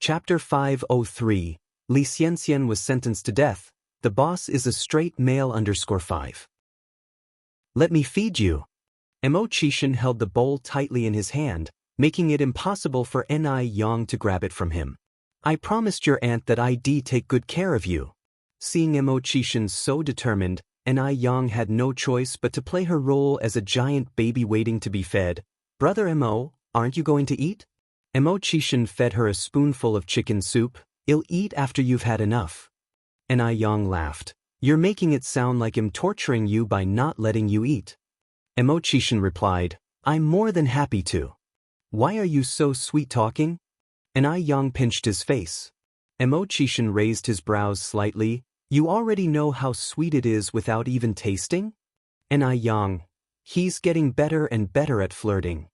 Chapter 503, Xianxia was sentenced to death. The boss is a straight male _5. Let me feed you. Xianxia held the bowl tightly in his hand, making it impossible for Yang to grab it from him. I promised your aunt that I'd take good care of you. Seeing Xianxia so determined, Yang had no choice but to play her role as a giant baby waiting to be fed. Brother Mo, aren't you going to eat? Xianxia fed her a spoonful of chicken soup. I'll eat after you've had enough. Yang laughed. You're making it sound like I'm torturing you by not letting you eat. Xianxia replied, I'm more than happy to. Why are you so sweet-talking? Yang pinched his face. Xianxia raised his brows slightly. You already know how sweet it is without even tasting? Yang, he's getting better and better at flirting.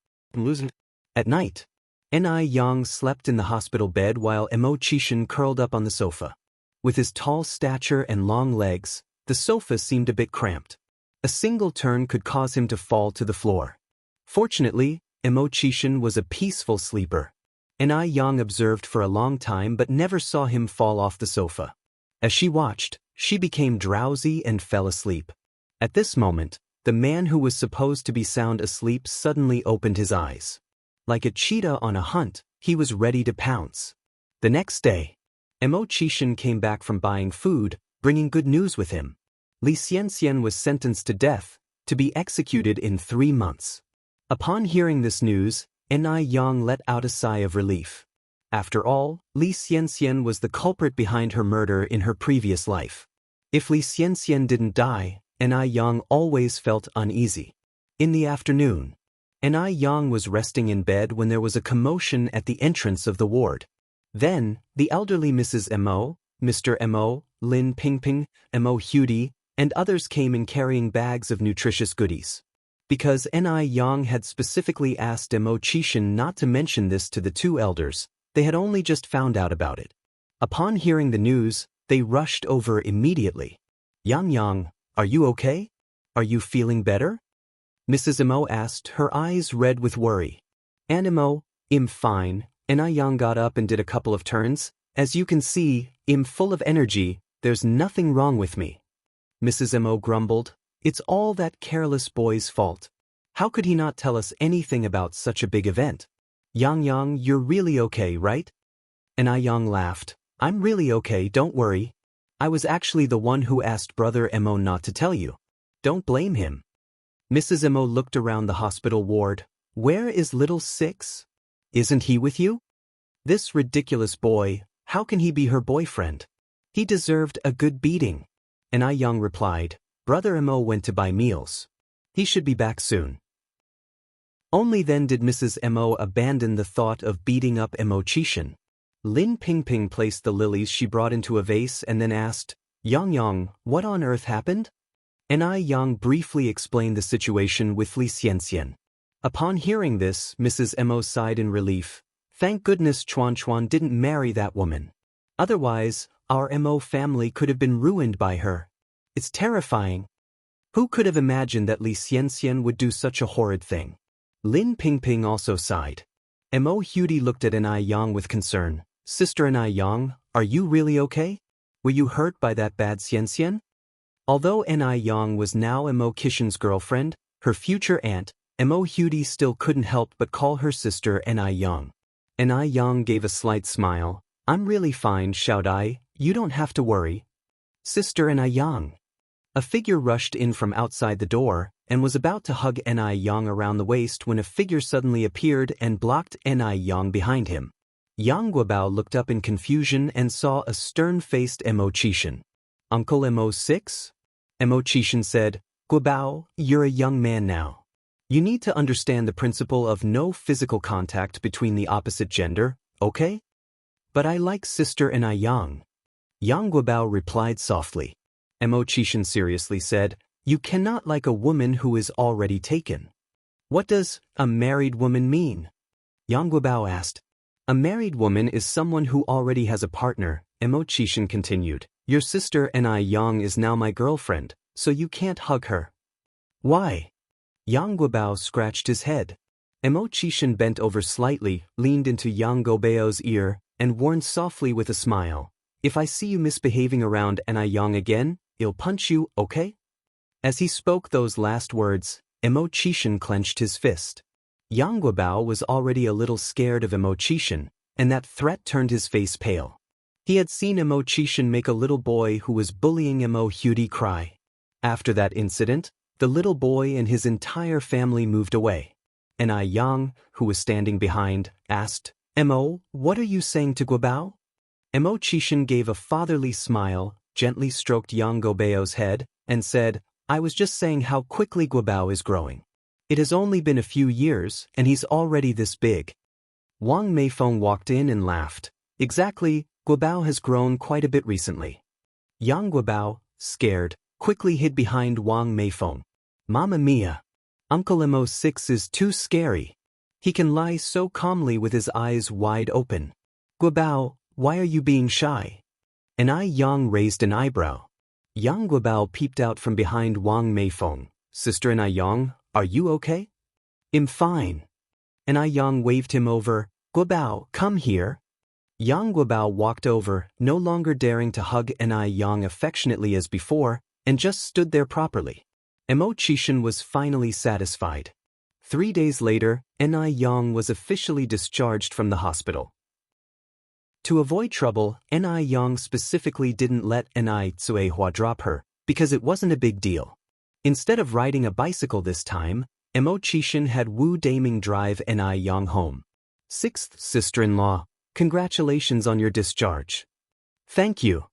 At night, Yang slept in the hospital bed while Xianxia curled up on the sofa. With his tall stature and long legs, the sofa seemed a bit cramped. A single turn could cause him to fall to the floor. Fortunately, Xianxia was a peaceful sleeper. Yang observed for a long time but never saw him fall off the sofa. As she watched, she became drowsy and fell asleep. At this moment, the man who was supposed to be sound asleep suddenly opened his eyes. Like a cheetah on a hunt, he was ready to pounce. The next day, Xianxia came back from buying food, bringing good news with him. Xianxia was sentenced to death, to be executed in 3 months. Upon hearing this news, Yang let out a sigh of relief. After all, Xianxia was the culprit behind her murder in her previous life. If Xianxia didn't die, Yang always felt uneasy. In the afternoon, Yang was resting in bed when there was a commotion at the entrance of the ward. Then, the elderly Mrs. Mo, Mr. Mo, Lin Pingping, Mo Hudi, and others came in carrying bags of nutritious goodies. Because Yang had specifically asked Xianxia not to mention this to the 2 elders, they had only just found out about it. Upon hearing the news, they rushed over immediately. Yang, are you okay? Are you feeling better? Mrs. Mo asked, her eyes red with worry. Mo, I'm fine. Yang got up and did a couple of turns. As you can see, I'm full of energy. There's nothing wrong with me. Mrs. Mo grumbled. It's all that careless boy's fault. How could he not tell us anything about such a big event? Yang, you're really okay, right? Yang laughed. I'm really okay, don't worry. I was actually the one who asked Brother Mo not to tell you. Don't blame him. Mrs. Mo looked around the hospital ward. Where is little 6? Isn't he with you? This ridiculous boy, how can he be her boyfriend? He deserved a good beating. Yang replied, Brother Mo went to buy meals. He should be back soon. Only then did Mrs. Mo abandon the thought of beating up Xianxia. Lin Pingping placed the lilies she brought into a vase and then asked, Yang, what on earth happened? Yang briefly explained the situation with Xianxia. Upon hearing this, Mrs. Mo sighed in relief. Thank goodness Chuan didn't marry that woman. Otherwise, our Mo family could have been ruined by her. It's terrifying. Who could have imagined that Xianxia would do such a horrid thing? Lin Pingping also sighed. Mo Hudi looked at Yang with concern. Sister Yang, are you really okay? Were you hurt by that bad Xianxia? Although Yang was now Mo Kishan's girlfriend, her future aunt, Mo Hudi still couldn't help but call her sister Yang. Yang gave a slight smile. I'm really fine, shout I. You don't have to worry. Sister Yang. A figure rushed in from outside the door and was about to hug Yang around the waist when a figure suddenly appeared and blocked Yang behind him. Yang Guobao looked up in confusion and saw a stern-faced Xianxia. Uncle Mo6? Xianxia said, Guobao, you're a young man now. You need to understand the principle of no physical contact between the opposite gender, okay? But I like Sister Yang. Yang Guobao replied softly. Xianxia seriously said, you cannot like a woman who is already taken. What does a married woman mean? Yang Guobao asked. A married woman is someone who already has a partner, Xianxia continued. Your sister Yang is now my girlfriend, so you can't hug her. Why? Yang Guobao scratched his head. Xianxia bent over slightly, leaned into Yang Guobao's ear. and warned softly with a smile, "If I see you misbehaving around Yang again, I'll punch you, okay?" As he spoke those last words, Chishan clenched his fist. Yang Guobao was already a little scared of Chishan, and that threat turned his face pale. He had seen Chishan make a little boy who was bullying Hudy cry. After that incident, the little boy and his entire family moved away. Yang, who was standing behind, asked, "What are you saying to Guobao?" Chishan gave a fatherly smile, gently stroked Yang Guobao's head, and said, "I was just saying how quickly Guobao is growing. It has only been a few years, and he's already this big." Wang Meifeng walked in and laughed. "Exactly, Guobao has grown quite a bit recently." Yang Guobao, scared, quickly hid behind Wang Meifeng. "Mamma mia! Uncle Mo6 is too scary. He can lie so calmly with his eyes wide open. Guobao, why are you being shy?" Yang raised an eyebrow. Yang Guobao peeped out from behind Wang Meifeng. "Sister Yang, are you okay?" "I'm fine." Yang waved him over. "Guobao, come here." Yang Guobao walked over, no longer daring to hug Yang affectionately as before, and just stood there properly. Chishan was finally satisfied. 3 days later, Yang was officially discharged from the hospital. To avoid trouble, Yang specifically didn't let Cuihua drop her, because it wasn't a big deal. Instead of riding a bicycle this time, Chishan had Wu Daming drive Yang home. "Sixth sister-in-law, congratulations on your discharge." "Thank you."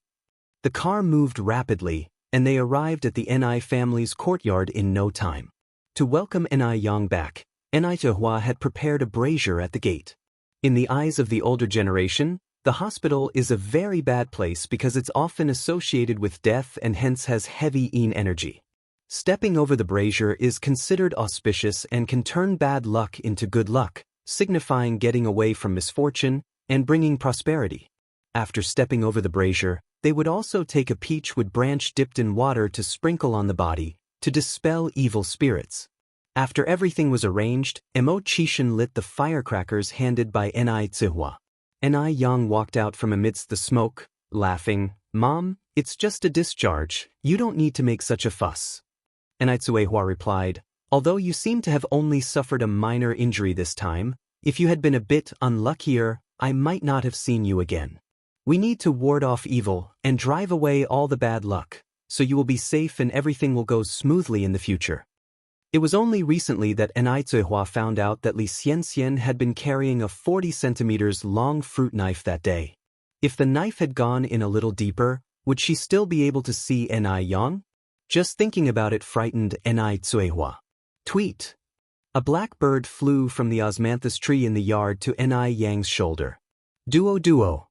The car moved rapidly, and they arrived at the family's courtyard in no time. To welcome Yang back, Cuihua had prepared a brazier at the gate. In the eyes of the older generation, the hospital is a very bad place because it's often associated with death and hence has heavy yin energy. Stepping over the brazier is considered auspicious and can turn bad luck into good luck, signifying getting away from misfortune and bringing prosperity. After stepping over the brazier, they would also take a peachwood branch dipped in water to sprinkle on the body, to dispel evil spirits. After everything was arranged, Chishan lit the firecrackers handed by Cuihua. Yang walked out from amidst the smoke, laughing, "Mom, it's just a discharge, you don't need to make such a fuss." Cuihua replied, "Although you seem to have only suffered a minor injury this time, if you had been a bit unluckier, I might not have seen you again. We need to ward off evil and drive away all the bad luck, so you will be safe and everything will go smoothly in the future." It was only recently that Cuihua found out that Xianxia had been carrying a 40 centimeters long fruit knife that day. If the knife had gone in a little deeper, would she still be able to see Yang? Just thinking about it frightened Cuihua. Tweet! A black bird flew from the osmanthus tree in the yard to Yang's shoulder. "Duo duo."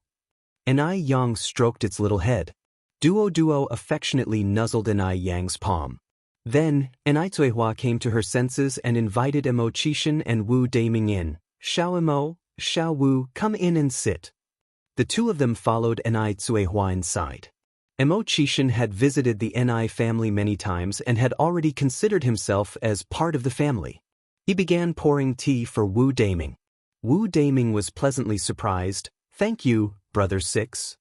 Yang stroked its little head. Duo duo affectionately nuzzled Yang's palm. Then, Cuihua came to her senses and invited Chishan and Wu Daming in. "Xiao Xiao Wu, come in and sit." The two of them followed Cuihua inside. Chishan had visited the family many times and had already considered himself as part of the family. He began pouring tea for Wu Daming. Wu Daming was pleasantly surprised. "Thank you, Brother 6.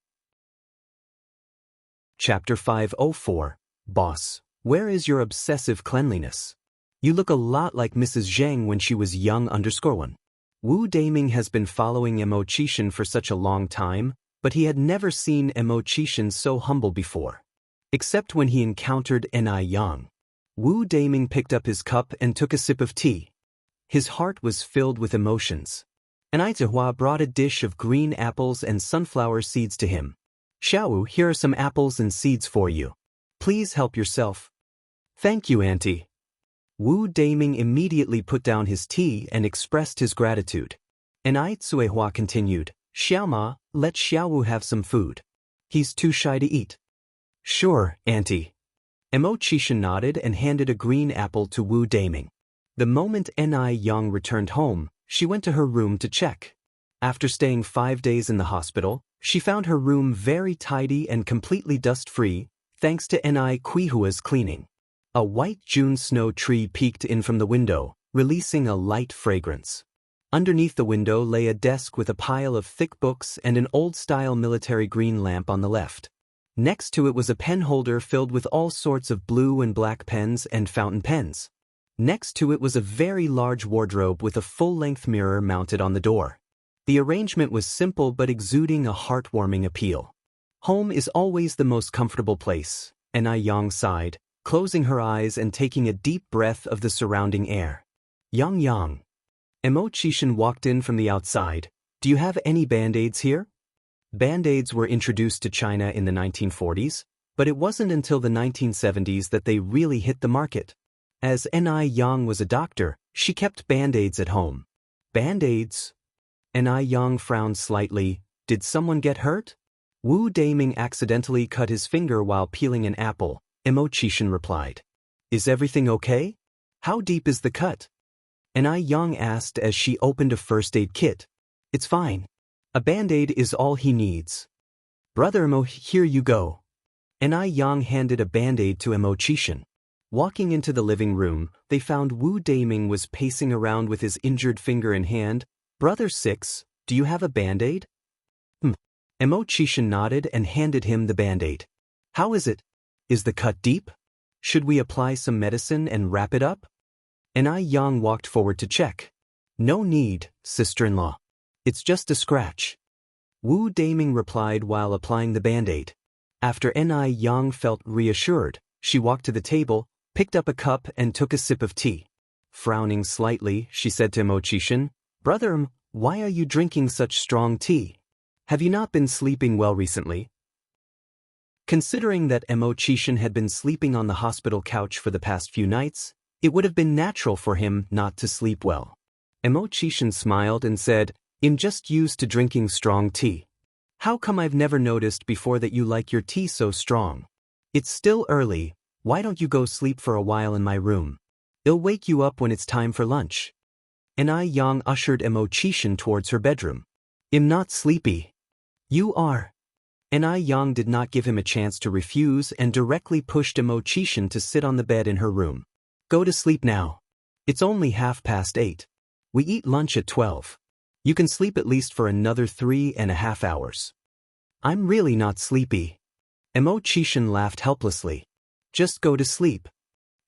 Chapter 504, Boss, where is your obsessive cleanliness? You look a lot like Mrs. Zhang when she was young _1. Wu Daming has been following Chishan for such a long time, but he had never seen Chishan so humble before. Except when he encountered Yang. Wu Daming picked up his cup and took a sip of tea. His heart was filled with emotions. Cuihua brought a dish of green apples and sunflower seeds to him. "Xiao, here are some apples and seeds for you. Please help yourself." "Thank you, Auntie." Wu Daming immediately put down his tea and expressed his gratitude. Cuihua continued, "Xiaoma, let Xiaowu have some food. He's too shy to eat." "Sure, Auntie." Chishan nodded and handed a green apple to Wu Daming. The moment Yang returned home, she went to her room to check. After staying 5 days in the hospital, she found her room very tidy and completely dust-free, thanks to Cuihua's cleaning. A white June snow tree peeked in from the window, releasing a light fragrance. Underneath the window lay a desk with a pile of thick books and an old-style military green lamp on the left. Next to it was a pen holder filled with all sorts of blue and black pens and fountain pens. Next to it was a very large wardrobe with a full-length mirror mounted on the door. The arrangement was simple but exuding a heartwarming appeal. Home is always the most comfortable place, Xianxia sighed, closing her eyes and taking a deep breath of the surrounding air. Yang. Xianxia walked in from the outside. Do you have any band-aids here? Band-aids were introduced to China in the 1940s, but it wasn't until the 1970s that they really hit the market. As Xianxia was a doctor, she kept band-aids at home. Band-aids? Xianxia frowned slightly. Did someone get hurt? Wu Daming accidentally cut his finger while peeling an apple, Xianxia replied. Is everything okay? How deep is the cut? Xianxia asked as she opened a first aid kit. It's fine. A band-aid is all he needs. Brother Mo, here you go. Xianxia handed a band-aid to Xianxia. Walking into the living room, they found Wu Daming was pacing around with his injured finger in hand. Brother Six, do you have a band-aid? Xianxia nodded and handed him the band-aid. How is it? Is the cut deep? Should we apply some medicine and wrap it up? Xianxia walked forward to check. No need, sister-in-law. It's just a scratch. Wu Daming replied while applying the band-aid. After Xianxia felt reassured, she walked to the table, picked up a cup and took a sip of tea. Frowning slightly, she said to Xianxia, Brother, why are you drinking such strong tea? Have you not been sleeping well recently? Considering that Xianxia had been sleeping on the hospital couch for the past few nights, it would have been natural for him not to sleep well. Xianxia smiled and said, I'm just used to drinking strong tea. How come I've never noticed before that you like your tea so strong? It's still early, why don't you go sleep for a while in my room? It'll wake you up when it's time for lunch. Xianxia ushered Xianxia towards her bedroom. I'm not sleepy. You are. Xianxia did not give him a chance to refuse and directly pushed Xianxia to sit on the bed in her room. Go to sleep now. It's only 8:30. We eat lunch at 12. You can sleep at least for another 3.5 hours. I'm really not sleepy. Xianxia laughed helplessly. Just go to sleep.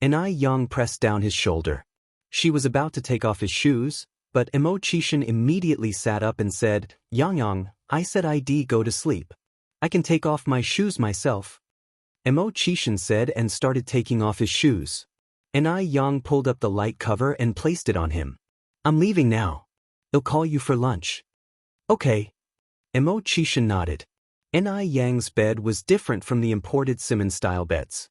Xianxia pressed down his shoulder. She was about to take off his shoes, but Xianxia immediately sat up and said, Yang, I said I'd go to sleep. I can take off my shoes myself. Xianxia said and started taking off his shoes. Xianxia pulled up the light cover and placed it on him. I'm leaving now. I'll call you for lunch. Okay. Xianxia nodded. Xianxia's bed was different from the imported Simmons-style beds.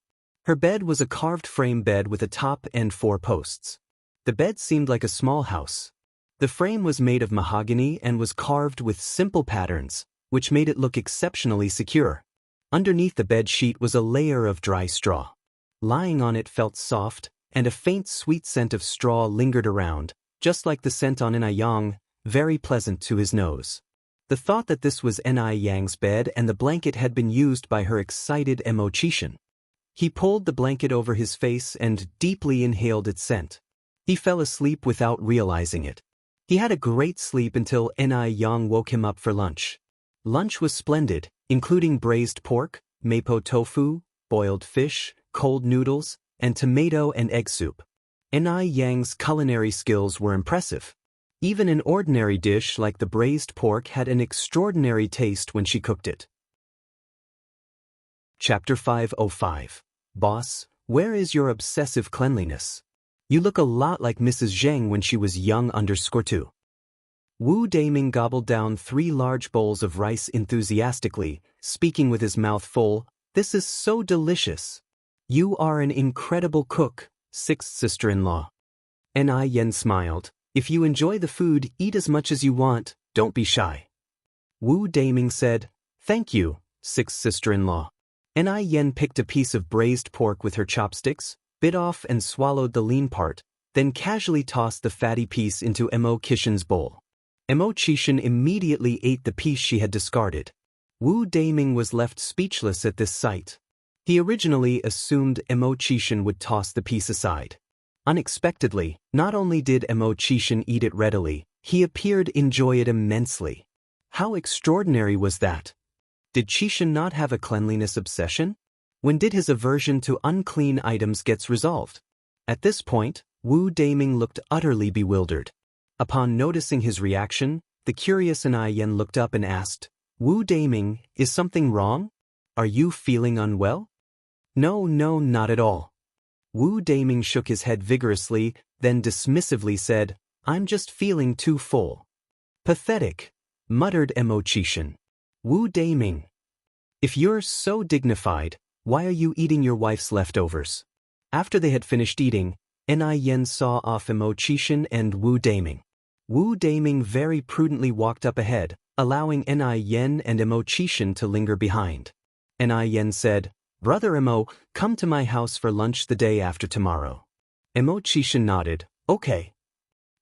Her bed was a carved frame bed with a top and 4 posts. The bed seemed like a small house. The frame was made of mahogany and was carved with simple patterns, which made it look exceptionally secure. Underneath the bed sheet was a layer of dry straw. Lying on it felt soft, and a faint sweet scent of straw lingered around, just like the scent on Xianxia, very pleasant to his nose. The thought that this was Xianxia's bed and the blanket had been used by her excited Xianxia. He pulled the blanket over his face and deeply inhaled its scent. He fell asleep without realizing it. He had a great sleep until Xianxia woke him up for lunch. Lunch was splendid, including braised pork, mapo tofu, boiled fish, cold noodles, and tomato and egg soup. Xianxia's culinary skills were impressive. Even an ordinary dish like the braised pork had an extraordinary taste when she cooked it. Chapter 505. Boss, where is your obsessive cleanliness? You look a lot like Mrs. Zheng when she was young _2. Wu Daming gobbled down 3 large bowls of rice enthusiastically, speaking with his mouth full. This is so delicious. You are an incredible cook, 6th sister-in-law. Xianxia smiled. If you enjoy the food, eat as much as you want, don't be shy. Wu Daming said, Thank you, 6th sister-in-law. Xianxia picked a piece of braised pork with her chopsticks, bit off and swallowed the lean part, then casually tossed the fatty piece into Xianxia's bowl. Xianxia immediately ate the piece she had discarded. Wu Daming was left speechless at this sight. He originally assumed Xianxia would toss the piece aside. Unexpectedly, not only did Xianxia eat it readily, He appeared to enjoy it immensely. How extraordinary was that? Did Qishan not have a cleanliness obsession? When did his aversion to unclean items get resolved? At this point, Wu Daming looked utterly bewildered. Upon noticing his reaction, the curious Yen looked up and asked, "Wu Daming, is something wrong? Are you feeling unwell?" "No, not at all." Wu Daming shook his head vigorously, then dismissively said, "I'm just feeling too full." "Pathetic," muttered Mo Qishan. "Wu Daming, if you're so dignified, why are you eating your wife's leftovers?" After they had finished eating, Yen saw off Mo Qishan and Wu Daming. Wu Daming very prudently walked up ahead, allowing Yen and Mo Qishan to linger behind. Yen said, "Brother Mo, come to my house for lunch the day after tomorrow." Mo Qishan nodded, "Okay."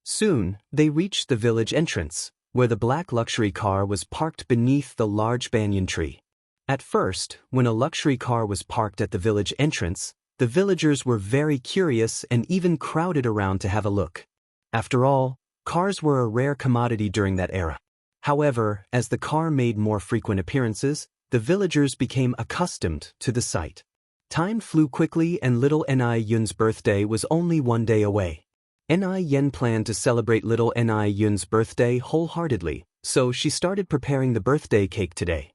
Soon, they reached the village entrance, where the black luxury car was parked beneath the large banyan tree. At first, when a luxury car was parked at the village entrance, the villagers were very curious and even crowded around to have a look. After all, cars were a rare commodity during that era. However, as the car made more frequent appearances, the villagers became accustomed to the sight. Time flew quickly and little Yun's birthday was only 1 day away. Yen planned to celebrate little Yun's birthday wholeheartedly, so she started preparing the birthday cake today.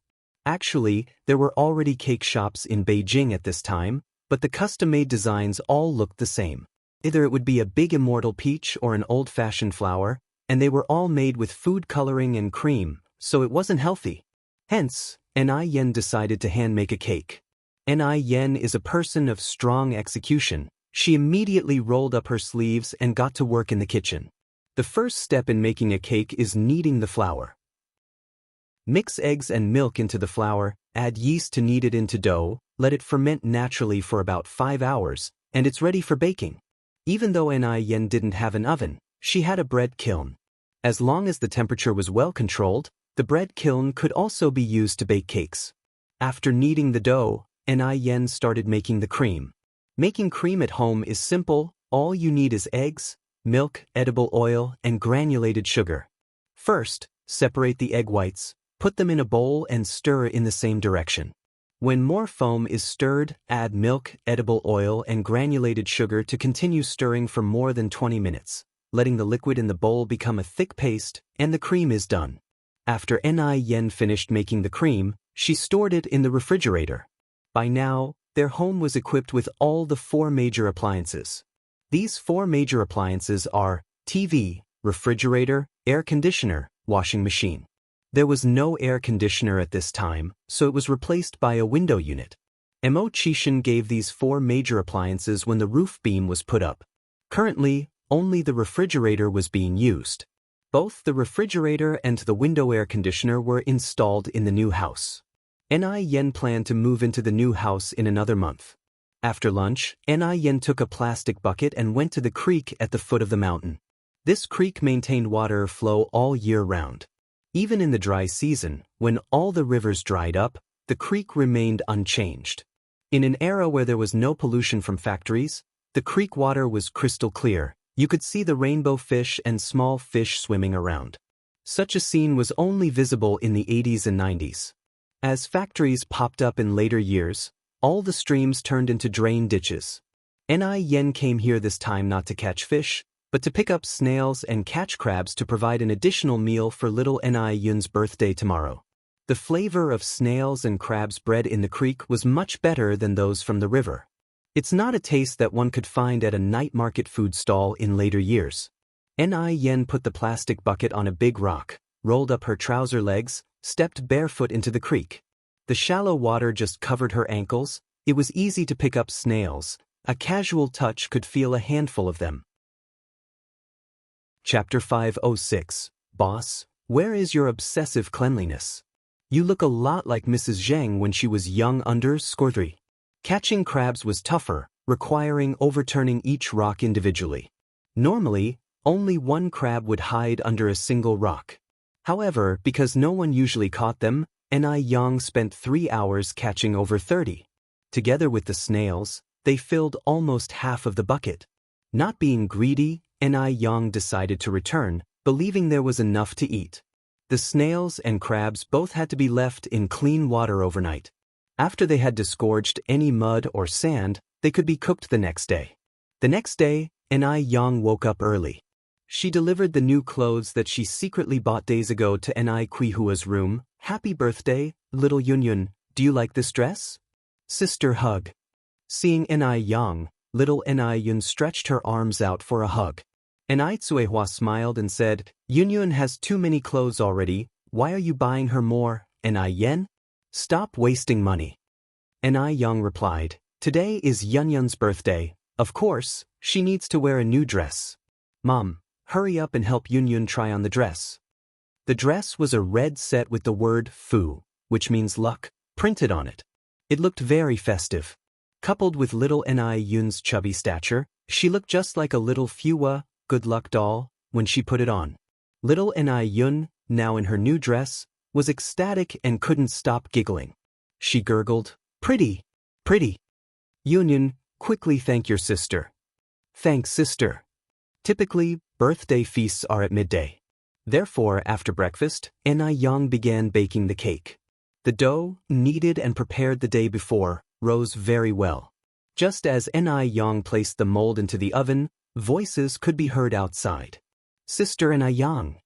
Actually, there were already cake shops in Beijing at this time, but the custom-made designs all looked the same. Either it would be a big immortal peach or an old-fashioned flower, and they were all made with food coloring and cream, so it wasn't healthy. Hence, Yen decided to hand-make a cake. Yen is a person of strong execution. She immediately rolled up her sleeves and got to work in the kitchen. The first step in making a cake is kneading the flour. Mix eggs and milk into the flour, add yeast to knead it into dough, let it ferment naturally for about 5 hours, and it's ready for baking. Even though Yen didn't have an oven, she had a bread kiln. As long as the temperature was well controlled, the bread kiln could also be used to bake cakes. After kneading the dough, Yen started making the cream. Making cream at home is simple. All you need is eggs, milk, edible oil, and granulated sugar. First, separate the egg whites, put them in a bowl and stir in the same direction. When more foam is stirred, add milk, edible oil, and granulated sugar to continue stirring for more than 20 minutes, letting the liquid in the bowl become a thick paste, and the cream is done. After Yen finished making the cream, she stored it in the refrigerator. By now, their home was equipped with all the 4 major appliances. These 4 major appliances are TV, refrigerator, air conditioner, washing machine. There was no air conditioner at this time, so it was replaced by a window unit. Mo Qishan gave these 4 major appliances when the roof beam was put up. Currently, only the refrigerator was being used. Both the refrigerator and the window air conditioner were installed in the new house. Yen planned to move into the new house in another month. After lunch, Yen took a plastic bucket and went to the creek at the foot of the mountain. This creek maintained water flow all year round. Even in the dry season, when all the rivers dried up, the creek remained unchanged. In an era where there was no pollution from factories, the creek water was crystal clear. You could see the rainbow fish and small fish swimming around. Such a scene was only visible in the 80s and 90s. As factories popped up in later years, all the streams turned into drain ditches. Yen came here this time not to catch fish, but to pick up snails and catch crabs to provide an additional meal for little Yun's birthday tomorrow. The flavor of snails and crabs bred in the creek was much better than those from the river. It's not a taste that one could find at a night market food stall in later years. Yen put the plastic bucket on a big rock, rolled up her trouser legs, stepped barefoot into the creek. The shallow water just covered her ankles. It was easy to pick up snails. A casual touch could feel a handful of them. Chapter 506. Boss, where is your obsessive cleanliness? You look a lot like Mrs. Zhang when she was young _3. Catching crabs was tougher, requiring overturning each rock individually. Normally, only 1 crab would hide under a single rock. However, because no one usually caught them, Yang spent 3 hours catching over 30. Together with the snails, they filled almost half of the bucket. Not being greedy, Yang decided to return, believing there was enough to eat. The snails and crabs both had to be left in clean water overnight. After they had disgorged any mud or sand, they could be cooked the next day. The next day, Enai Yang woke up early. She delivered the new clothes that she secretly bought days ago to Enai Kuihua's room. Happy birthday, little Yunyun, do you like this dress? Sister hug. Seeing Enai Yang, little Enai Yun stretched her arms out for a hug. Enai Tsuehua smiled and said, Yunyun has too many clothes already, why are you buying her more, Enai Yen? Stop wasting money. Enai Yang replied, today is Yunyun's birthday, of course, she needs to wear a new dress. Mom, hurry up and help Yunyun try on the dress. The dress was a red set with the word Fu, which means luck, printed on it. It looked very festive. Coupled with little Enai Yun's chubby stature, she looked just like a little Fua, good luck doll, when she put it on. Little Enai Yun, now in her new dress, was ecstatic and couldn't stop giggling. She gurgled, pretty, pretty. Yunyun, quickly thank your sister. Thanks, sister. Typically, birthday feasts are at midday. Therefore, after breakfast, Enai Yang began baking the cake. The dough, kneaded and prepared the day before, rose very well. Just as Enai Yang placed the mold into the oven, voices could be heard outside. Sister Enai Yang.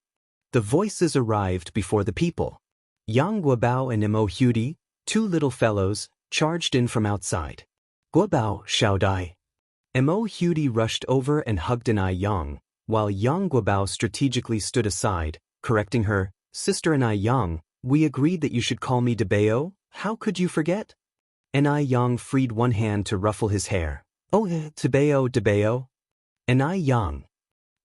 The voices arrived before the people. Yang Guobao and Mo Hudi, two little fellows, charged in from outside. Guobao, Xiaodai. Mo Hudi rushed over and hugged Enai Yang, while Yang Guobao strategically stood aside, correcting her, Sister Enai Yang, we agreed that you should call me Debao, how could you forget? Enai Yang freed one hand to ruffle his hair. Oh, Debao, Debao. Enai Yang.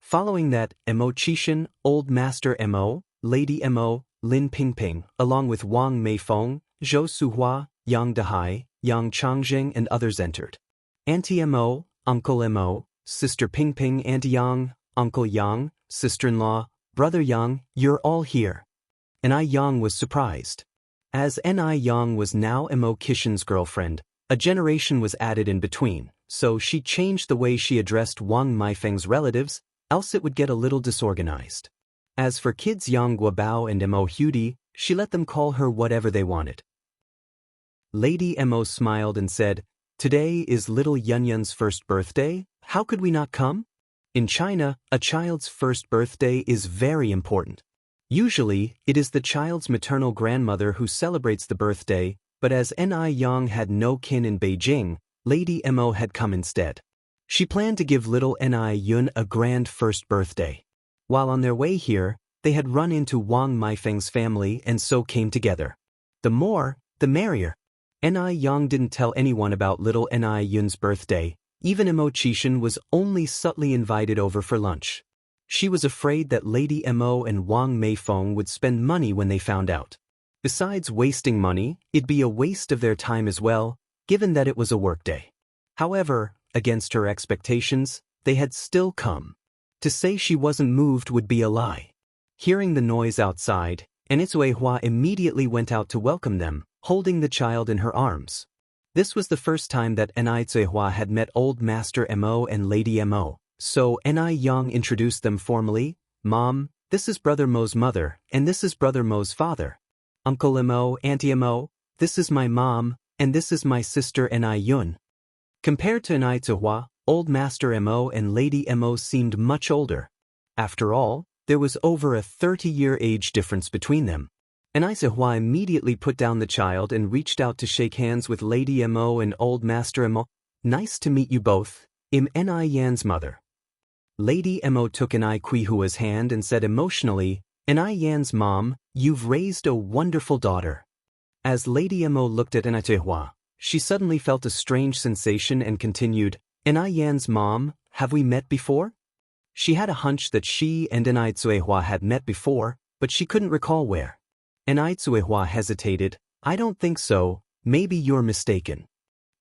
Following that, Mo Qishan, Old Master Mo, Lady Mo, Lin Pingping, along with Wang Meifeng, Zhou Suhua, Yang Dehai, Yang Changjing and others entered. Auntie Mo, Uncle Mo, Sister Pingping, Auntie Yang, Uncle Yang, sister-in-law, Brother Yang, you're all here. Enai Yang was surprised. As Enai Yang was now Mo Qishan's girlfriend, a generation was added in between, so she changed the way she addressed Wang Meifeng's relatives, else it would get a little disorganized. As for kids Yang Guobao and Mo Hudi, she let them call her whatever they wanted. Lady Mo smiled and said, today is little Yunyun's first birthday, how could we not come? In China, a child's first birthday is very important. Usually, it is the child's maternal grandmother who celebrates the birthday, but as Enai Yang had no kin in Beijing, Lady Mo had come instead. She planned to give little Enai Yun a grand first birthday. While on their way here, they had run into Wang Meifeng's family and so came together. The more, the merrier. Enai Yang didn't tell anyone about little Enai Yun's birthday. Even Mo Qishan was only subtly invited over for lunch. She was afraid that Lady Mo and Wang Meifeng would spend money when they found out. Besides wasting money, it'd be a waste of their time as well, given that it was a workday. However, against her expectations, they had still come. To say she wasn't moved would be a lie. Hearing the noise outside, Enitsuehua immediately went out to welcome them, holding the child in her arms. This was the first time that Enitsuehua had met Old Master Mo and Lady Mo, so Enai Yang introduced them formally. Mom, this is Brother Mo's mother, and this is Brother Mo's father. Uncle Mo, Auntie Mo, this is my mom, and this is my sister Enai Yun. Compared to Enitsuehua, Old Master Mo and Lady Mo seemed much older. After all, there was over a 30-year age difference between them. Enitsuehua immediately put down the child and reached out to shake hands with Lady Mo and Old Master Mo. Nice to meet you both, Enai Yan's mother. Lady Mo took Enai Kuihua's hand and said emotionally, Enai Yan's mom, you've raised a wonderful daughter. As Lady Mo looked at Enitsuehua, she suddenly felt a strange sensation and continued, Enai Yan's mom, have we met before? She had a hunch that she and Enitsuehua had met before, but she couldn't recall where. Enitsuehua hesitated, I don't think so, maybe you're mistaken.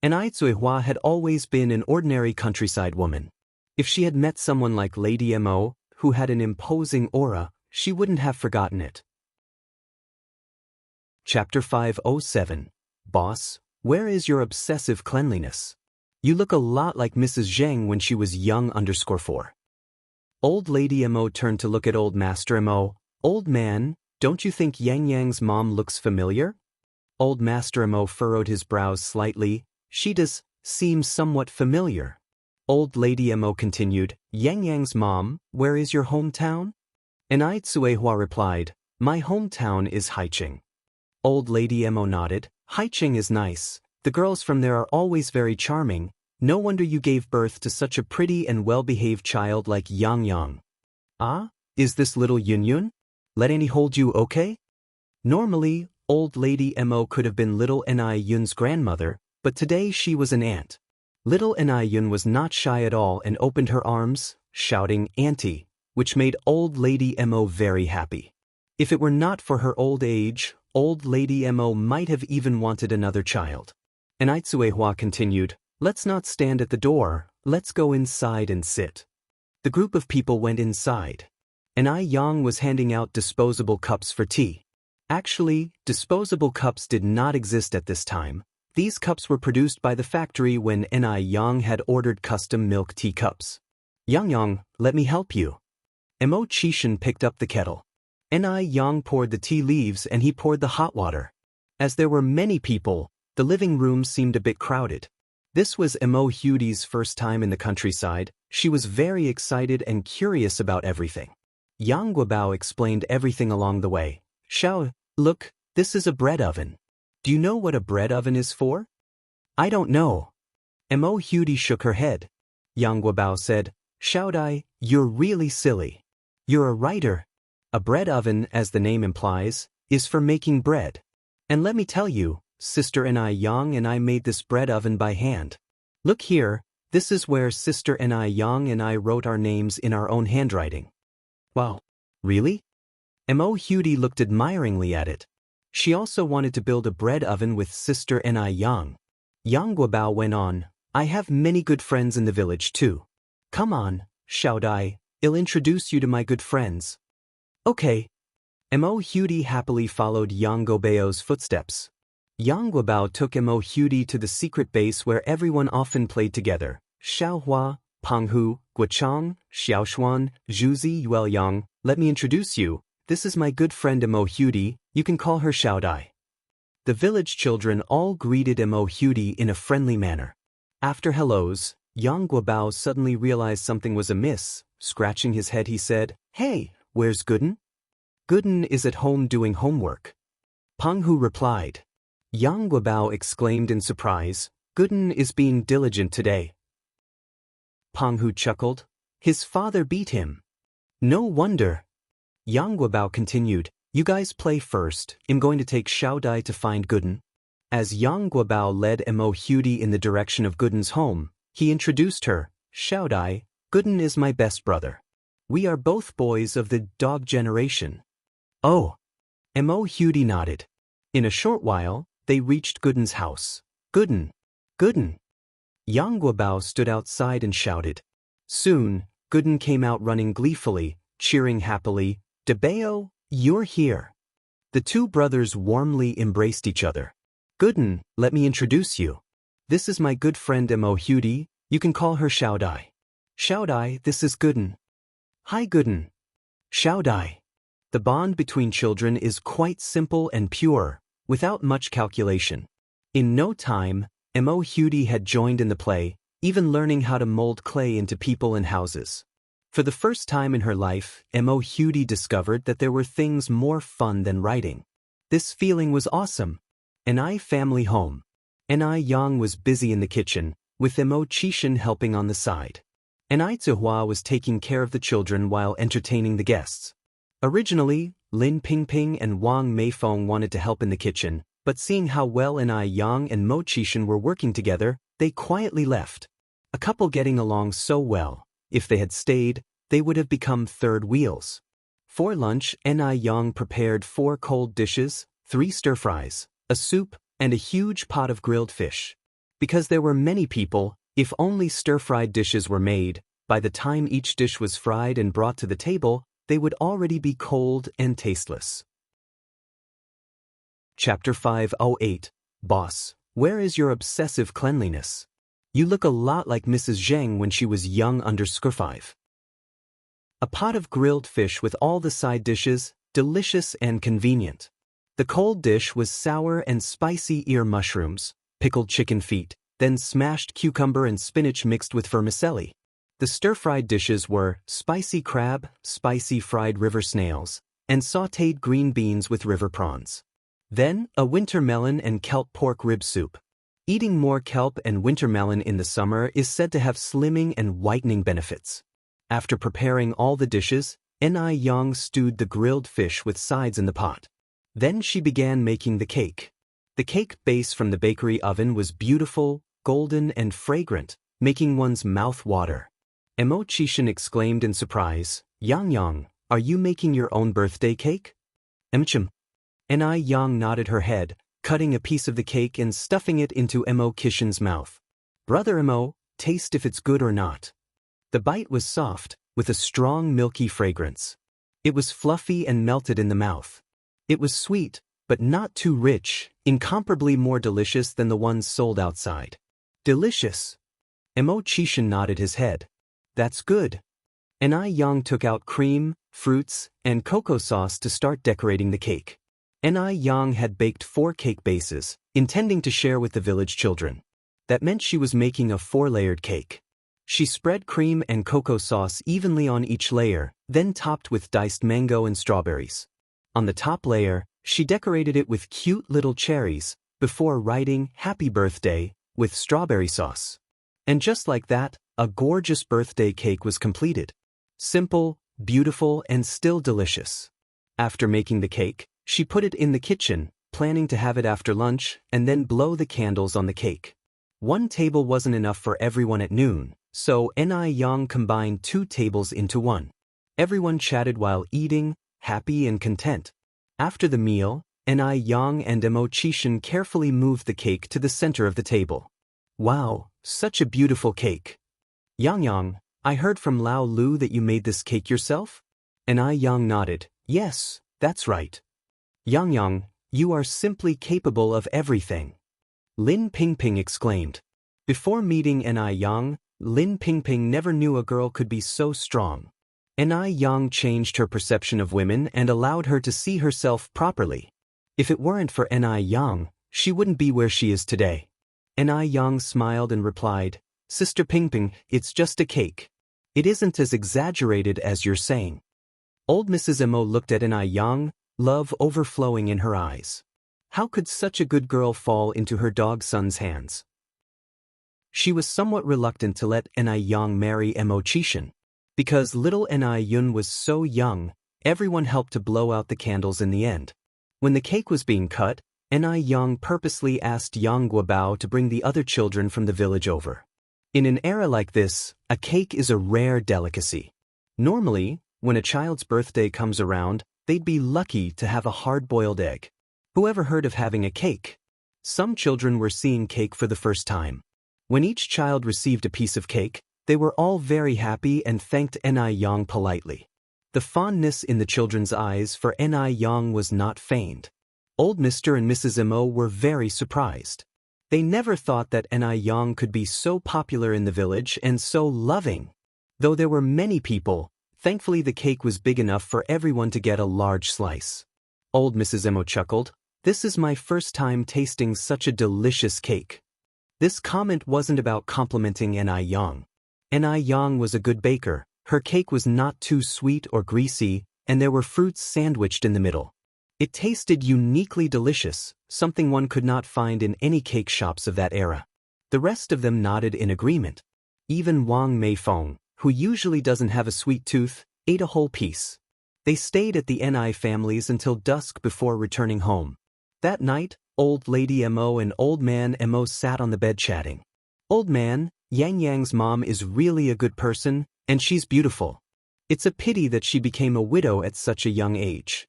Enitsuehua had always been an ordinary countryside woman. If she had met someone like Lady Mo, who had an imposing aura, she wouldn't have forgotten it. Chapter 507. Boss, where is your obsessive cleanliness? You look a lot like Mrs. Zheng when she was young_4. Old Lady Mo turned to look at Old Master Mo. Old man, don't you think Yang Yang's mom looks familiar? Old Master Mo furrowed his brows slightly. She does seem somewhat familiar. Old Lady Mo continued, Yang Yang's mom, where is your hometown? And I Tsuehua replied, my hometown is Haiqing. Old Lady Mo nodded, Haiqing is nice. The girls from there are always very charming. No wonder you gave birth to such a pretty and well-behaved child like Yang Yang. Ah, is this little Yun Yun? Let Annie hold you, okay? Normally, Old Lady Mo could have been little Ni Yun's grandmother, but today she was an aunt. Little Ni Yun was not shy at all and opened her arms, shouting, Auntie, which made Old Lady Mo very happy. If it were not for her old age, Old Lady Mo might have even wanted another child. And Aitsuehua continued, let's not stand at the door, let's go inside and sit. The group of people went inside. And Ai Yang was handing out disposable cups for tea. Actually, disposable cups did not exist at this time. These cups were produced by the factory when Ai Yang had ordered custom milk tea cups. Yang Yang, let me help you. Mo Chishan picked up the kettle. Ai Yang poured the tea leaves and he poured the hot water. As there were many people, the living room seemed a bit crowded. This was Mo Hudi's first time in the countryside. She was very excited and curious about everything. Yang Guobao explained everything along the way. Xiao, look, this is a bread oven. Do you know what a bread oven is for? I don't know. Mo Hudi shook her head. Yang Guobao said, Xiao Dai, you're really silly. You're a writer. A bread oven, as the name implies, is for making bread. And let me tell you, Sister Ni Yang and I made this bread oven by hand. Look here, this is where Sister Ni Yang and I wrote our names in our own handwriting. Wow, really? Mo Hudi looked admiringly at it. She also wanted to build a bread oven with Sister Ni Yang. Yang Guobao went on, I have many good friends in the village too. Come on, Xiao Dai, I'll introduce you to my good friends. Okay. Mo Hudi happily followed Yang Guobao's footsteps. Yang Guobao took Mo Hudi to the secret base where everyone often played together. Xiaohua, Penghu, Guochang, Xiaoshuan, Zhuzi Yuelyang, let me introduce you. This is my good friend Mo Hudi, you can call her Xiao Dai. The village children all greeted Mo Hudi in a friendly manner. After hellos, Yang Guobao suddenly realized something was amiss. Scratching his head he said, Hey, where's Gooden? Gooden is at home doing homework. Penghu replied. Yang Guobao exclaimed in surprise, Gooden is being diligent today. Penghu chuckled. His father beat him. No wonder. Yang Guobao continued, you guys play first, I'm going to take Xiao Dai to find Gooden. As Yang Guobao led Mo Hudi in the direction of Gooden's home, he introduced her, Xiao Dai, Gooden is my best brother. We are both boys of the dog generation. Oh. Mo Hudi nodded. In a short while, they reached Gooden's house. Gooden. Gooden. Yang Guobao stood outside and shouted. Soon, Gooden came out running gleefully, cheering happily, Debeo, you're here. The two brothers warmly embraced each other. Gooden, let me introduce you. This is my good friend Mo Hudi, you can call her Xiao Dai. Xiao Dai, this is Gooden. Hi Gooden. Xiao Dai. The bond between children is quite simple and pure, without much calculation. In no time, Mo Hudi had joined in the play, even learning how to mold clay into people and houses. For the first time in her life, Mo Hudi discovered that there were things more fun than writing. This feeling was awesome. Ni family home. Ni Yang was busy in the kitchen, with Mo Chishan helping on the side. Ni Zihua was taking care of the children while entertaining the guests. Originally, Lin Pingping and Wang Meifeng wanted to help in the kitchen, but seeing how well Ni Yang and Mo Chishan were working together, they quietly left. A couple getting along so well, if they had stayed, they would have become third wheels. For lunch, Ni Yang prepared 4 cold dishes, 3 stir-fries, a soup, and a huge pot of grilled fish. Because there were many people, if only stir-fried dishes were made, by the time each dish was fried and brought to the table, they would already be cold and tasteless. Chapter 508, Boss, where is your obsessive cleanliness? You look a lot like Mrs. Zheng when she was young _5. A pot of grilled fish with all the side dishes, delicious and convenient. The cold dish was sour and spicy ear mushrooms, pickled chicken feet, then smashed cucumber and spinach mixed with vermicelli. The stir-fried dishes were spicy crab, spicy fried river snails, and sautéed green beans with river prawns. Then, a winter melon and kelp pork rib soup. Eating more kelp and winter melon in the summer is said to have slimming and whitening benefits. After preparing all the dishes, Yang stewed the grilled fish with sides in the pot. Then she began making the cake. The cake base from the bakery oven was beautiful, golden and fragrant, making one's mouth water. Qishan exclaimed in surprise, Yang, are you making your own birthday cake? Yang nodded her head, cutting a piece of the cake and stuffing it into Qishan's mouth. Brother taste if it's good or not. The bite was soft, with a strong milky fragrance. It was fluffy and melted in the mouth. It was sweet, but not too rich, incomparably more delicious than the ones sold outside. Delicious. Qishan nodded his head. That's good. Yang took out cream, fruits, and cocoa sauce to start decorating the cake. Yang had baked 4 cake bases, intending to share with the village children. That meant she was making a 4-layered cake. She spread cream and cocoa sauce evenly on each layer, then topped with diced mango and strawberries. On the top layer, she decorated it with cute little cherries, before writing "Happy Birthday" with strawberry sauce. And just like that, a gorgeous birthday cake was completed. Simple, beautiful, and still delicious. After making the cake, she put it in the kitchen, planning to have it after lunch and then blow the candles on the cake. 1 table wasn't enough for everyone at noon, so Yang combined 2 tables into 1. Everyone chatted while eating, happy and content. After the meal, Yang and Qishan carefully moved the cake to the center of the table. Wow, such a beautiful cake. Yang, I heard from Lao Lu that you made this cake yourself? Yang nodded, yes, that's right. Yang, you are simply capable of everything. Lin Pingping exclaimed. Before meeting Yang, Lin Pingping never knew a girl could be so strong. Yang changed her perception of women and allowed her to see herself properly. If it weren't for Yang, she wouldn't be where she is today. Yang smiled and replied, Sister Pingping, it's just a cake. It isn't as exaggerated as you're saying. Old Mrs. Mo looked at Yang, love overflowing in her eyes. How could such a good girl fall into her dog son's hands? She was somewhat reluctant to let Yang marry Qishan. Because little Yun was so young, everyone helped to blow out the candles in the end. When the cake was being cut, Yang purposely asked Yang Guobao to bring the other children from the village over. In an era like this, a cake is a rare delicacy. Normally, when a child's birthday comes around, they'd be lucky to have a hard-boiled egg. Whoever heard of having a cake? Some children were seeing cake for the first time. When each child received a piece of cake, they were all very happy and thanked Yang politely. The fondness in the children's eyes for Yang was not feigned. Old Mr. and Mrs. Mo were very surprised. They never thought that Yang could be so popular in the village and so loving. Though there were many people, thankfully the cake was big enough for everyone to get a large slice. Old Mrs. Mo chuckled, "This is my first time tasting such a delicious cake." This comment wasn't about complimenting Yang. Yang was a good baker, her cake was not too sweet or greasy, and there were fruits sandwiched in the middle. It tasted uniquely delicious, something one could not find in any cake shops of that era. The rest of them nodded in agreement. Even Wang Meifeng, who usually doesn't have a sweet tooth, ate a whole piece. They stayed at the Ni families until dusk before returning home. That night, Old Lady Mo and Old Man Mo sat on the bed chatting. "Old man, Yang's mom is really a good person, and she's beautiful. It's a pity that she became a widow at such a young age."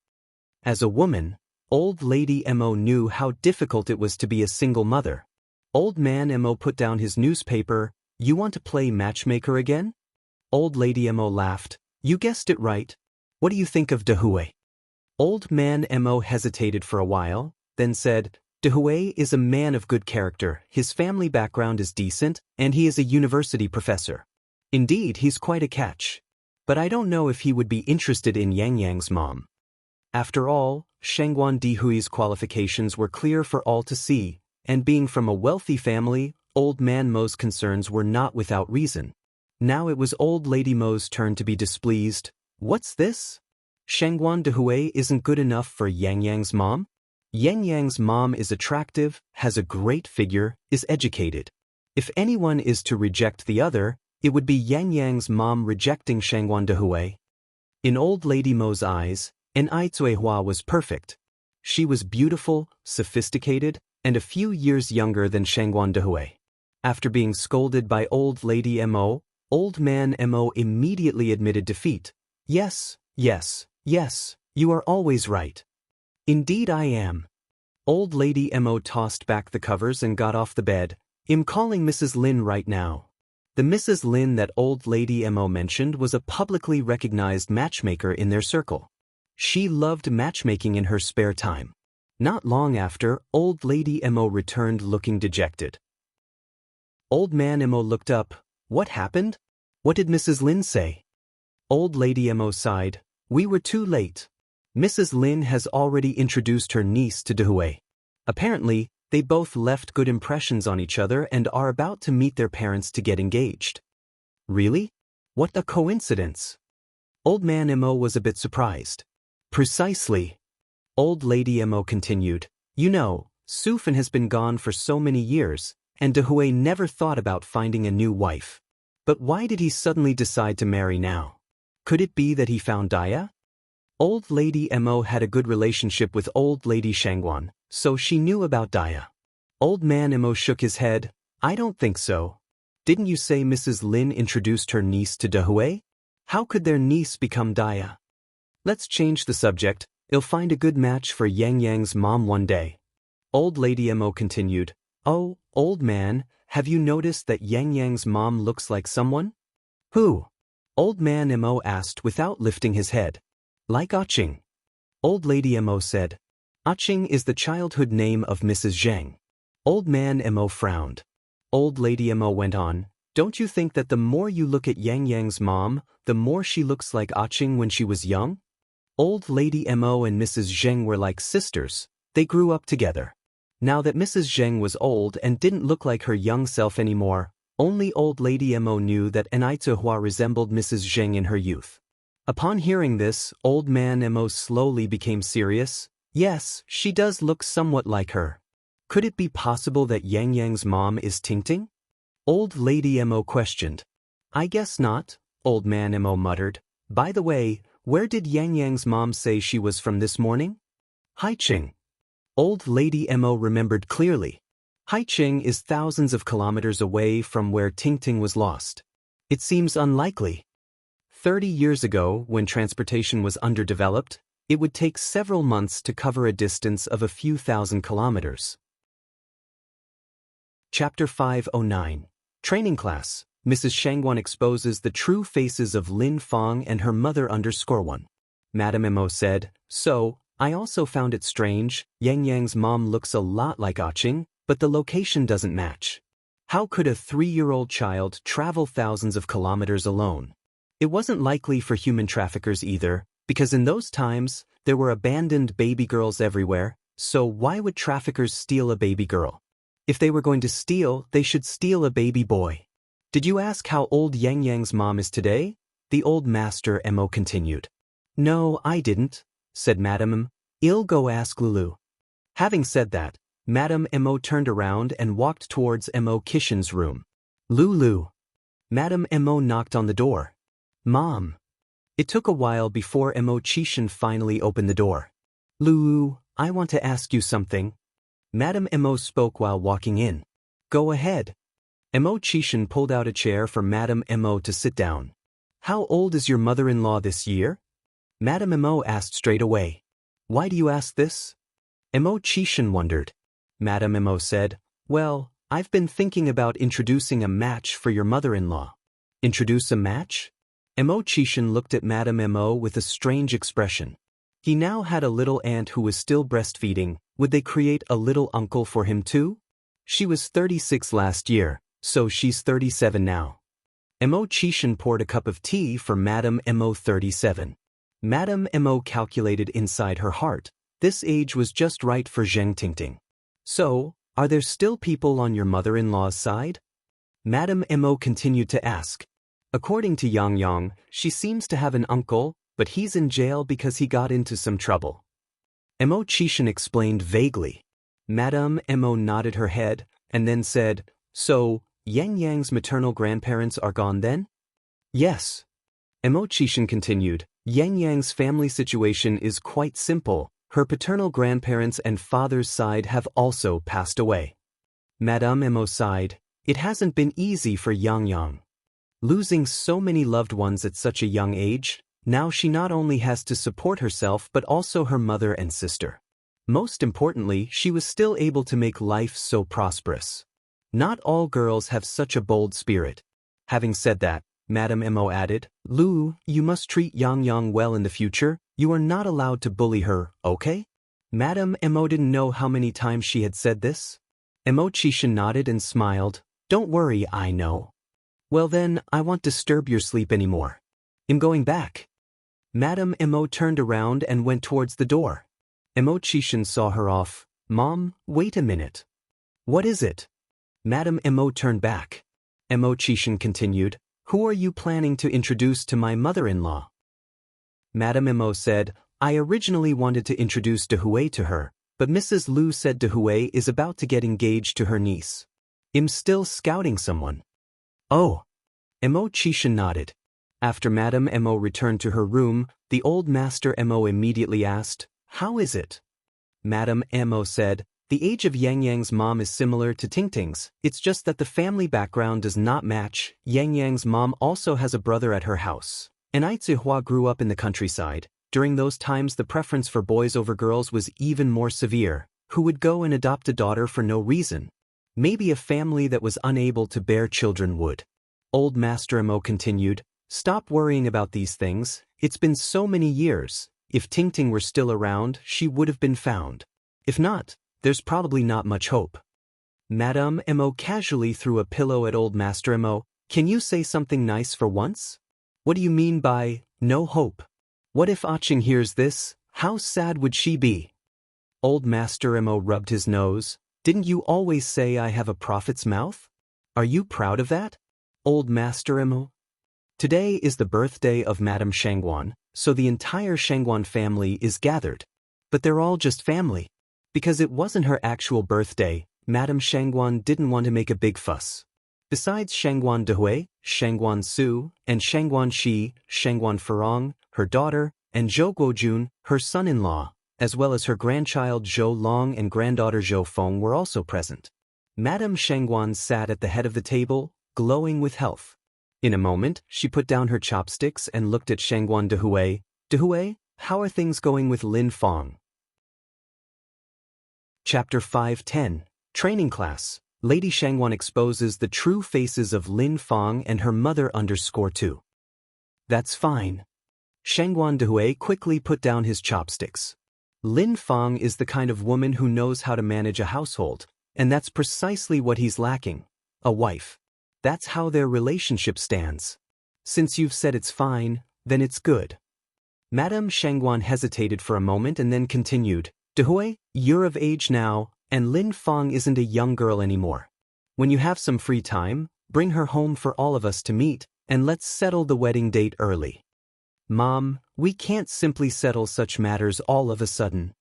As a woman, Old Lady Mo knew how difficult it was to be a single mother. Old Man Mo put down his newspaper. "You want to play matchmaker again?" Old Lady Mo laughed. "You guessed it right. What do you think of Dehui?" Old Man Mo hesitated for a while, then said, "Dehui is a man of good character, his family background is decent, and he is a university professor. Indeed, he's quite a catch." but I don't know if he would be interested in Yang Yang's mom. After all, Shangguan Dihui's qualifications were clear for all to see, and being from a wealthy family, Old Man Mo's concerns were not without reason. Now it was Old Lady Mo's turn to be displeased. What's this? Shangguan Dihui isn't good enough for Yang Yang's mom? Yang Yang's mom is attractive, has a great figure, is educated. If anyone is to reject the other, it would be Yang Yang's mom rejecting Shangguan Dihui. In Old Lady Mo's eyes, Ai Cuihua was perfect. She was beautiful, sophisticated, and a few years younger than Shangguan Dihui. After being scolded by Old Lady Mo, Old Man Mo immediately admitted defeat. Yes, yes, yes, you are always right. Indeed I am. Old Lady Mo tossed back the covers and got off the bed. I'm calling Mrs. Lin right now. The Mrs. Lin that Old Lady Mo mentioned was a publicly recognized matchmaker in their circle. She loved matchmaking in her spare time. Not long after, Old Lady Mo returned looking dejected. Old Man Mo looked up. What happened? What did Mrs. Lin say? Old Lady Mo sighed. We were too late. Mrs. Lin has already introduced her niece to Dihui. Apparently, they both left good impressions on each other and are about to meet their parents to get engaged. Really? What a coincidence. Old Man Mo was a bit surprised. Precisely. Old Lady Mo continued. You know, Sufan has been gone for so many years, and Dihui never thought about finding a new wife. But why did he suddenly decide to marry now? Could it be that he found Daya? Old Lady Mo had a good relationship with Old Lady Shangguan, so she knew about Daya. Old Man Mo shook his head. I don't think so. Didn't you say Mrs. Lin introduced her niece to Dihui? How could their niece become Daya? Let's change the subject. You'll find a good match for Yang Yang's mom one day. Old Lady Mo continued. Oh, old man, have you noticed that Yang Yang's mom looks like someone? Who? Old Man Mo asked without lifting his head. Like Aching. Old Lady Mo said. Aching is the childhood name of Mrs. Zheng. Old Man Mo frowned. Old Lady Mo went on. Don't you think that the more you look at Yang Yang's mom, the more she looks like Aching when she was young? Old Lady Mo and Mrs. Zheng were like sisters. They grew up together. Now that Mrs. Zheng was old and didn't look like her young self anymore, only Old Lady Mo knew that Ai Cuihua resembled Mrs. Zheng in her youth. Upon hearing this, Old Man Mo slowly became serious. Yes, she does look somewhat like her. Could it be possible that Yang Yang's mom is Tingting? Old Lady Mo questioned. I guess not, Old Man Mo muttered. By the way, where did Yang Yang's mom say she was from this morning? Haiqing. Old Lady Mo remembered clearly. Haiqing is thousands of kilometers away from where Tingting was lost. It seems unlikely. 30 years ago, when transportation was underdeveloped, it would take several months to cover a distance of a few thousand kilometers. Chapter 509. Training Class. Mrs. Shangguan exposes the true faces of Lin Fang and her mother _1. Madame Mo said, So, I also found it strange, Yang Yang's mom looks a lot like Aching, but the location doesn't match. How could a 3-year-old child travel thousands of kilometers alone? It wasn't likely for human traffickers either, because in those times, there were abandoned baby girls everywhere, so why would traffickers steal a baby girl? If they were going to steal, they should steal a baby boy. Did you ask how old Yang Yang's mom is today? The old master Mo continued. No, I didn't, said Madame. I'll go ask Lulu. Having said that, Madame Mo turned around and walked towards Mo Kishin's room. Lulu. Madame Mo knocked on the door. Mom. It took a while before Mo Kishin finally opened the door. Lulu, I want to ask you something. Madame Mo spoke while walking in. Go ahead. Mo Kishin pulled out a chair for Madame Mo to sit down. How old is your mother-in-law this year? Madame Mo asked straight away. Why do you ask this? Mo Kishin wondered. Madame Mo said, Well, I've been thinking about introducing a match for your mother-in-law. Introduce a match? Mo Kishin looked at Madame Mo with a strange expression. He now had a little aunt who was still breastfeeding. Would they create a little uncle for him too? She was 36 last year, so she's 37 now. Mo Chishan poured a cup of tea for Madame Mo 37. Madame Mo calculated inside her heart. This age was just right for Zheng Tingting. So, are there still people on your mother-in-law's side? Madame Mo continued to ask. According to Yang Yang, she seems to have an uncle, but he's in jail because he got into some trouble. Mo Chishan explained vaguely. Madame Mo nodded her head, and then said, So, Yang Yang's maternal grandparents are gone then? Yes. Mo Chishan continued, Yang Yang's family situation is quite simple. Her paternal grandparents and father's side have also passed away. Madame Mo sighed. It hasn't been easy for Yang Yang. Losing so many loved ones at such a young age, now she not only has to support herself but also her mother and sister. Most importantly, she was still able to make life so prosperous. Not all girls have such a bold spirit. Having said that, Madame Mo added, Lu, you must treat Yang Yang well in the future. You are not allowed to bully her, okay? Madame Mo didn't know how many times she had said this. Mo Chishan nodded and smiled. Don't worry, I know. Well then, I won't disturb your sleep anymore. I'm going back. Madame Mo turned around and went towards the door. Mo Chishan saw her off. Mom, wait a minute. What is it? Madame Mo turned back. Mo Chishan continued, Who are you planning to introduce to my mother-in-law? Madame Mo said, I originally wanted to introduce Dehui to her, but Mrs. Lu said Dehui is about to get engaged to her niece. I'm still scouting someone. Oh. Mo Chishan nodded. After Madame Mo returned to her room, the old master Mo immediately asked, How is it? Madame Mo said, The age of Yang Yang's mom is similar to Tingting's, it's just that the family background does not match. Yang Yang's mom also has a brother at her house. And Aizihua grew up in the countryside. During those times the preference for boys over girls was even more severe. Who would go and adopt a daughter for no reason? Maybe a family that was unable to bear children would. Old Master Mo continued, Stop worrying about these things, it's been so many years. If Tingting were still around, she would have been found. If not, there's probably not much hope. Madame Mo casually threw a pillow at Old Master Mo. Can you say something nice for once? What do you mean by, no hope? What if Aching hears this? How sad would she be? Old Master Mo rubbed his nose. Didn't you always say I have a prophet's mouth? Are you proud of that? Old Master Mo? Today is the birthday of Madame Shangguan, so the entire Shangguan family is gathered. But they're all just family. Because it wasn't her actual birthday, Madame Shangguan didn't want to make a big fuss. Besides Shangguan Dehui, Shangguan Su, and Shangguan Shi, Shangguan Furong, her daughter, and Zhou Guojun, her son-in-law, as well as her grandchild Zhou Long and granddaughter Zhou Feng were also present. Madame Shangguan sat at the head of the table, glowing with health. In a moment, she put down her chopsticks and looked at Shangguan Dehui. Dehui, how are things going with Lin Feng? Chapter 510, Training Class. Lady Shangguan exposes the true faces of Lin Feng and her mother _2. That's fine. Shangguan Dehui quickly put down his chopsticks. Lin Feng is the kind of woman who knows how to manage a household, and that's precisely what he's lacking. A wife. That's how their relationship stands. Since you've said it's fine, then it's good. Madame Shangguan hesitated for a moment and then continued, Dehui, you're of age now, and Lin Feng isn't a young girl anymore. When you have some free time, bring her home for all of us to meet, and let's settle the wedding date early. Mom, we can't simply settle such matters all of a sudden.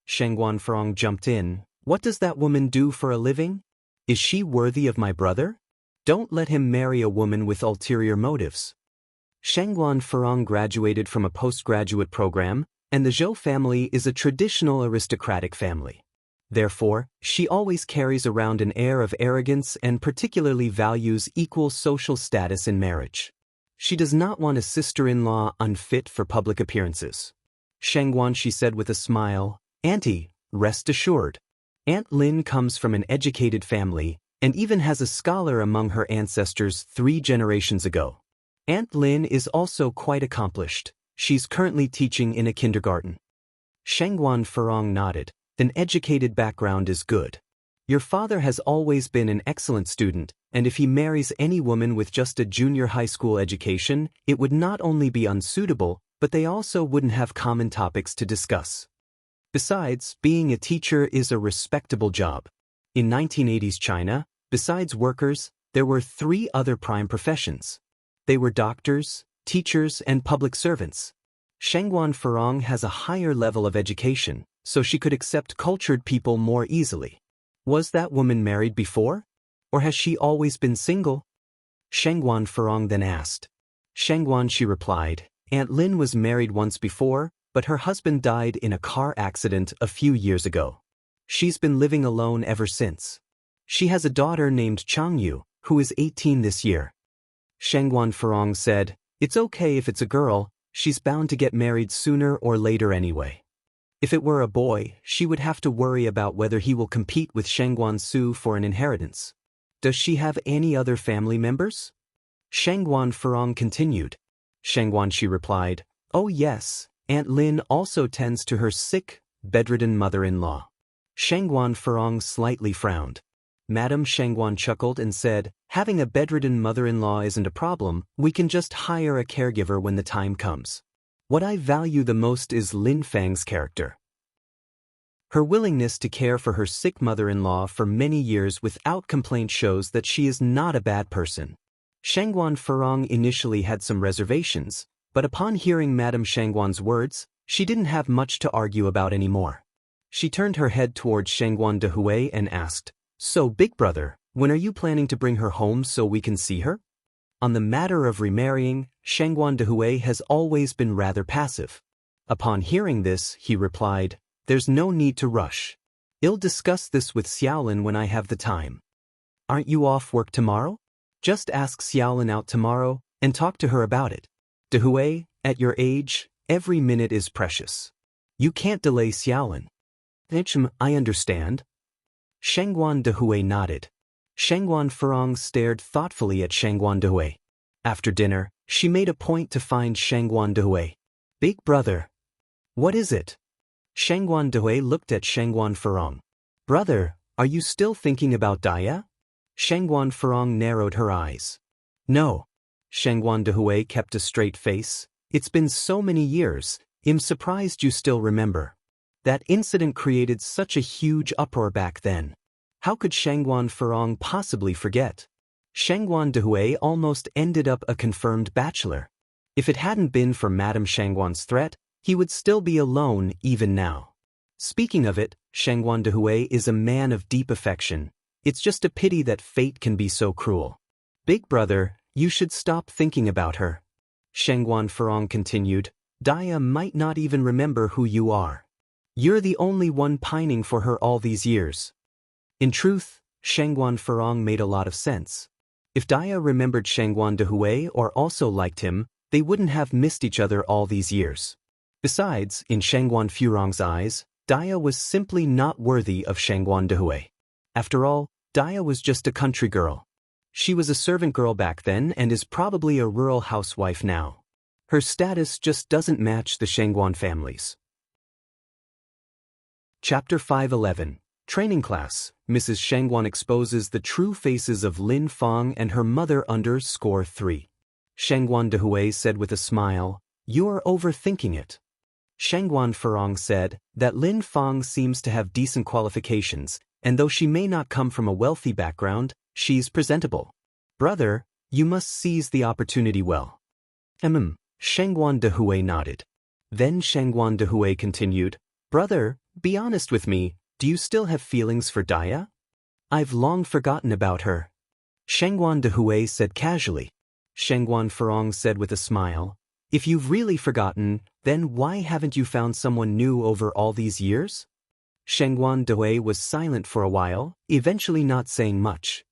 Shangguan Furong jumped in. What does that woman do for a living? Is she worthy of my brother? Don't let him marry a woman with ulterior motives. Shangguan Furong graduated from a postgraduate program, and the Zhou family is a traditional aristocratic family. Therefore, she always carries around an air of arrogance and particularly values equal social status in marriage. She does not want a sister-in-law unfit for public appearances. Shangguan, she said with a smile, Auntie, rest assured. Aunt Lin comes from an educated family, and even has a scholar among her ancestors 3 generations ago. Aunt Lin is also quite accomplished. She's currently teaching in a kindergarten. Shangguan Furong nodded. An educated background is good. Your father has always been an excellent student, and if he marries any woman with just a junior high school education, it would not only be unsuitable, but they also wouldn't have common topics to discuss. Besides, being a teacher is a respectable job. In 1980s China, besides workers, there were 3 other prime professions. They were doctors, teachers, and public servants. Shengguan Furong has a higher level of education, so she could accept cultured people more easily. Was that woman married before? Or has she always been single? Shengguan Furong then asked. Shengguan, she replied, Aunt Lin was married once before, but her husband died in a car accident a few years ago. She's been living alone ever since. She has a daughter named Changyu, who is 18 this year. Shengguan Furong said, It's okay if it's a girl, she's bound to get married sooner or later anyway. If it were a boy, she would have to worry about whether he will compete with Shengguan Su for an inheritance. Does she have any other family members? Shengguan Furong continued. Shengguan, she replied, Oh yes, Aunt Lin also tends to her sick, bedridden mother-in-law. Shengguan Furong slightly frowned. Madame Shengguan chuckled and said, Having a bedridden mother-in-law isn't a problem, we can just hire a caregiver when the time comes. What I value the most is Lin Fang's character. Her willingness to care for her sick mother-in-law for many years without complaint shows that she is not a bad person. Shengguan Furong initially had some reservations, but upon hearing Madame Shengguan's words, she didn't have much to argue about anymore. She turned her head towards Shengguan Dehui and asked, So, big brother, when are you planning to bring her home so we can see her? On the matter of remarrying, Shengguan Dehui has always been rather passive. Upon hearing this, he replied, There's no need to rush. I'll discuss this with Xiaolin when I have the time. Aren't you off work tomorrow? Just ask Xiaolin out tomorrow and talk to her about it. Dehui, at your age, every minute is precious. You can't delay Xiaolin. I understand. Shengguan Dehui nodded. Shengguan Furong stared thoughtfully at Shengguan Dehui. After dinner, she made a point to find Shengguan Dehui. Big brother. What is it? Shengguan Dehui looked at Shengguan Furong. Brother, are you still thinking about Daya? Shengguan Furong narrowed her eyes. No. Shengguan Dehui kept a straight face. It's been so many years, I'm surprised you still remember. That incident created such a huge uproar back then. How could Shengguan Furong possibly forget? Shengguan Dehui almost ended up a confirmed bachelor. If it hadn't been for Madame Shengguan's threat, he would still be alone even now. Speaking of it, Shengguan Dehui is a man of deep affection. It's just a pity that fate can be so cruel. Big brother, you should stop thinking about her. Shengguan Furong continued, Daya might not even remember who you are. You're the only one pining for her all these years. In truth, Shengguan Furong made a lot of sense. If Daya remembered Shengguan Dehui or also liked him, they wouldn't have missed each other all these years. Besides, in Shengguan Furong's eyes, Daya was simply not worthy of Shengguan Dehui. After all, Daya was just a country girl. She was a servant girl back then and is probably a rural housewife now. Her status just doesn't match the Shengguan families. Chapter 511. Training Class. Mrs. Shengguan exposes the true faces of Lin Fang and her mother under score 3. Shengguan Dehui said with a smile, You're overthinking it. Shengguan Furong said that Lin Fang seems to have decent qualifications, and though she may not come from a wealthy background, she's presentable. Brother, you must seize the opportunity well. Shengguan Dehui nodded. Then Shengguan Dehui continued, Brother, be honest with me, do you still have feelings for Daya? I've long forgotten about her. Shengguan Dehui said casually. Shengguan Furong said with a smile, If you've really forgotten, then why haven't you found someone new over all these years? Shengguan Dehui was silent for a while, eventually not saying much.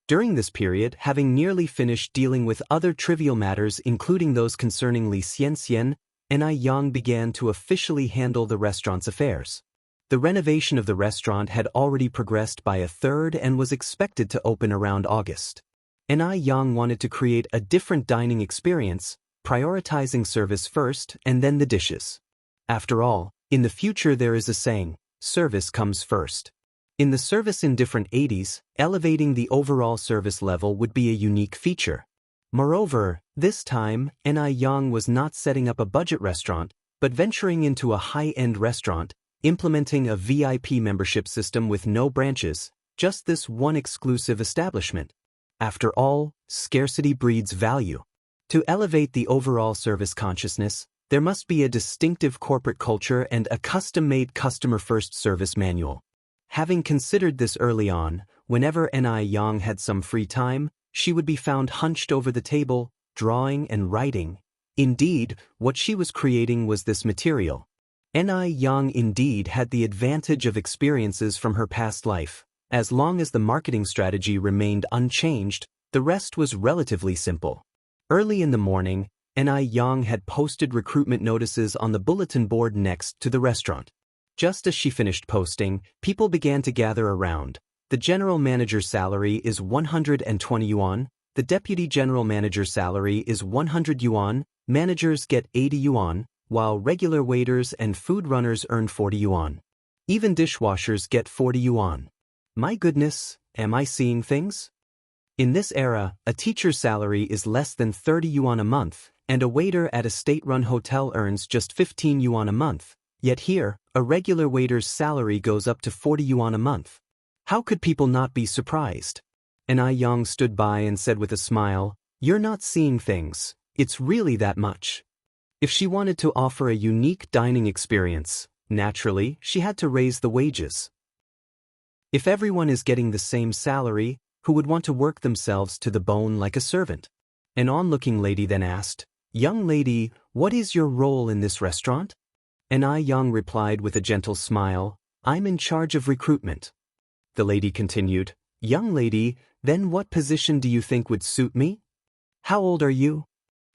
During this period, having nearly finished dealing with other trivial matters including those concerning Li Xianxia, Ai Yang began to officially handle the restaurant's affairs. The renovation of the restaurant had already progressed by a third and was expected to open around August. Ai Yang wanted to create a different dining experience, prioritizing service first and then the dishes. After all, in the future there is a saying, service comes first. In the service indifferent 80s, elevating the overall service level would be a unique feature. Moreover, this time, Ni Yang was not setting up a budget restaurant, but venturing into a high-end restaurant, implementing a VIP membership system with no branches, just this one exclusive establishment. After all, scarcity breeds value. To elevate the overall service consciousness, there must be a distinctive corporate culture and a custom-made customer-first service manual. Having considered this early on, whenever Ni Yang had some free time, she would be found hunched over the table, drawing and writing. Indeed, what she was creating was this material. Ni Yang indeed had the advantage of experiences from her past life. As long as the marketing strategy remained unchanged, the rest was relatively simple. Early in the morning, Ni Yang had posted recruitment notices on the bulletin board next to the restaurant. Just as she finished posting, people began to gather around. The general manager's salary is 120 yuan, the deputy general manager's salary is 100 yuan, managers get 80 yuan, while regular waiters and food runners earn 40 yuan. Even dishwashers get 40 yuan. My goodness, am I seeing things? In this era, a teacher's salary is less than 30 yuan a month, and a waiter at a state-run hotel earns just 15 yuan a month. Yet here, a regular waiter's salary goes up to 40 yuan a month. How could people not be surprised? Ni Yang stood by and said with a smile, "You're not seeing things. It's really that much." If she wanted to offer a unique dining experience, naturally, she had to raise the wages. If everyone is getting the same salary, who would want to work themselves to the bone like a servant? An onlooking lady then asked, "Young lady, what is your role in this restaurant?" Ni Yang replied with a gentle smile, "I'm in charge of recruitment." The lady continued, "Young lady, then what position do you think would suit me?" "How old are you?"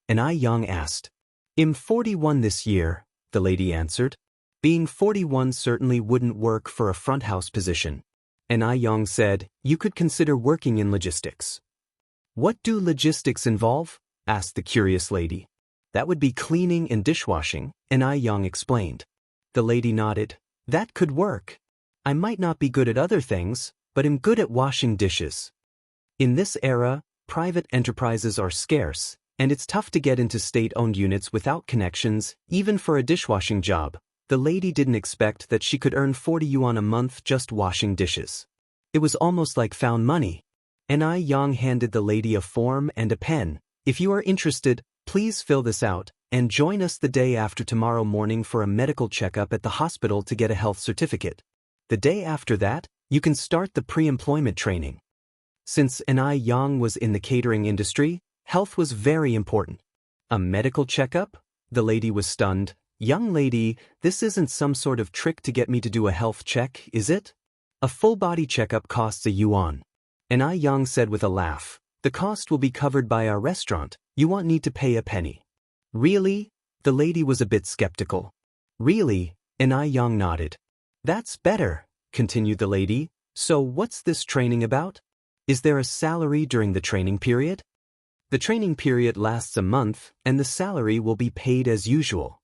Ni Yang asked. "I'm 41 this year," the lady answered. Being 41 certainly wouldn't work for a front house position. Ni Yang said, "You could consider working in logistics." "What do logistics involve?" asked the curious lady. "That would be cleaning and dishwashing," Ni Yang explained. The lady nodded. "That could work. I might not be good at other things, but am good at washing dishes." In this era, private enterprises are scarce, and it's tough to get into state-owned units without connections, even for a dishwashing job. The lady didn't expect that she could earn 40 yuan a month just washing dishes. It was almost like found money. Ni Yang handed the lady a form and a pen. "If you are interested, please fill this out, and join us the day after tomorrow morning for a medical checkup at the hospital to get a health certificate. The day after that, you can start the pre-employment training." Since Ni Yang was in the catering industry, health was very important. "A medical checkup?" The lady was stunned. "Young lady, this isn't some sort of trick to get me to do a health check, is it? A full body checkup costs a yuan." Ni Yang said with a laugh, "The cost will be covered by our restaurant. You won't need to pay a penny." "Really?" The lady was a bit skeptical. "Really?" Ni Yang nodded. "That's better," continued the lady. "So what's this training about? Is there a salary during the training period?" "The training period lasts a month, and the salary will be paid as usual."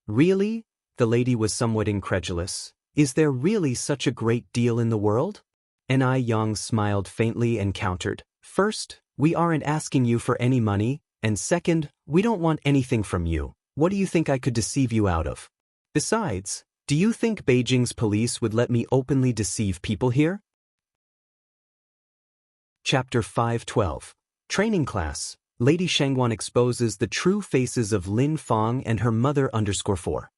"Really?" The lady was somewhat incredulous. "Is there really such a great deal in the world?" Ni Yang smiled faintly and countered, "First, we aren't asking you for any money, and second, we don't want anything from you. What do you think I could deceive you out of? Besides, do you think Beijing's police would let me openly deceive people here?" Chapter 512. Training Class. Lady Shangguan exposes the true faces of Lin Fang and her mother _4.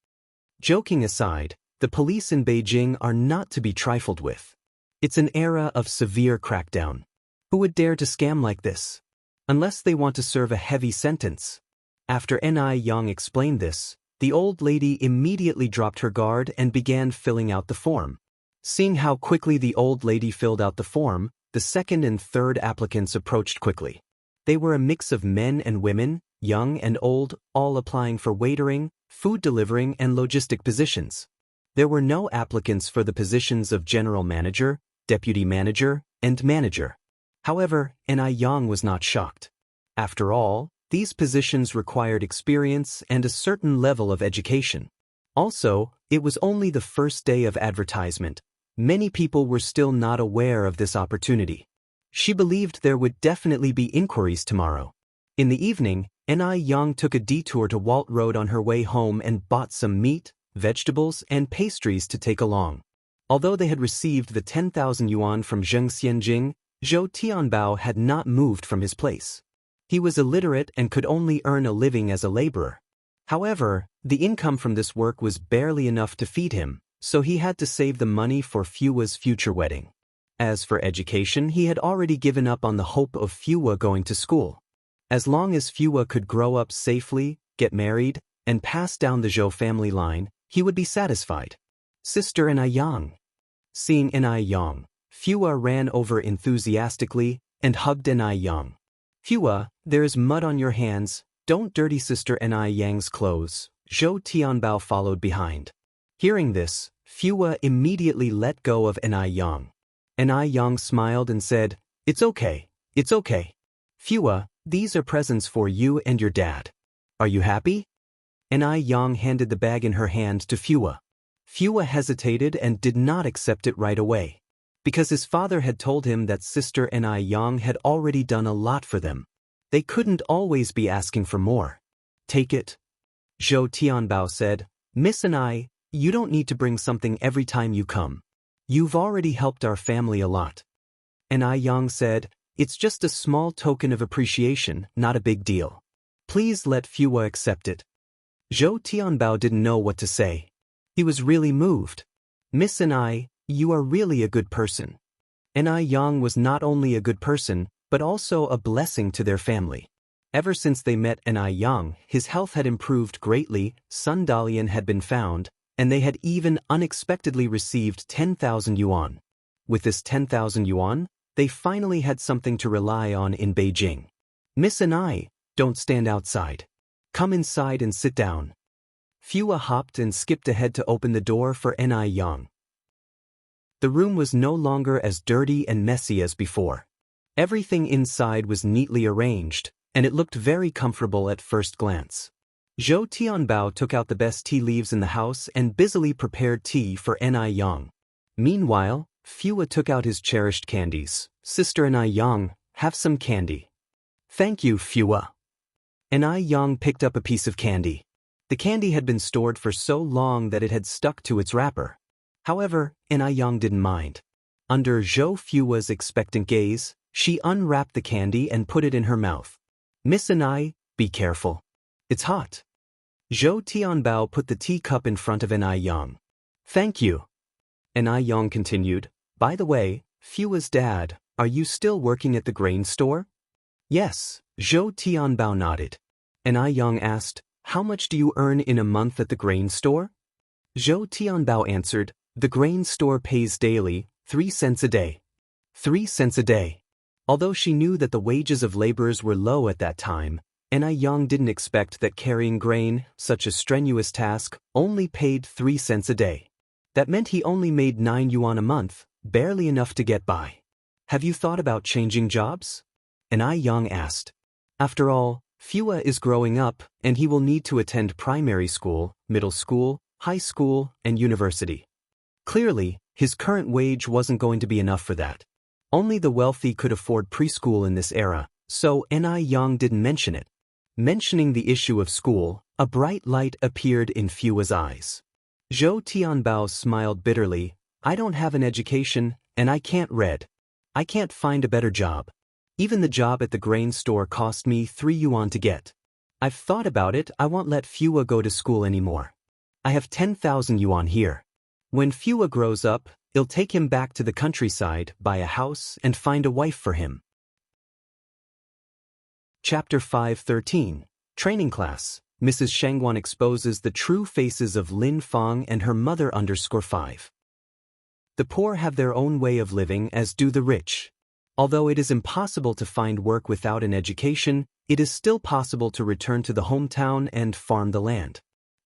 Joking aside, the police in Beijing are not to be trifled with. It's an era of severe crackdown. Who would dare to scam like this? Unless they want to serve a heavy sentence. After Ni Yang explained this, the old lady immediately dropped her guard and began filling out the form. Seeing how quickly the old lady filled out the form, the second and third applicants approached quickly. They were a mix of men and women, young and old, all applying for waitering, food delivering, and logistic positions. There were no applicants for the positions of general manager, deputy manager, and manager. However, Ni Yang was not shocked. After all, these positions required experience and a certain level of education. Also, it was only the first day of advertisement. Many people were still not aware of this opportunity. She believed there would definitely be inquiries tomorrow. In the evening, Yang took a detour to Walt Road on her way home and bought some meat, vegetables, and pastries to take along. Although they had received the 10,000 yuan from Xianxia, Zhou Tianbao had not moved from his place. He was illiterate and could only earn a living as a laborer. However, the income from this work was barely enough to feed him, so he had to save the money for Fua's future wedding. As for education, he had already given up on the hope of Fua going to school. As long as Fua could grow up safely, get married, and pass down the Zhou family line, he would be satisfied. Sister Yang. Seeing Yang, Fua ran over enthusiastically and hugged Yang. Fua, there is mud on your hands, don't dirty Sister Yang's clothes. Zhou Tianbao followed behind. Hearing this, Fua immediately let go of Yang. Yang smiled and said, "It's okay, it's okay. Fua, these are presents for you and your dad. Are you happy?" Yang handed the bag in her hand to Fua. Fua hesitated and did not accept it right away, because his father had told him that Sister Yang had already done a lot for them. They couldn't always be asking for more. "Take it." Zhou Tianbao said, "Miss you don't need to bring something every time you come. You've already helped our family a lot." Yang said, "It's just a small token of appreciation, not a big deal. Please let Fua accept it." Zhou Tianbao didn't know what to say. He was really moved. "Miss you are really a good person." Yang was not only a good person, but also a blessing to their family. Ever since they met Yang, his health had improved greatly, Sun Dalian had been found, and they had even unexpectedly received 10,000 yuan. With this 10,000 yuan, they finally had something to rely on in Beijing. "Miss don't stand outside. Come inside and sit down." Fua hopped and skipped ahead to open the door for Yang. The room was no longer as dirty and messy as before. Everything inside was neatly arranged, and it looked very comfortable at first glance. Zhou Tianbao took out the best tea leaves in the house and busily prepared tea for Yang. Meanwhile, Fua took out his cherished candies. "Sister Yang, have some candy." "Thank you, Fua." Yang picked up a piece of candy. The candy had been stored for so long that it had stuck to its wrapper. However, Yang didn't mind. Under Zhou Fua's expectant gaze, she unwrapped the candy and put it in her mouth. "Miss be careful. It's hot." Zhou Tianbao put the teacup in front of Yang. "Thank you." Yang continued, "By the way, Fua's dad, are you still working at the grain store?" "Yes," Zhou Tianbao nodded. Yang asked, "How much do you earn in a month at the grain store?" Zhou Tianbao answered, "The grain store pays daily, 3 cents a day." 3 cents a day. Although she knew that the wages of laborers were low at that time, Yang didn't expect that carrying grain, such a strenuous task, only paid 3 cents a day. That meant he only made 9 yuan a month, barely enough to get by. "Have you thought about changing jobs?" Yang asked. After all, Fua is growing up, and he will need to attend primary school, middle school, high school, and university. Clearly, his current wage wasn't going to be enough for that. Only the wealthy could afford preschool in this era, so Yang didn't mention it. Mentioning the issue of school, a bright light appeared in Fua's eyes. Zhou Tianbao smiled bitterly. "I don't have an education, and I can't read. I can't find a better job. Even the job at the grain store cost me 3 yuan to get. I've thought about it, I won't let Fua go to school anymore. I have 10,000 yuan here. When Fua grows up, I'll take him back to the countryside, buy a house, and find a wife for him." Chapter 5:13. Training Class. Mrs. Shangguan exposes the true faces of Lin Fang and her mother. _5. The poor have their own way of living, as do the rich. Although it is impossible to find work without an education, it is still possible to return to the hometown and farm the land.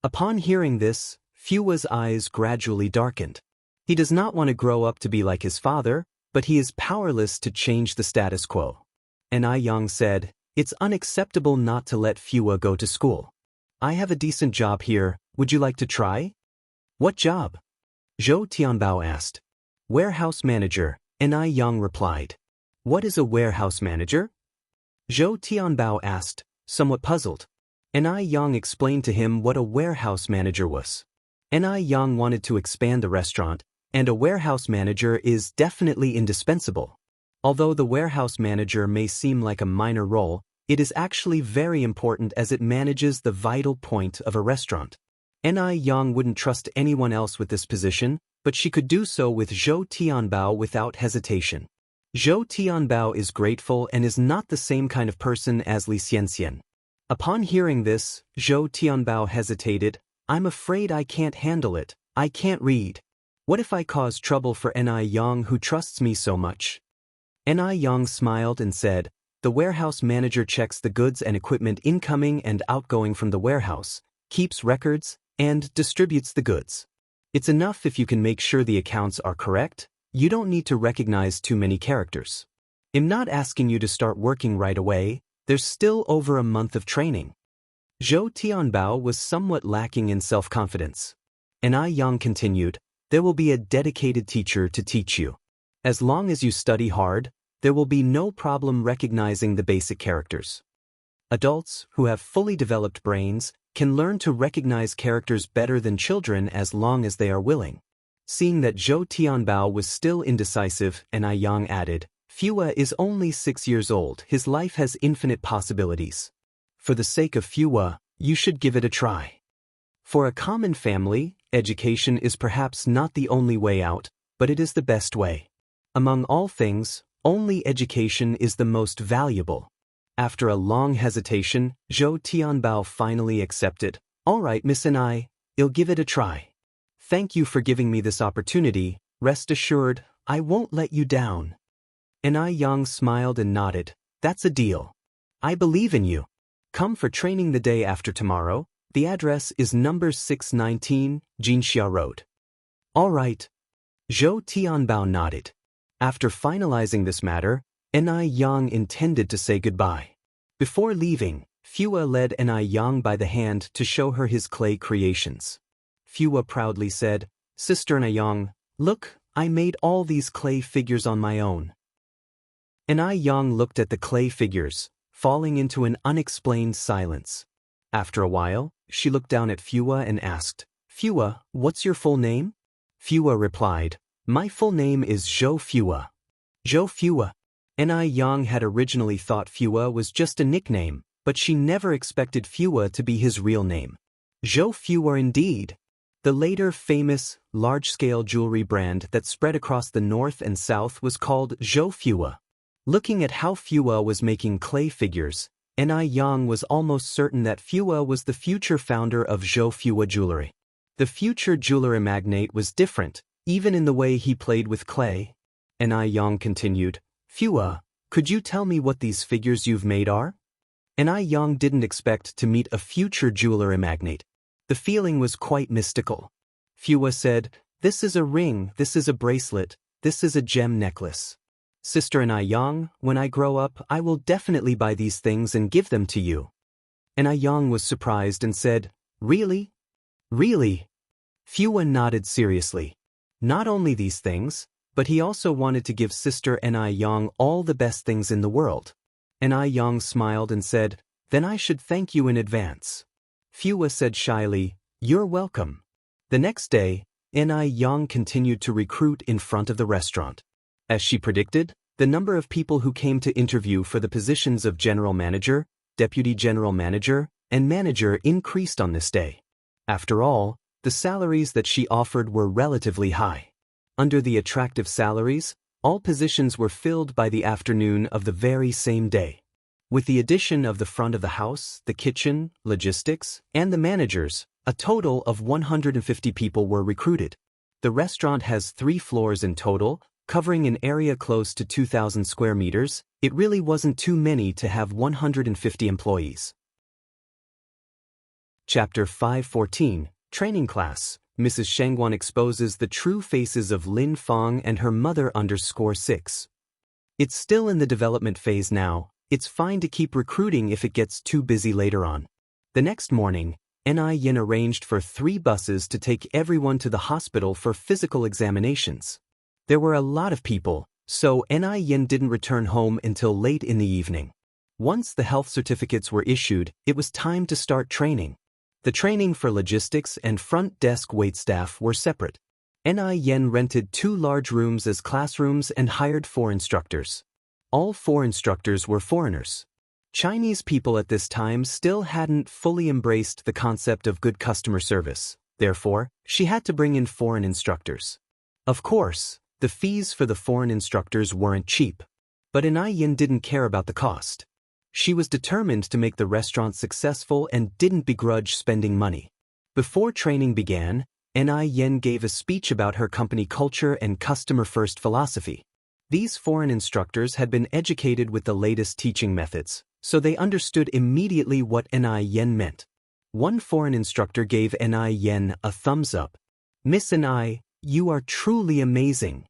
Upon hearing this, Fua's eyes gradually darkened. He does not want to grow up to be like his father, but he is powerless to change the status quo. Yang said, "It's unacceptable not to let Fua go to school. I have a decent job here, would you like to try?" "What job?" Zhou Tianbao asked. Warehouse manager, Ni Yang replied. What is a warehouse manager? Zhou Tianbao asked, somewhat puzzled. Ni Yang explained to him what a warehouse manager was. Ni Yang wanted to expand the restaurant, and a warehouse manager is definitely indispensable. Although the warehouse manager may seem like a minor role, it is actually very important as it manages the vital point of a restaurant. Ni Yang wouldn't trust anyone else with this position, but she could do so with Zhou Tianbao without hesitation. Zhou Tianbao is grateful and is not the same kind of person as Xianxia. Upon hearing this, Zhou Tianbao hesitated. I'm afraid I can't handle it. I can't read. What if I cause trouble for Ni Yang who trusts me so much? Ni Yang smiled and said, the warehouse manager checks the goods and equipment incoming and outgoing from the warehouse, keeps records, and distributes the goods. It's enough if you can make sure the accounts are correct. You don't need to recognize too many characters. I'm not asking you to start working right away. There's still over a month of training. Zhou Tianbao was somewhat lacking in self-confidence. Ni Yang continued, there will be a dedicated teacher to teach you. As long as you study hard, there will be no problem recognizing the basic characters. Adults who have fully developed brains can learn to recognize characters better than children as long as they are willing. Seeing that Zhou Tianbao was still indecisive, Ni Yang added, Fua is only 6 years old. His life has infinite possibilities. For the sake of Fua, you should give it a try. For a common family, education is perhaps not the only way out, but it is the best way. Among all things, only education is the most valuable. After a long hesitation, Zhou Tianbao finally accepted. All right, Miss Ni, I'll give it a try. Thank you for giving me this opportunity. Rest assured, I won't let you down. Ni Yang smiled and nodded. That's a deal. I believe in you. Come for training the day after tomorrow. The address is number 619, Xianxia Road. All right. Zhou Tianbao nodded. After finalizing this matter, Ni Yang intended to say goodbye. Before leaving, Fua led Ni Yang by the hand to show her his clay creations. Fua proudly said, Sister Ni Yang, look, I made all these clay figures on my own. Ni Yang looked at the clay figures, falling into an unexplained silence. After a while, she looked down at Fua and asked, Fua, what's your full name? Fua replied, My full name is Zhou Fua. Zhou Fua. Ni Yang had originally thought Fua was just a nickname, but she never expected Fua to be his real name. Zhou Fua indeed. The later famous, large-scale jewelry brand that spread across the north and south was called Zhou Fua. Looking at how Fua was making clay figures, Ni Yang was almost certain that Fua was the future founder of Zhou Fua Jewelry. The future jewelry magnate was different, even in the way he played with clay. Ni Yang continued, Fua, could you tell me what these figures you've made are? Ni Yang didn't expect to meet a future jewelry magnate. The feeling was quite mystical. Fua said, This is a ring, this is a bracelet, this is a gem necklace. Sister Ni Yang, when I grow up, I will definitely buy these things and give them to you. Ni Yang was surprised and said, Really? Really? Fua nodded seriously. Not only these things, but he also wanted to give Sister Ni Yang all the best things in the world. Ni Yang smiled and said, Then I should thank you in advance. Fua said shyly, You're welcome. The next day, Ni Yang continued to recruit in front of the restaurant. As she predicted, the number of people who came to interview for the positions of general manager, deputy general manager, and manager increased on this day. After all, the salaries that she offered were relatively high. Under the attractive salaries, all positions were filled by the afternoon of the very same day. With the addition of the front of the house, the kitchen, logistics, and the managers, a total of 150 people were recruited. The restaurant has 3 floors in total, covering an area close to 2,000 square meters. It really wasn't too many to have 150 employees. Chapter 514, Training Class. Mrs. Shengguan exposes the true faces of Lin Fang and her mother _6. It's still in the development phase now. It's fine to keep recruiting if it gets too busy later on. The next morning, Ni Yin arranged for 3 buses to take everyone to the hospital for physical examinations. There were a lot of people, so Yin didn't return home until late in the evening. Once the health certificates were issued, it was time to start training. The training for logistics and front desk waitstaff were separate. Yin rented 2 large rooms as classrooms and hired 4 instructors. All 4 instructors were foreigners. Chinese people at this time still hadn't fully embraced the concept of good customer service. Therefore, she had to bring in foreign instructors. Of course, the fees for the foreign instructors weren't cheap. But Yin didn't care about the cost. She was determined to make the restaurant successful and didn't begrudge spending money. Before training began, Yin gave a speech about her company culture and customer-first philosophy. These foreign instructors had been educated with the latest teaching methods, so they understood immediately what Yin meant. One foreign instructor gave Yin a thumbs up. "Miss you are truly amazing.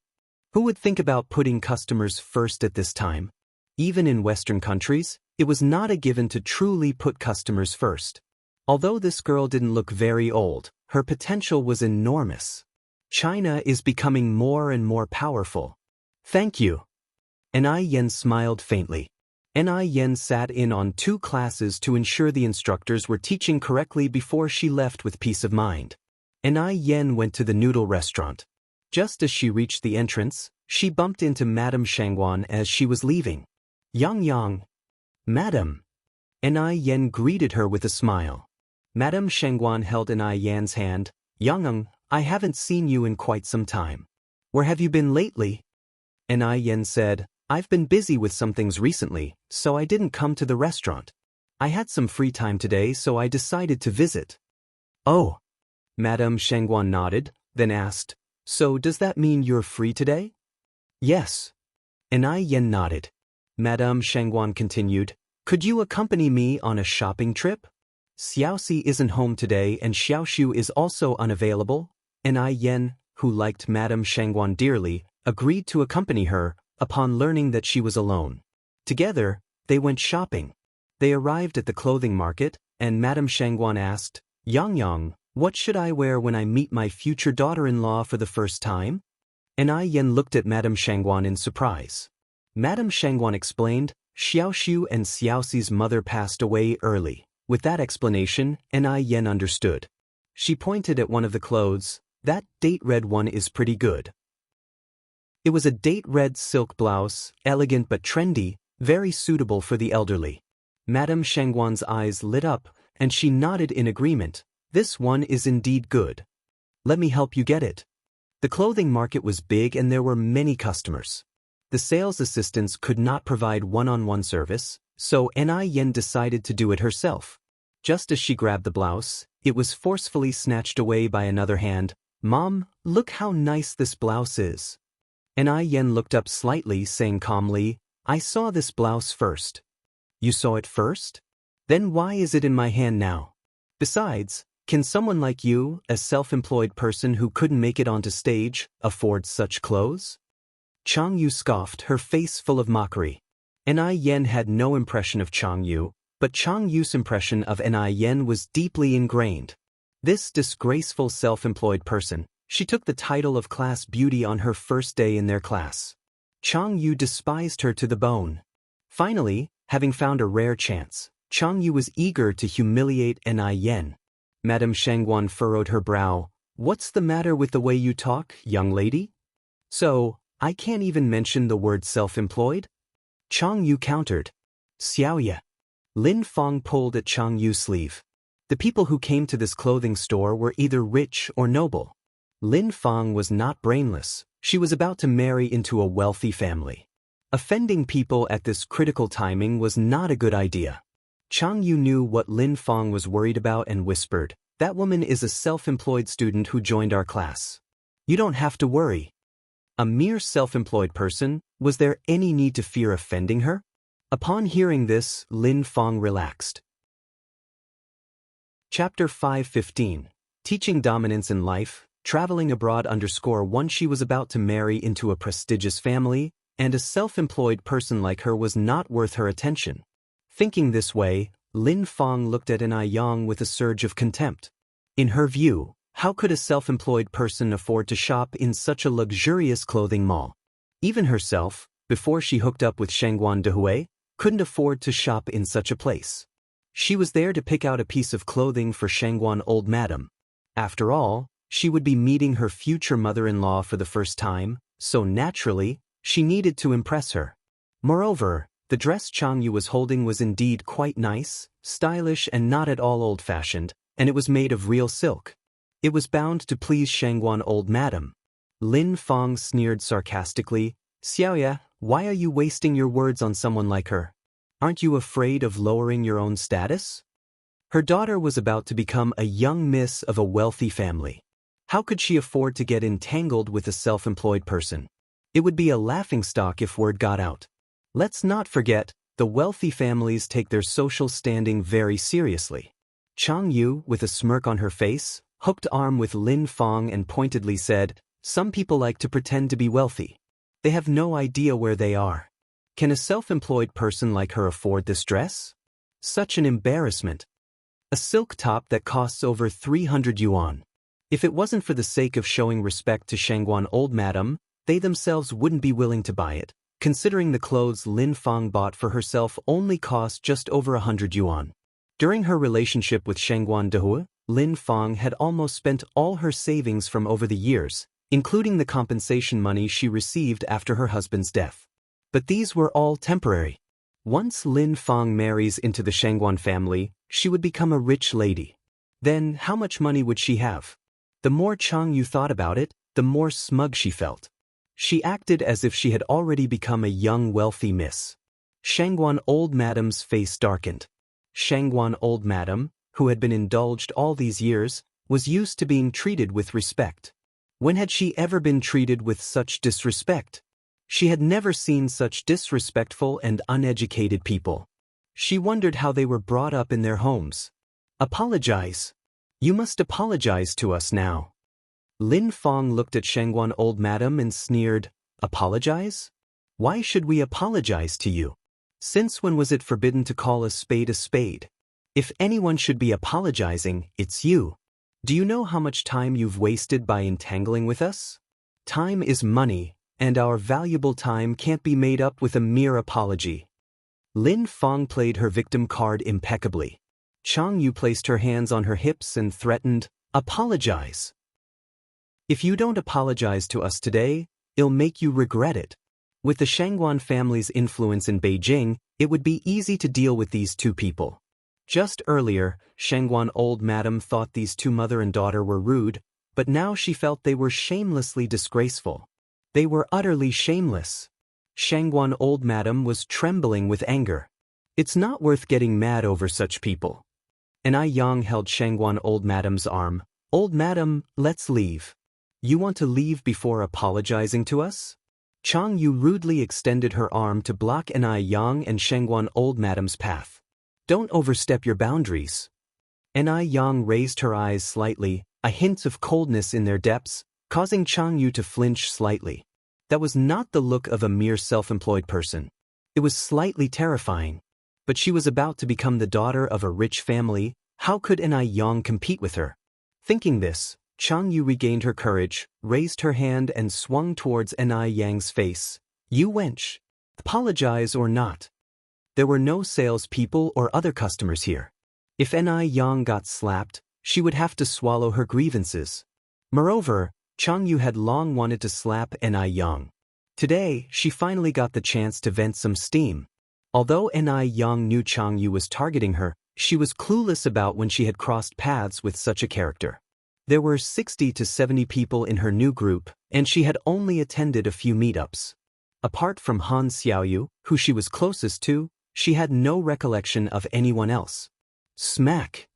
Who would think about putting customers first at this time?" Even in Western countries, it was not a given to truly put customers first. Although this girl didn't look very old, her potential was enormous. China is becoming more and more powerful. "Thank you." Yin smiled faintly. Yin sat in on 2 classes to ensure the instructors were teaching correctly before she left with peace of mind. Yin went to the noodle restaurant. Just as she reached the entrance, she bumped into Madame Shangguan as she was leaving. "Yang. Madam." Yin greeted her with a smile. Madame Shangguan held Yin's hand. "Yang, I haven't seen you in quite some time. Where have you been lately?" Yin said, "I've been busy with some things recently, so I didn't come to the restaurant. I had some free time today, so I decided to visit." "Oh." Madame Shangguan nodded, then asked, "So does that mean you're free today?" "Yes." Yin nodded. Madame Shangguan continued, "Could you accompany me on a shopping trip? Xiaoxi isn't home today and Xiaoxiu is also unavailable." Yin, who liked Madame Shangguan dearly, agreed to accompany her, upon learning that she was alone. Together, they went shopping. They arrived at the clothing market, and Madame Shangguan asked, Yang, what should I wear when I meet my future daughter-in-law for the first time?" Yin looked at Madame Shangguan in surprise. Madame Shangguan explained, "Xiaoxiu and Xiaoxi's mother passed away early." With that explanation, Yin understood. She pointed at one of the clothes. "That date red one is pretty good." It was a date red silk blouse, elegant but trendy, very suitable for the elderly. Madame Shangguan's eyes lit up, and she nodded in agreement. "This one is indeed good. Let me help you get it." The clothing market was big and there were many customers. The sales assistants could not provide one-on-one service, so Yin decided to do it herself. Just as she grabbed the blouse, it was forcefully snatched away by another hand. "Mom, look how nice this blouse is." Yin looked up slightly, saying calmly, "I saw this blouse first." "You saw it first? Then why is it in my hand now? Besides, can someone like you, a self-employed person who couldn't make it onto stage, afford such clothes?" Changyu scoffed, her face full of mockery. Yin had no impression of Changyu, but Changyu's impression of Yin was deeply ingrained. This disgraceful self-employed person, she took the title of class beauty on her first day in their class. Changyu despised her to the bone. Finally, having found a rare chance, Changyu was eager to humiliate Yin. Madame Shangguan furrowed her brow. "What's the matter with the way you talk, young lady? So, I can't even mention the word self-employed?" Changyu countered. "Xiaoya." Lin Fang pulled at Changyu's sleeve. The people who came to this clothing store were either rich or noble. Lin Fang was not brainless. She was about to marry into a wealthy family. Offending people at this critical timing was not a good idea. Changyu knew what Lin Fang was worried about and whispered, "That woman is a self-employed student who joined our class. You don't have to worry." A mere self-employed person, was there any need to fear offending her? Upon hearing this, Lin Fang relaxed. Chapter 5:15. Teaching Dominance in Life, Traveling Abroad _1. She was about to marry into a prestigious family, and a self-employed person like her was not worth her attention. Thinking this way, Lin Fang looked at Yang with a surge of contempt. In her view, How could a self-employed person afford to shop in such a luxurious clothing mall? Even herself, before she hooked up with Shangguan Dehui, couldn't afford to shop in such a place. She was there to pick out a piece of clothing for Shangguan old madam. After all, she would be meeting her future mother-in-law for the first time, so naturally, she needed to impress her. Moreover, the dress Chang Yu was holding was indeed quite nice, stylish and not at all old-fashioned, and it was made of real silk. It was bound to please Shangguan old madam. Lin Fang sneered sarcastically, "Xiaoya, why are you wasting your words on someone like her? Aren't you afraid of lowering your own status?" Her daughter was about to become a young miss of a wealthy family. How could she afford to get entangled with a self-employed person? It would be a laughingstock if word got out. Let's not forget, the wealthy families take their social standing very seriously. Chang Yu, with a smirk on her face, hooked arm with Lin Fang and pointedly said, "Some people like to pretend to be wealthy. They have no idea where they are. Can a self-employed person like her afford this dress? Such an embarrassment. A silk top that costs over 300 yuan. If it wasn't for the sake of showing respect to Shangguan old madam, they themselves wouldn't be willing to buy it, considering the clothes Lin Fang bought for herself only cost just over 100 yuan. During her relationship with Shangguan Dehui, Lin Fang had almost spent all her savings from over the years, including the compensation money she received after her husband's death. But these were all temporary. Once Lin Fang marries into the Shangguan family, she would become a rich lady. Then how much money would she have? The more Chang Yu thought about it, the more smug she felt. She acted as if she had already become a young wealthy miss. Shangguan old madam's face darkened. Shangguan old madam, who had been indulged all these years, was used to being treated with respect. When had she ever been treated with such disrespect? She had never seen such disrespectful and uneducated people. She wondered how they were brought up in their homes. "Apologize. You must apologize to us now." Lin Fang looked at Shangguan old madam and sneered, "Apologize? Why should we apologize to you? Since when was it forbidden to call a spade a spade? If anyone should be apologizing, it's you. Do you know how much time you've wasted by entangling with us? Time is money, and our valuable time can't be made up with a mere apology." Lin Fang played her victim card impeccably. Chang Yu placed her hands on her hips and threatened, "Apologize. If you don't apologize to us today, it'll make you regret it." With the Shangguan family's influence in Beijing, it would be easy to deal with these two people. Just earlier, Shangguan old madam thought these two mother and daughter were rude, but now she felt they were shamelessly disgraceful. They were utterly shameless. Shangguan old madam was trembling with anger. It's not worth getting mad over such people. Ai Yang held Shangguan old madam's arm. "Old madam, let's leave." "You want to leave before apologizing to us?" Chang Yu rudely extended her arm to block Ai Yang and Shangguan old madam's path. "Don't overstep your boundaries." Ai Yang raised her eyes slightly, a hint of coldness in their depths, causing Chang Yu to flinch slightly. That was not the look of a mere self-employed person. It was slightly terrifying. But she was about to become the daughter of a rich family. How could Ai Yang compete with her? Thinking this, Chang Yu regained her courage, raised her hand and swung towards Ai Yang's face. "You wench. Apologize or not." There were no salespeople or other customers here. If Ai Yang got slapped, she would have to swallow her grievances. Moreover, Chang Yu had long wanted to slap Ai Yang. Today, she finally got the chance to vent some steam. Although Ai Yang knew Chang Yu was targeting her, she was clueless about when she had crossed paths with such a character. There were 60 to 70 people in her new group, and she had only attended a few meetups. Apart from Han Xiaoyu, who she was closest to, she had no recollection of anyone else. Smack!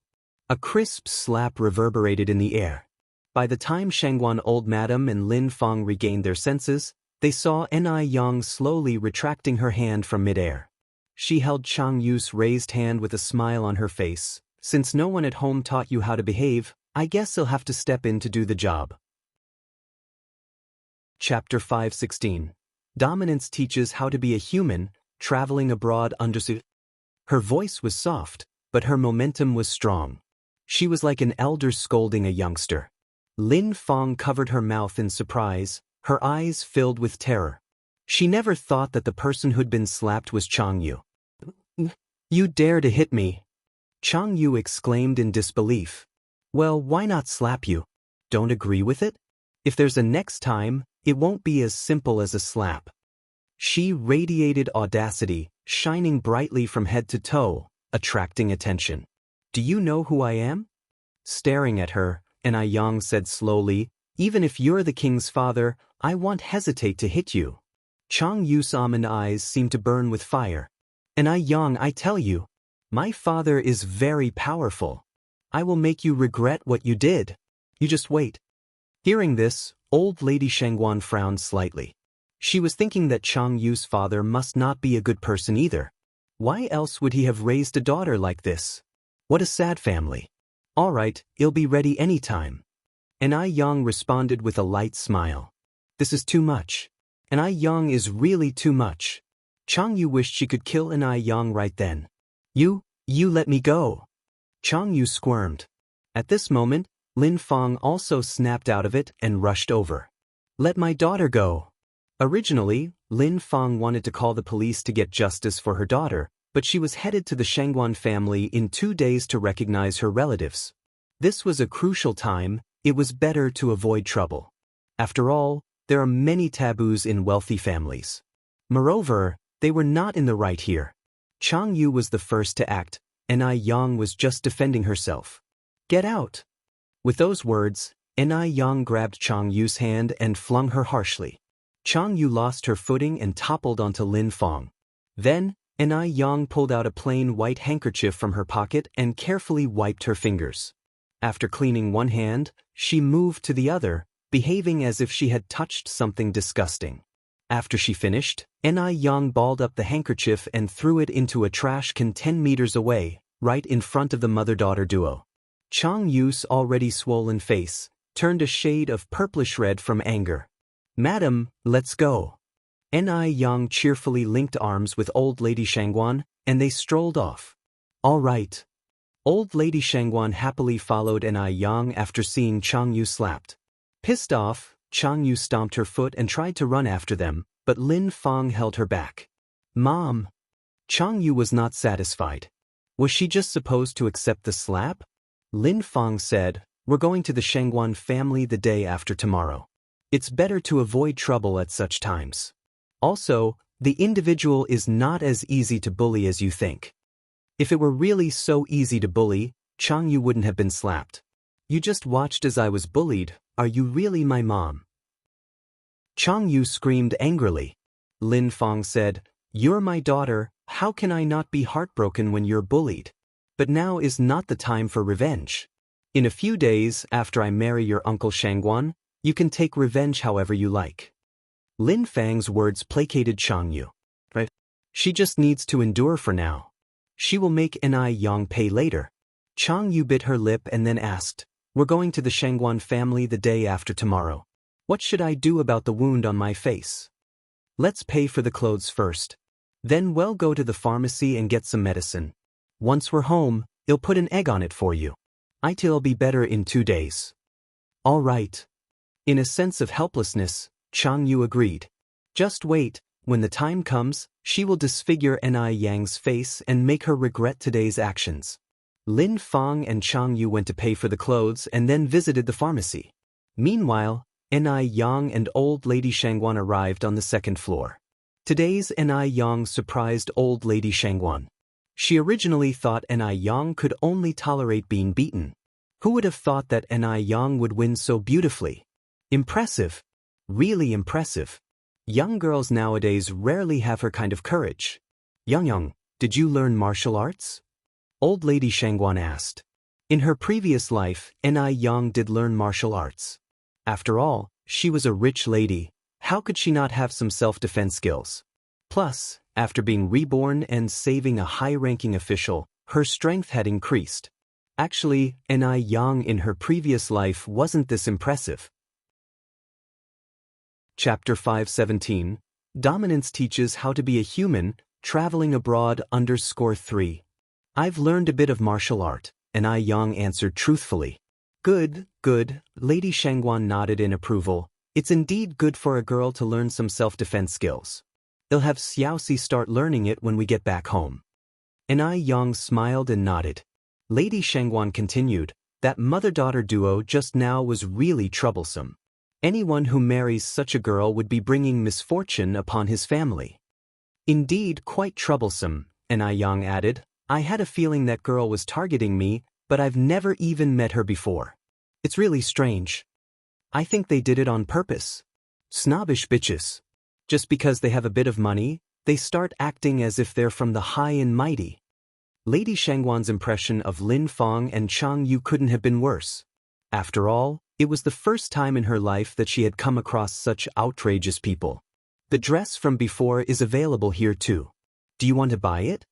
A crisp slap reverberated in the air. By the time Shangguan old madam and Lin Fang regained their senses, they saw Ai Yang slowly retracting her hand from midair. She held Chang Yu's raised hand with a smile on her face. "Since no one at home taught you how to behave, I guess I'll have to step in to do the job." Chapter 516. Dominance teaches how to be a human, traveling abroad undersuit. Her voice was soft, but her momentum was strong. She was like an elder scolding a youngster. Lin Fong covered her mouth in surprise, her eyes filled with terror. She never thought that the person who'd been slapped was Chang Yu. You dare to hit me? Chang Yu exclaimed in disbelief. Well, why not slap you? Don't agree with it? If there's a next time, it won't be as simple as a slap. She radiated audacity, shining brightly from head to toe, attracting attention. Do you know who I am? Staring at her, Enai Yang said slowly, even if you're the king's father, I won't hesitate to hit you. Chang Yu's almond eyes seemed to burn with fire. Enai Yang, I tell you, my father is very powerful. I will make you regret what you did. You just wait. Hearing this, old lady Shangguan frowned slightly. She was thinking that Chang Yu's father must not be a good person either. Why else would he have raised a daughter like this? What a sad family. All right, it'll be ready any time. Enai Yang responded with a light smile. This is too much. Enai Yang is really too much. Chang Yu wished she could kill Enai Yang right then. You let me go. Chang Yu squirmed. At this moment, Lin Fong also snapped out of it and rushed over. Let my daughter go. Originally, Lin Fong wanted to call the police to get justice for her daughter, but she was headed to the Shangguan family in 2 days to recognize her relatives. This was a crucial time, it was better to avoid trouble. After all, there are many taboos in wealthy families. Moreover, they were not in the right here. Chang Yu was the first to act, Enai Yang was just defending herself. Get out! With those words, Enai Yang grabbed Chang Yu's hand and flung her harshly. Chang Yu lost her footing and toppled onto Lin Fong. Then, Enai Yang pulled out a plain white handkerchief from her pocket and carefully wiped her fingers. After cleaning one hand, she moved to the other, behaving as if she had touched something disgusting. After she finished, Enai Yang balled up the handkerchief and threw it into a trash can 10 meters away, right in front of the mother-daughter duo. Chang Yu's already swollen face turned a shade of purplish red from anger. Madam, let's go. Enai Yang cheerfully linked arms with old lady Shangguan, and they strolled off. All right. Old lady Shangguan happily followed Enai Yang after seeing Chang Yu slapped. Pissed off, Chang Yu stomped her foot and tried to run after them, but Lin Fong held her back. Mom. Chang Yu was not satisfied. Was she just supposed to accept the slap? Lin Fong said, we're going to the Shangguan family the day after tomorrow. It's better to avoid trouble at such times. Also, the individual is not as easy to bully as you think. If it were really so easy to bully, Chang Yu wouldn't have been slapped. You just watched as I was bullied, are you really my mom? Chang Yu screamed angrily. Lin Fong said, you're my daughter, how can I not be heartbroken when you're bullied? But now is not the time for revenge. In a few days after I marry your uncle Shangguan, you can take revenge however you like. Lin Fang's words placated Chang Yu. Right? She just needs to endure for now. She will make Enai Yang pay later. Chang Yu bit her lip and then asked, we're going to the Shangguan family the day after tomorrow. What should I do about the wound on my face? Let's pay for the clothes first. Then we'll go to the pharmacy and get some medicine. Once we're home, I'll put an egg on it for you. It'll be better in 2 days. All right. In a sense of helplessness, Chang Yu agreed. Just wait, when the time comes, she will disfigure Enai Yang's face and make her regret today's actions. Lin Fong and Chang Yu went to pay for the clothes and then visited the pharmacy. Meanwhile, Enai Yang and old lady Shangguan arrived on the 2nd floor. Today's Enai Yang surprised old lady Shangguan. She originally thought Enai Yang could only tolerate being beaten. Who would have thought that Enai Yang would win so beautifully? Impressive. Really impressive. Young girls nowadays rarely have her kind of courage. Yang, did you learn martial arts? Old lady Shangguan asked. In her previous life, Enai Yang did learn martial arts. After all, she was a rich lady. How could she not have some self-defense skills? Plus, after being reborn and saving a high-ranking official, her strength had increased. Actually, Enai Yang in her previous life wasn't this impressive. Chapter 517, Dominance Teaches How to Be a Human, Traveling Abroad _3. I've learned a bit of martial art, Enai Yang answered truthfully. Good, Good, Lady Shangguan nodded in approval. It's indeed good for a girl to learn some self-defense skills. They'll have Xiaoxi start learning it when we get back home. And Yang smiled and nodded. Lady Shangguan continued, that mother-daughter duo just now was really troublesome. Anyone who marries such a girl would be bringing misfortune upon his family. Indeed, quite troublesome, and Yang added, I had a feeling that girl was targeting me, but I've never even met her before. It's really strange. I think they did it on purpose. Snobbish bitches. Just because they have a bit of money, they start acting as if they're from the high and mighty. Lady Shangguan's impression of Lin Feng and Chang Yu couldn't have been worse. After all, it was the first time in her life that she had come across such outrageous people. The dress from before is available here too. Do you want to buy it?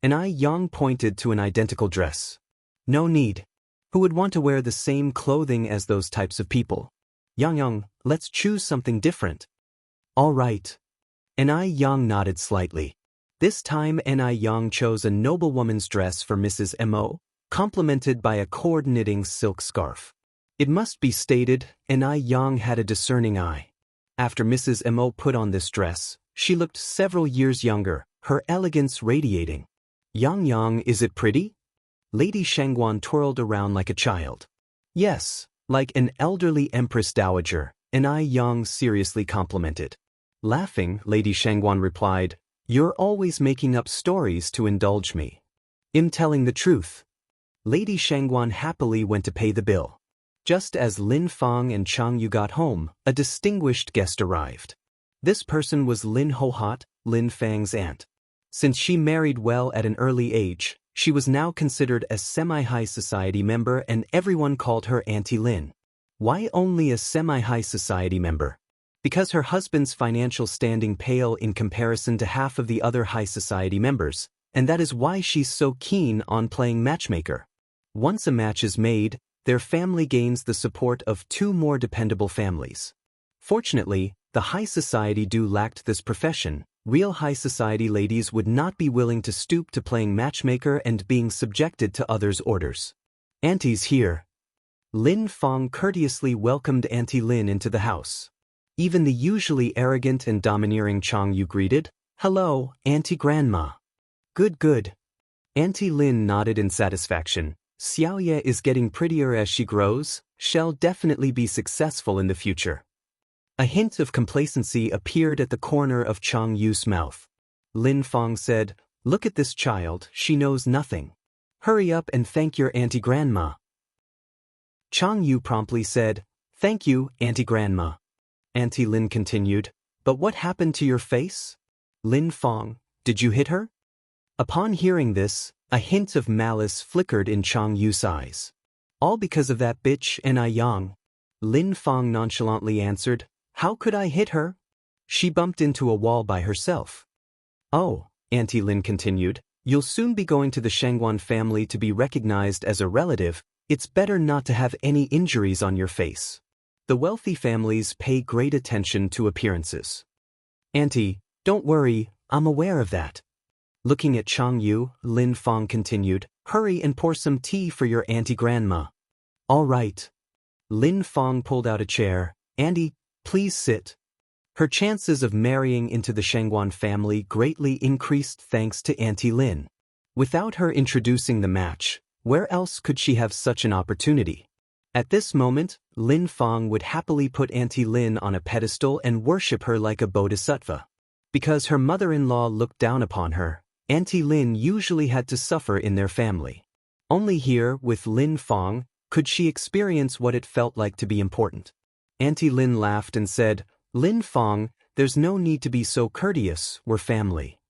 And Yang pointed to an identical dress. No need. Who would want to wear the same clothing as those types of people? Yang, let's choose something different. All right. And Yang nodded slightly. This time Yang chose a noblewoman's dress for Mrs. Mo, complemented by a coordinating silk scarf. It must be stated, Yang had a discerning eye. After Mrs. Mo put on this dress, she looked several years younger, her elegance radiating. Yang, is it pretty? Lady Shangguan twirled around like a child. Yes, like an elderly empress dowager, Yang seriously complimented. Laughing, Lady Shangguan replied, You're always making up stories to indulge me. I'm telling the truth. Lady Shangguan happily went to pay the bill. Just as Lin Feng and Chang Yu got home, a distinguished guest arrived. This person was Lin Hohot, Lin Fang's aunt. Since she married well at an early age, she was now considered a semi-high society member and everyone called her Auntie Lin. Why only a semi-high society member? Because her husband's financial standing pale in comparison to half of the other high society members, and that is why she's so keen on playing matchmaker. Once a match is made, their family gains the support of two more dependable families. Fortunately, the high society lacked this profession. Real high society ladies would not be willing to stoop to playing matchmaker and being subjected to others' orders. Auntie's here. Lin Feng courteously welcomed Auntie Lin into the house. Even the usually arrogant and domineering Chang Yu greeted, Hello, Auntie Grandma. Good. Auntie Lin nodded in satisfaction. Xiaoye is getting prettier as she grows, she'll definitely be successful in the future. A hint of complacency appeared at the corner of Chang Yu's mouth. Lin Feng said, Look at this child, she knows nothing. Hurry up and thank your Auntie Grandma. Chang Yu promptly said, Thank you, Auntie Grandma. Auntie Lin continued, But what happened to your face? Lin Feng, did you hit her? Upon hearing this, a hint of malice flickered in Chang Yu's eyes. All because of that bitch Yang. Lin Feng nonchalantly answered, How could I hit her? She bumped into a wall by herself. Oh, Auntie Lin continued, you'll soon be going to the Shangguan family to be recognized as a relative. It's better not to have any injuries on your face. The wealthy families pay great attention to appearances. Auntie, don't worry, I'm aware of that. Looking at Chang Yu, Lin Feng continued, Hurry and pour some tea for your Auntie Grandma. All right. Lin Feng pulled out a chair. Auntie, please sit. Her chances of marrying into the Shangguan family greatly increased thanks to Auntie Lin. Without her introducing the match, where else could she have such an opportunity? At this moment, Lin Feng would happily put Auntie Lin on a pedestal and worship her like a bodhisattva. Because her mother-in-law looked down upon her, Auntie Lin usually had to suffer in their family. Only here, with Lin Feng, could she experience what it felt like to be important. Auntie Lin laughed and said, Lin Feng, there's no need to be so courteous, we're family.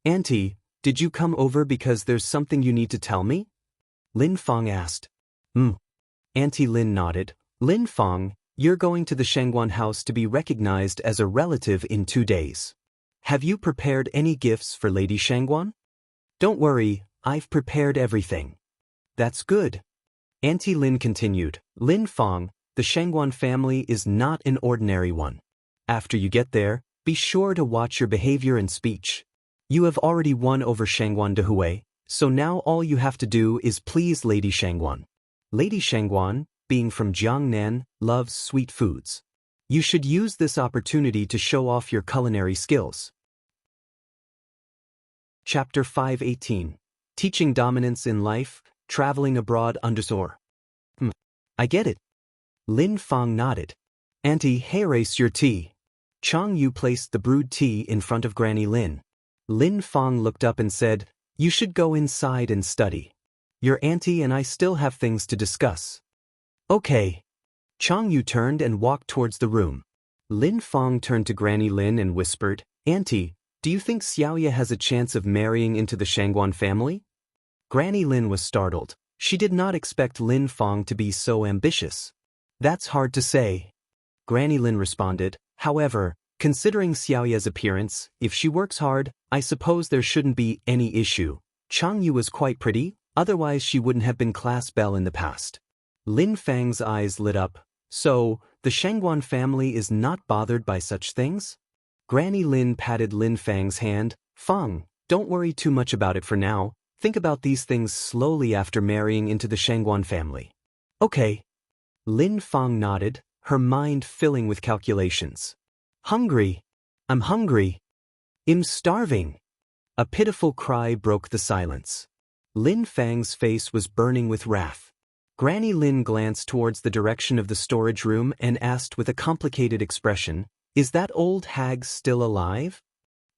Auntie, did you come over because there's something you need to tell me? Lin Feng asked. Auntie Lin nodded. Lin Feng, you're going to the Shangguan house to be recognized as a relative in 2 days. Have you prepared any gifts for Lady Shangguan? Don't worry, I've prepared everything. That's good. Auntie Lin continued, Lin Feng, the Shangguan family is not an ordinary one. After you get there, be sure to watch your behavior and speech. You have already won over Shangguan Dehui, so now all you have to do is please Lady Shangguan. Lady Shangguan, being from Jiangnan, loves sweet foods. You should use this opportunity to show off your culinary skills. Chapter 518. Teaching Dominance in Life, Traveling Abroad underscore. I get it. Lin Fang nodded. Auntie, race your tea. Chang Yu placed the brewed tea in front of Granny Lin. Lin Fang looked up and said, "You should go inside and study. Your auntie and I still have things to discuss." Okay. Chang Yu turned and walked towards the room. Lin Fang turned to Granny Lin and whispered, "Auntie, do you think Xiaoya has a chance of marrying into the Shangguan family?" Granny Lin was startled. She did not expect Lin Fang to be so ambitious. "That's hard to say." Granny Lin responded, "However, considering Xiaoya's appearance, if she works hard, I suppose there shouldn't be any issue. Chang Yu was quite pretty, otherwise she wouldn't have been class belle in the past." Lin Fang's eyes lit up. "So, the Shangguan family is not bothered by such things?" Granny Lin patted Lin Fang's hand. "Fang, don't worry too much about it for now. Think about these things slowly after marrying into the Shangguan family." Okay. Lin Fang nodded, her mind filling with calculations. "Hungry. I'm hungry. I'm starving." A pitiful cry broke the silence. Lin Fang's face was burning with wrath. Granny Lin glanced towards the direction of the storage room and asked with a complicated expression, "Is that old hag still alive?"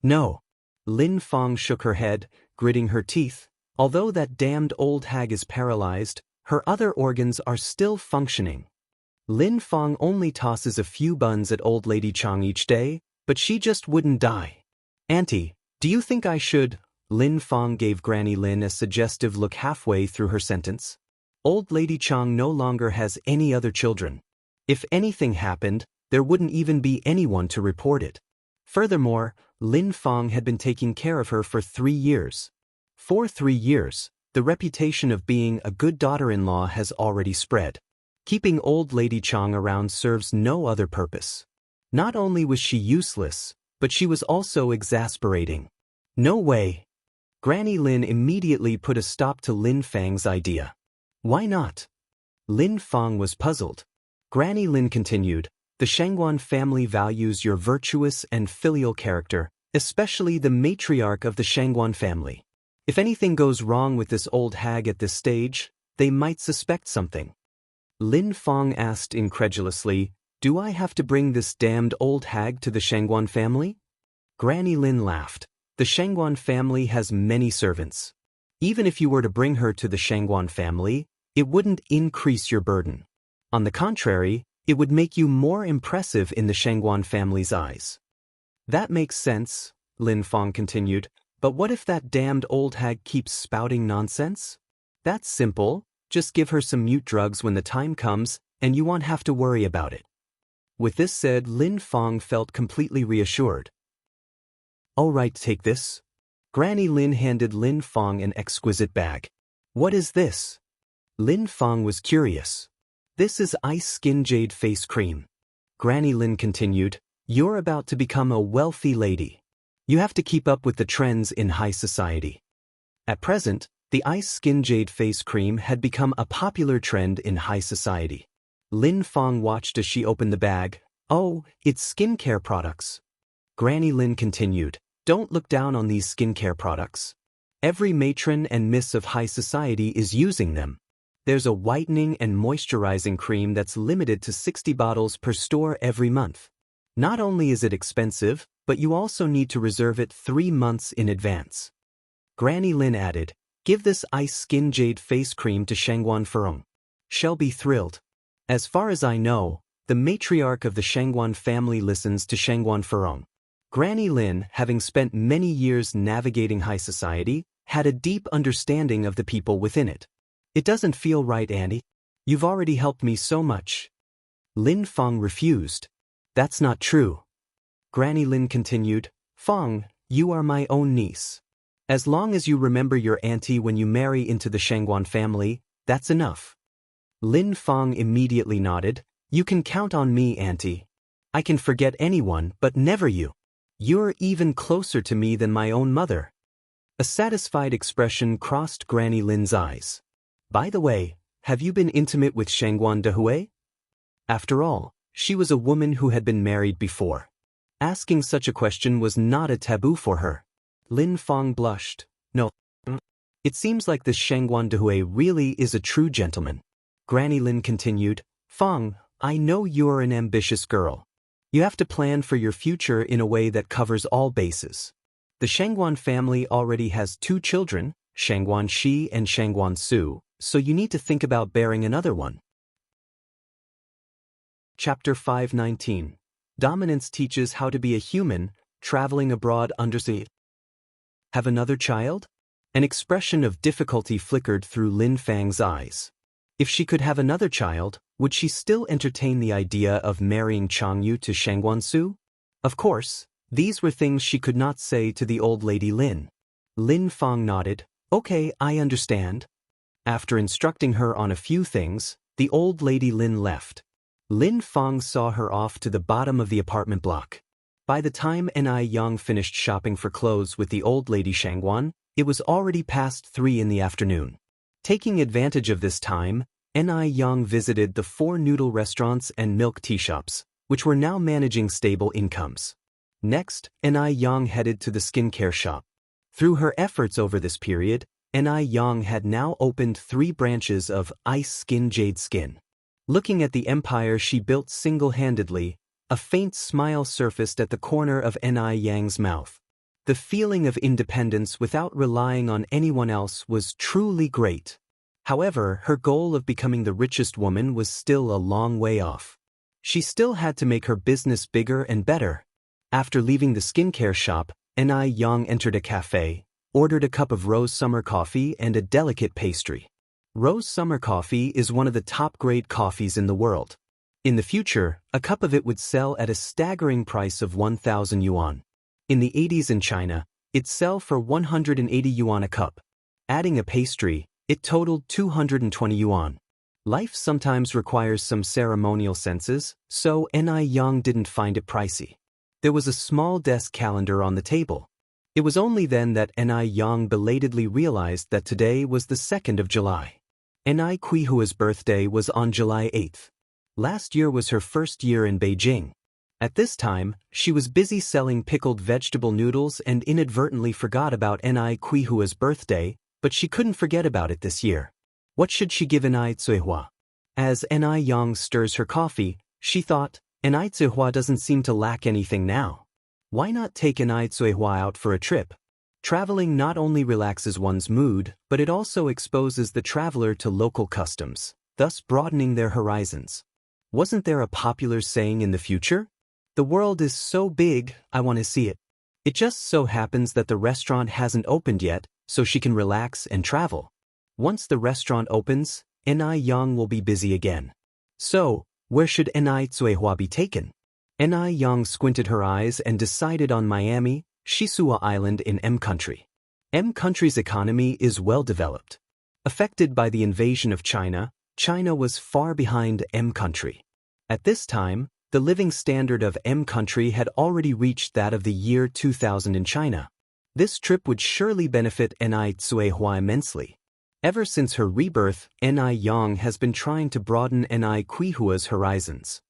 "No." Lin Fang shook her head, gritting her teeth. "Although that damned old hag is paralyzed, her other organs are still functioning. Lin Fang only tosses a few buns at old lady Chang each day, but she just wouldn't die." "Auntie, do you think I should?" Lin Fang gave Granny Lin a suggestive look halfway through her sentence. "Old lady Chang no longer has any other children. If anything happened, there wouldn't even be anyone to report it. Furthermore, Lin Fang had been taking care of her for 3 years. For 3 years, the reputation of being a good daughter-in-law has already spread. Keeping old lady Chang around serves no other purpose. Not only was she useless, but she was also exasperating. No way." Granny Lin immediately put a stop to Lin Fang's idea. "Why not?" Lin Fang was puzzled. Granny Lin continued, "The Shangguan family values your virtuous and filial character, especially the matriarch of the Shangguan family. If anything goes wrong with this old hag at this stage, they might suspect something." Lin Fang asked incredulously, "Do I have to bring this damned old hag to the Shangguan family?" Granny Lin laughed. "The Shangguan family has many servants. Even if you were to bring her to the Shangguan family, it wouldn't increase your burden. On the contrary, it would make you more impressive in the Shangguan family's eyes." "That makes sense," Lin Fang continued, "but what if that damned old hag keeps spouting nonsense? That's simple, just give her some mute drugs when the time comes, and you won't have to worry about it." With this said, Lin Fang felt completely reassured. "All right, take this." Granny Lin handed Lin Fang an exquisite bag. "What is this?" Lin Fang was curious. "This is ice skin jade face cream." Granny Lin continued, "You're about to become a wealthy lady. You have to keep up with the trends in high society." At present, the ice skin jade face cream had become a popular trend in high society. Lin Fang watched as she opened the bag. "Oh, it's skincare products." Granny Lin continued, "Don't look down on these skincare products. Every matron and miss of high society is using them. There's a whitening and moisturizing cream that's limited to 60 bottles per store every month. Not only is it expensive, but you also need to reserve it 3 months in advance." Granny Lin added, "Give this ice skin jade face cream to Shangguan Furong. She'll be thrilled. As far as I know, the matriarch of the Shangguan family listens to Shangguan Furong." Granny Lin, having spent many years navigating high society, had a deep understanding of the people within it. "It doesn't feel right, Auntie. You've already helped me so much." Lin Fang refused. "That's not true." Granny Lin continued, "Fang, you are my own niece. As long as you remember your auntie when you marry into the Shangguan family, that's enough." Lin Fang immediately nodded. "You can count on me, Auntie. I can forget anyone, but never you. You're even closer to me than my own mother." A satisfied expression crossed Granny Lin's eyes. "By the way, have you been intimate with Shangguan Dehui? After all, she was a woman who had been married before. Asking such a question was not a taboo for her. Lin Fang blushed. No. It seems like this Shangguan Dehui really is a true gentleman. Granny Lin continued, Fang, I know you're an ambitious girl. You have to plan for your future in a way that covers all bases. The Shangguan family already has 2 children, Shangguan Shi and Shangguan Su, so you need to think about bearing another one. Chapter 519. Dominance teaches how to be a human, traveling abroad undersea. Have another child? An expression of difficulty flickered through Lin Fang's eyes. If she could have another child, would she still entertain the idea of marrying Changyu to Shangguan Su? Of course, these were things she could not say to the old lady Lin. Lin Fang nodded. Okay, I understand. After instructing her on a few things, the old lady Lin left. Lin Fang saw her off to the bottom of the apartment block. By the time Ni Yang finished shopping for clothes with the old lady Shangguan, it was already past 3 in the afternoon. Taking advantage of this time, Ni Yang visited the 4 noodle restaurants and milk tea shops, which were now managing stable incomes. Next, Ni Yang headed to the skincare shop. Through her efforts over this period, Ni Yang had now opened 3 branches of Ice Skin Jade Skin. Looking at the empire she built single-handedly, a faint smile surfaced at the corner of Ni Yang's mouth. The feeling of independence without relying on anyone else was truly great. However, her goal of becoming the richest woman was still a long way off. She still had to make her business bigger and better. After leaving the skincare shop, Ni Yang entered a cafe, ordered a cup of rose summer coffee and a delicate pastry. Rose summer coffee is one of the top-grade coffees in the world. In the future, a cup of it would sell at a staggering price of 1,000 yuan. In the 80s in China, it'd sell for 180 yuan a cup. Adding a pastry, it totaled 220 yuan. Life sometimes requires some ceremonial senses, so Ni Yang didn't find it pricey. There was a small desk calendar on the table. It was only then that Ni Yang belatedly realized that today was the 2nd of July. Ni Kuihua's birthday was on July 8th. Last year was her first year in Beijing. At this time, she was busy selling pickled vegetable noodles and inadvertently forgot about Ni Kuihua's birthday, but she couldn't forget about it this year. What should she give Ni Cuihua? As Ni Yang stirs her coffee, she thought, Ni Cuihua doesn't seem to lack anything now. Why not take Ni Cuihua out for a trip? Traveling not only relaxes one's mood, but it also exposes the traveler to local customs, thus broadening their horizons. Wasn't there a popular saying in the future? The world is so big, I want to see it. It just so happens that the restaurant hasn't opened yet, so she can relax and travel. Once the restaurant opens, Ni Yang will be busy again. So, where should Ni Cuihua be taken? Ni Yang squinted her eyes and decided on Miami, Shisua Island in M Country. M Country's economy is well developed. Affected by the invasion of China, China was far behind M Country. At this time, the living standard of M Country had already reached that of the year 2000 in China. This trip would surely benefit Ni Cuihua immensely. Ever since her rebirth, Ni Yang has been trying to broaden Ni Kuihua's horizons.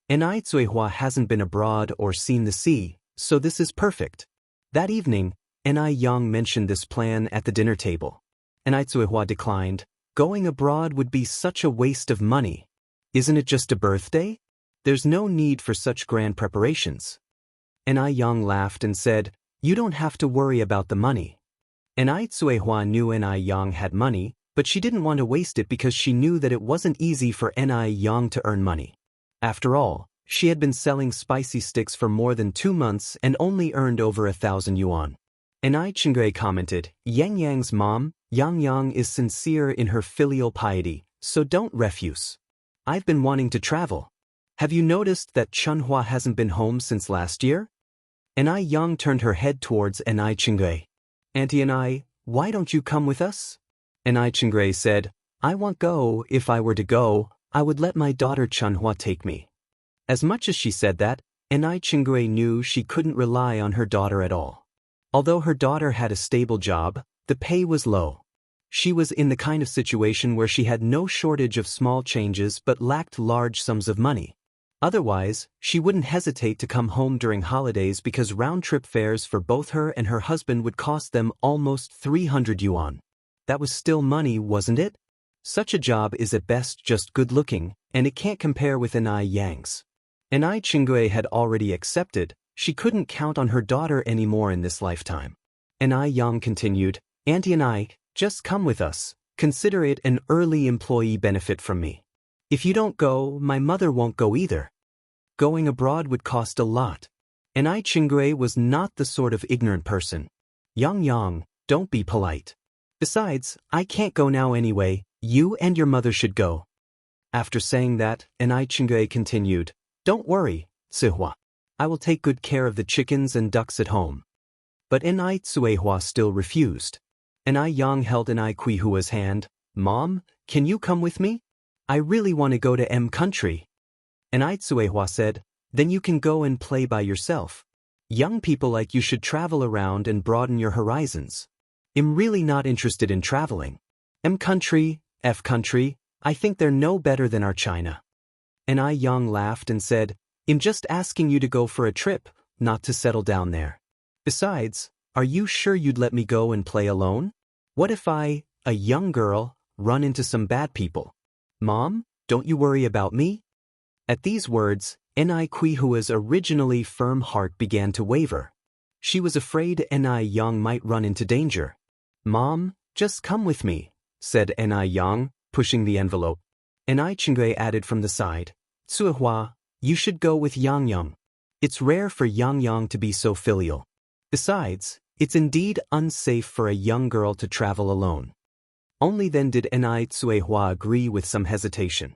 Ni Cuihua hasn't been abroad or seen the sea, so this is perfect. That evening, Ni Yang mentioned this plan at the dinner table. Ni Cuihua declined. Going abroad would be such a waste of money. Isn't it just a birthday? There's no need for such grand preparations. Ni Yang laughed and said, You don't have to worry about the money. Ni Cuihua knew Ni Yang had money, but she didn't want to waste it because she knew that it wasn't easy for Ni Yang to earn money. After all, she had been selling spicy sticks for more than 2 months and only earned over 1,000 yuan. Ni Chingui commented, Yang Yang's mom, Yang Yang is sincere in her filial piety, so don't refuse. I've been wanting to travel. Have you noticed that Chunhua hasn't been home since last year? Ni Yang turned her head towards Ni Chingui. Auntie and I, why don't you come with us? Ni Chingui said, I won't go. If I were to go, I would let my daughter Chunhua take me. As much as she said that, Ni Chingui knew she couldn't rely on her daughter at all. Although her daughter had a stable job, the pay was low. She was in the kind of situation where she had no shortage of small changes but lacked large sums of money. Otherwise, she wouldn't hesitate to come home during holidays because round-trip fares for both her and her husband would cost them almost 300 yuan. That was still money, wasn't it? Such a job is at best just good-looking, and it can't compare with Anai Yang's. Anai Qinggui had already accepted. She couldn't count on her daughter anymore in this lifetime. Anai Yang continued, "Auntie Anai, just come with us. Consider it an early employee benefit from me. If you don't go, my mother won't go either. Going abroad would cost a lot." Anai Qinggui was not the sort of ignorant person. Yang, don't be polite. Besides, I can't go now anyway. You and your mother should go." After saying that, Anai Qinggui continued, "Don't worry, Sihua. I will take good care of the chickens and ducks at home." But Anai Tsuehua still refused. Anai Yang held Anai Qihua's hand. "Mom, can you come with me? I really want to go to M country." Anai Tsuehua said, "Then you can go and play by yourself. Young people like you should travel around and broaden your horizons. I'm really not interested in traveling. M country, F country, I think they're no better than our China." Anai Yang laughed and said, "I'm just asking you to go for a trip, not to settle down there. Besides, are you sure you'd let me go and play alone? What if I, a young girl, run into some bad people? Mom, don't you worry about me?" At these words, Anai Qihua's originally firm heart began to waver. She was afraid Anai Yang might run into danger. "Mom, just come with me," said Anai Yang, pushing the envelope. Anai Qinggui added from the side, "Tsuehua, you should go with Yang. It's rare for Yang to be so filial. Besides, it's indeed unsafe for a young girl to travel alone." Only then did Anai Tsuehua agree with some hesitation.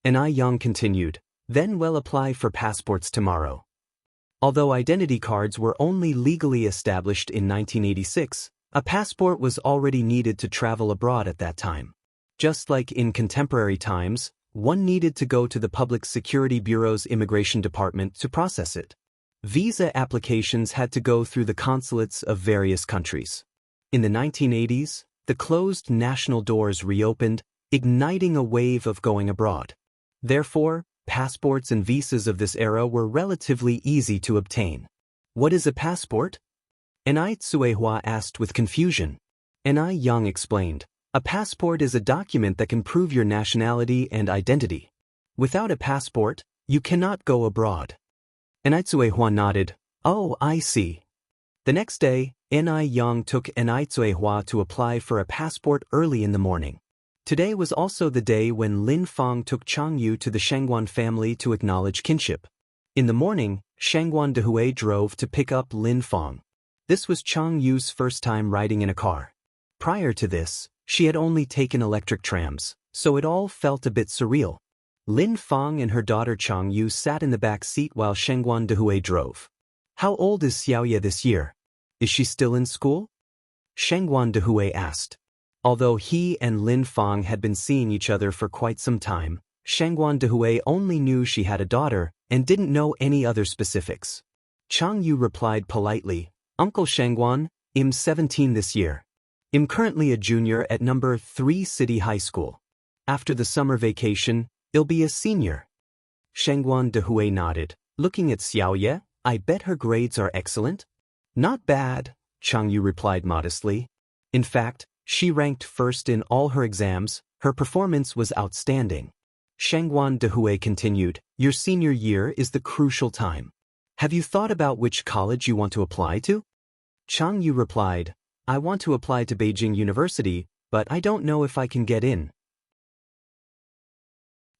Anai Yang continued, "Then we'll apply for passports tomorrow." Although identity cards were only legally established in 1986, a passport was already needed to travel abroad at that time. Just like in contemporary times, one needed to go to the Public Security Bureau's Immigration Department to process it. Visa applications had to go through the consulates of various countries. In the 1980s, the closed national doors reopened, igniting a wave of going abroad. Therefore, passports and visas of this era were relatively easy to obtain. "What is a passport?" Anai Tsuehua asked with confusion. Anai Yang explained, "A passport is a document that can prove your nationality and identity. Without a passport, you cannot go abroad." Anai Tsuehua nodded. "Oh, I see." The next day, Anai Yang took Anai Tsuehua to apply for a passport early in the morning. Today was also the day when Lin Fang took Chang Yu to the Shangguan family to acknowledge kinship. In the morning, Shangguan Dehui drove to pick up Lin Fang. This was Chang Yu's first time riding in a car. Prior to this, she had only taken electric trams, so it all felt a bit surreal. Lin Fang and her daughter Chang Yu sat in the back seat while Shangguan Dehui drove. "How old is Xiaoye this year? Is she still in school?" Shangguan Dehui asked. Although he and Lin Fang had been seeing each other for quite some time, Shangguan Dehui only knew she had a daughter and didn't know any other specifics. Chang Yu replied politely, "Uncle Shangguan, I'm 17 this year. I'm currently a junior at number 3 City High School. After the summer vacation, I'll be a senior." Shangguan Dehui nodded, looking at Xiaoye. "I bet her grades are excellent." "Not bad," Chang Yu replied modestly. In fact, she ranked first in all her exams. Her performance was outstanding. Shangguan Dehui continued, "Your senior year is the crucial time. Have you thought about which college you want to apply to?" Chang Yu replied, "I want to apply to Beijing University, but I don't know if I can get in."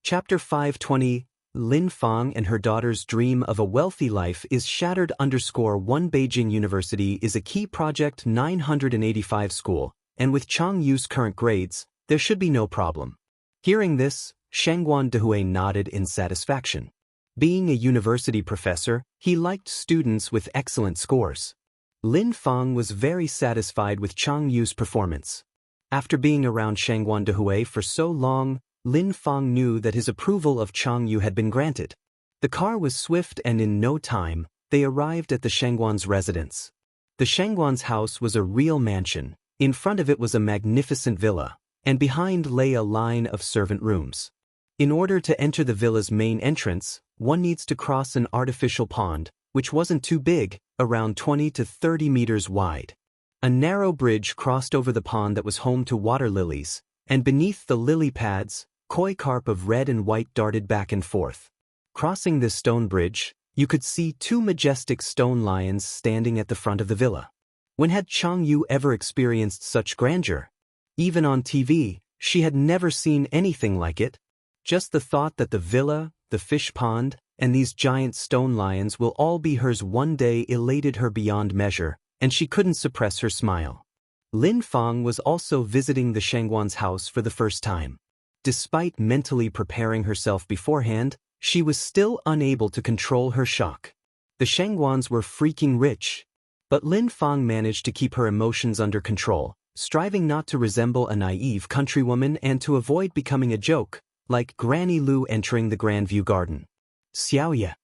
Chapter 520, Lin Fang and her daughter's dream of a wealthy life is shattered. _1 Beijing University is a key project 985 school, and with Chang Yu's current grades, there should be no problem. Hearing this, Shangguan Dehui nodded in satisfaction. Being a university professor, he liked students with excellent scores. Lin Fang was very satisfied with Chang Yu's performance. After being around Shangguan Dehui for so long, Lin Fang knew that his approval of Chang Yu had been granted. The car was swift and in no time, they arrived at the Shangguan's residence. The Shangguan's house was a real mansion, In front of it was a magnificent villa, and behind lay a line of servant rooms. In order to enter the villa's main entrance, one needs to cross an artificial pond, which wasn't too big, around 20 to 30 meters wide. A narrow bridge crossed over the pond that was home to water lilies, and beneath the lily pads, koi carp of red and white darted back and forth. Crossing this stone bridge, you could see two majestic stone lions standing at the front of the villa. When had Xianxia ever experienced such grandeur? Even on TV, she had never seen anything like it. Just the thought that the villa, the fish pond, and these giant stone lions will all be hers one day elated her beyond measure, and she couldn't suppress her smile. Lin Fang was also visiting the Shangguan's house for the first time. Despite mentally preparing herself beforehand, she was still unable to control her shock. The Shangguans were freaking rich. But Lin Fang managed to keep her emotions under control, striving not to resemble a naive countrywoman and to avoid becoming a joke, like Granny Lu entering the Grandview Garden. Xiaoya.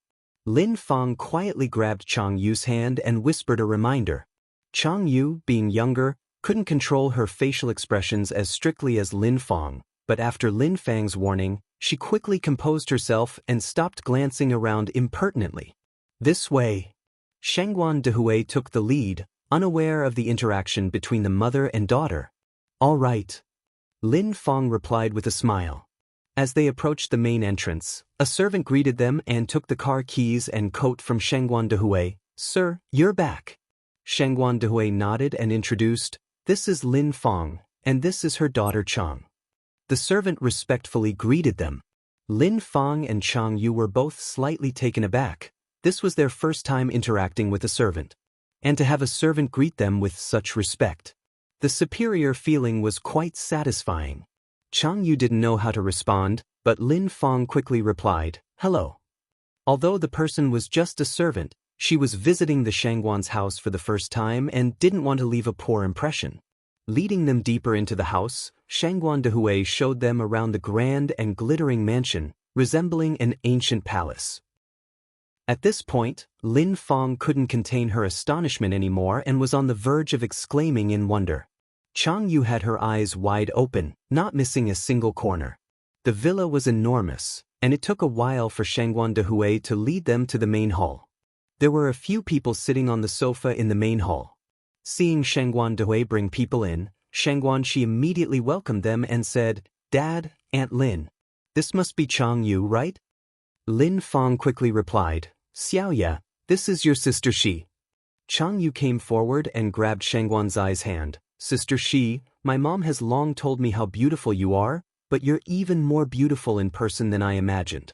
Lin Fang quietly grabbed Xianxu's hand and whispered a reminder. Xianxia, being younger, couldn't control her facial expressions as strictly as Lin Fang, but after Lin Fang's warning, she quickly composed herself and stopped glancing around impertinently. This way. Shangguan Dehui took the lead, unaware of the interaction between the mother and daughter. All right. Lin Fang replied with a smile. As they approached the main entrance, a servant greeted them and took the car keys and coat from Shangguan Dehui. Sir, you're back. Shangguan Dehui nodded and introduced, This is Lin Fang, and this is her daughter Chang. The servant respectfully greeted them. Lin Fang and Xianxia were both slightly taken aback. This was their first time interacting with a servant. And to have a servant greet them with such respect. The superior feeling was quite satisfying. Xianxia didn't know how to respond, but Lin Fang quickly replied, Hello. Although the person was just a servant, she was visiting the Shangguan's house for the first time and didn't want to leave a poor impression. Leading them deeper into the house, Shangguan Dehui showed them around the grand and glittering mansion, resembling an ancient palace. At this point, Lin Fang couldn't contain her astonishment anymore and was on the verge of exclaiming in wonder. Xianxia had her eyes wide open, not missing a single corner. The villa was enormous, and it took a while for Shangguan Dehui to lead them to the main hall. There were a few people sitting on the sofa in the main hall. Seeing Shangguan Dehui bring people in, Shangguan Shi immediately welcomed them and said, Dad, Aunt Lin. This must be Xianxia, right? Lin Fang quickly replied, Xiaoya, this is your sister Shi. Xianxia came forward and grabbed Shangguan Zai's hand. Sister Shi, my mom has long told me how beautiful you are, but you're even more beautiful in person than I imagined.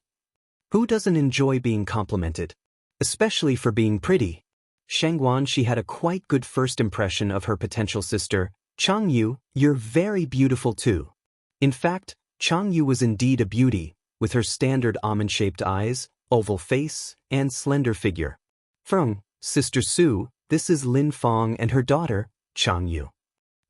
Who doesn't enjoy being complimented? Especially for being pretty. Shangguan Shi had a quite good first impression of her potential sister. Xianxia, you're very beautiful too. In fact, Xianxia was indeed a beauty, with her standard almond-shaped eyes, oval face, and slender figure. Feng, Sister Su, this is Lin Fang and her daughter, Xianxia.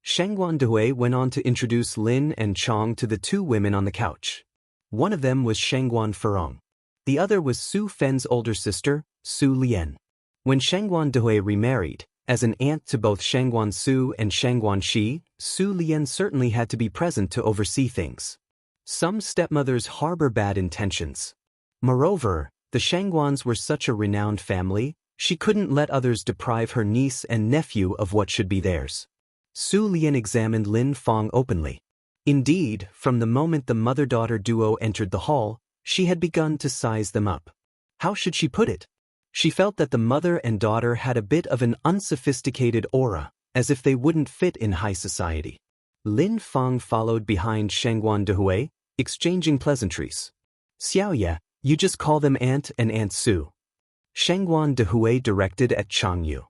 Shangguan Dehui went on to introduce Lin and Chang to the two women on the couch. One of them was Shangguan Feng. The other was Su Fen's older sister, Su Lian. When Shangguan Dehui remarried, as an aunt to both Shangguan Su and Shangguan Shi, Su Lian certainly had to be present to oversee things. Some stepmothers harbor bad intentions. Moreover, the Shangguans were such a renowned family, she couldn't let others deprive her niece and nephew of what should be theirs. Su Lian examined Lin Fang openly. Indeed, from the moment the mother-daughter duo entered the hall, she had begun to size them up. How should she put it? She felt that the mother and daughter had a bit of an unsophisticated aura, as if they wouldn't fit in high society. Lin Fang followed behind Shangguan Dehui, exchanging pleasantries. Xiaoya, you just call them Aunt and Aunt Su. Shangguan Dehui directed at Xianxia.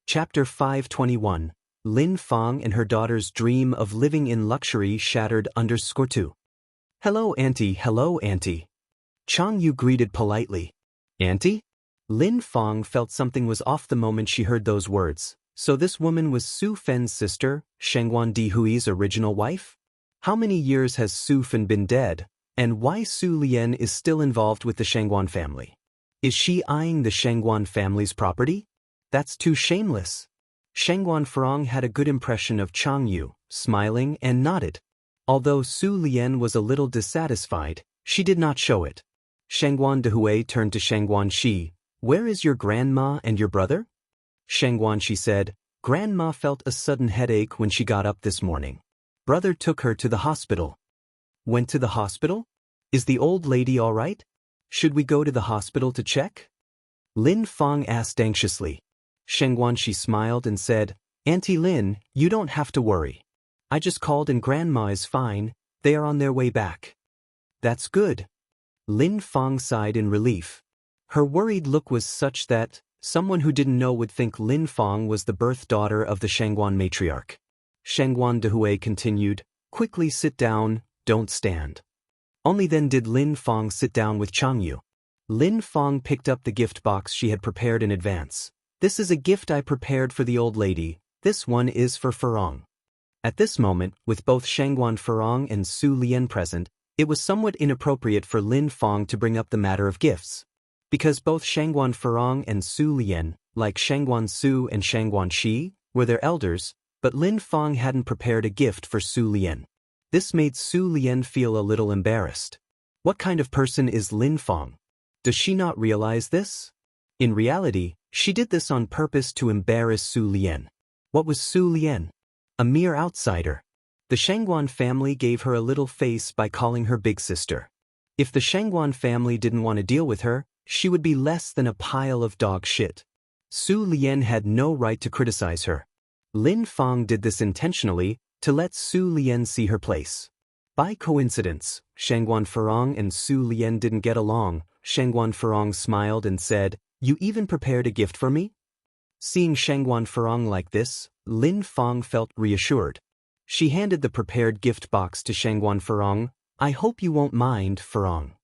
Chapter 521. Lin Fang and her daughter's dream of living in luxury shattered _2. Hello Auntie, hello Auntie. Xianxia greeted politely. Auntie? Lin Fang felt something was off the moment she heard those words. So this woman was Su Fen's sister, Shangguan Dehui's original wife? How many years has Su Fen been dead, and why Su Lian is still involved with the Shangguan family? Is she eyeing the Shangguan family's property? That's too shameless. Shangguan Furong had a good impression of Chang Yu, smiling and nodded. Although Su Lian was a little dissatisfied, she did not show it. Shangguan Dehui turned to Shangguan Shi. "Where is your grandma and your brother?" Shangguan Shi said, "Grandma felt a sudden headache when she got up this morning. Brother took her to the hospital." "Went to the hospital? Is the old lady all right? Should we go to the hospital to check?" Lin Fang asked anxiously. Shangguan Shi smiled and said, "Auntie Lin, you don't have to worry. I just called and Grandma is fine, they are on their way back." "That's good." Lin Fang sighed in relief. Her worried look was such that someone who didn't know would think Lin Fang was the birth daughter of the Shangguan matriarch. Shangguan Dehui continued, "Quickly sit down, don't stand." Only then did Lin Fang sit down with Chang Yu. Lin Fang picked up the gift box she had prepared in advance. "This is a gift I prepared for the old lady, this one is for Furong." At this moment, with both Shangguan Furong and Su Lian present, it was somewhat inappropriate for Lin Fang to bring up the matter of gifts. Because both Shangguan Furong and Su Lian, like Shangguan Su and Shangguan Shi, were their elders, but Lin Fang hadn't prepared a gift for Su Lian. This made Su Lian feel a little embarrassed. What kind of person is Lin Fang? Does she not realize this? In reality, she did this on purpose to embarrass Su Lian. What was Su Lian? A mere outsider. The Shangguan family gave her a little face by calling her big sister. If the Shangguan family didn't want to deal with her, she would be less than a pile of dog shit. Su Lian had no right to criticize her. Lin Fang did this intentionally, to let Su Lian see her place. By coincidence, Shangguan Furong and Su Lian didn't get along. Shangguan Furong smiled and said, "You even prepared a gift for me?" Seeing Shangguan Furong like this, Lin Fang felt reassured. She handed the prepared gift box to Shangguan Furong. "I hope you won't mind, Furong."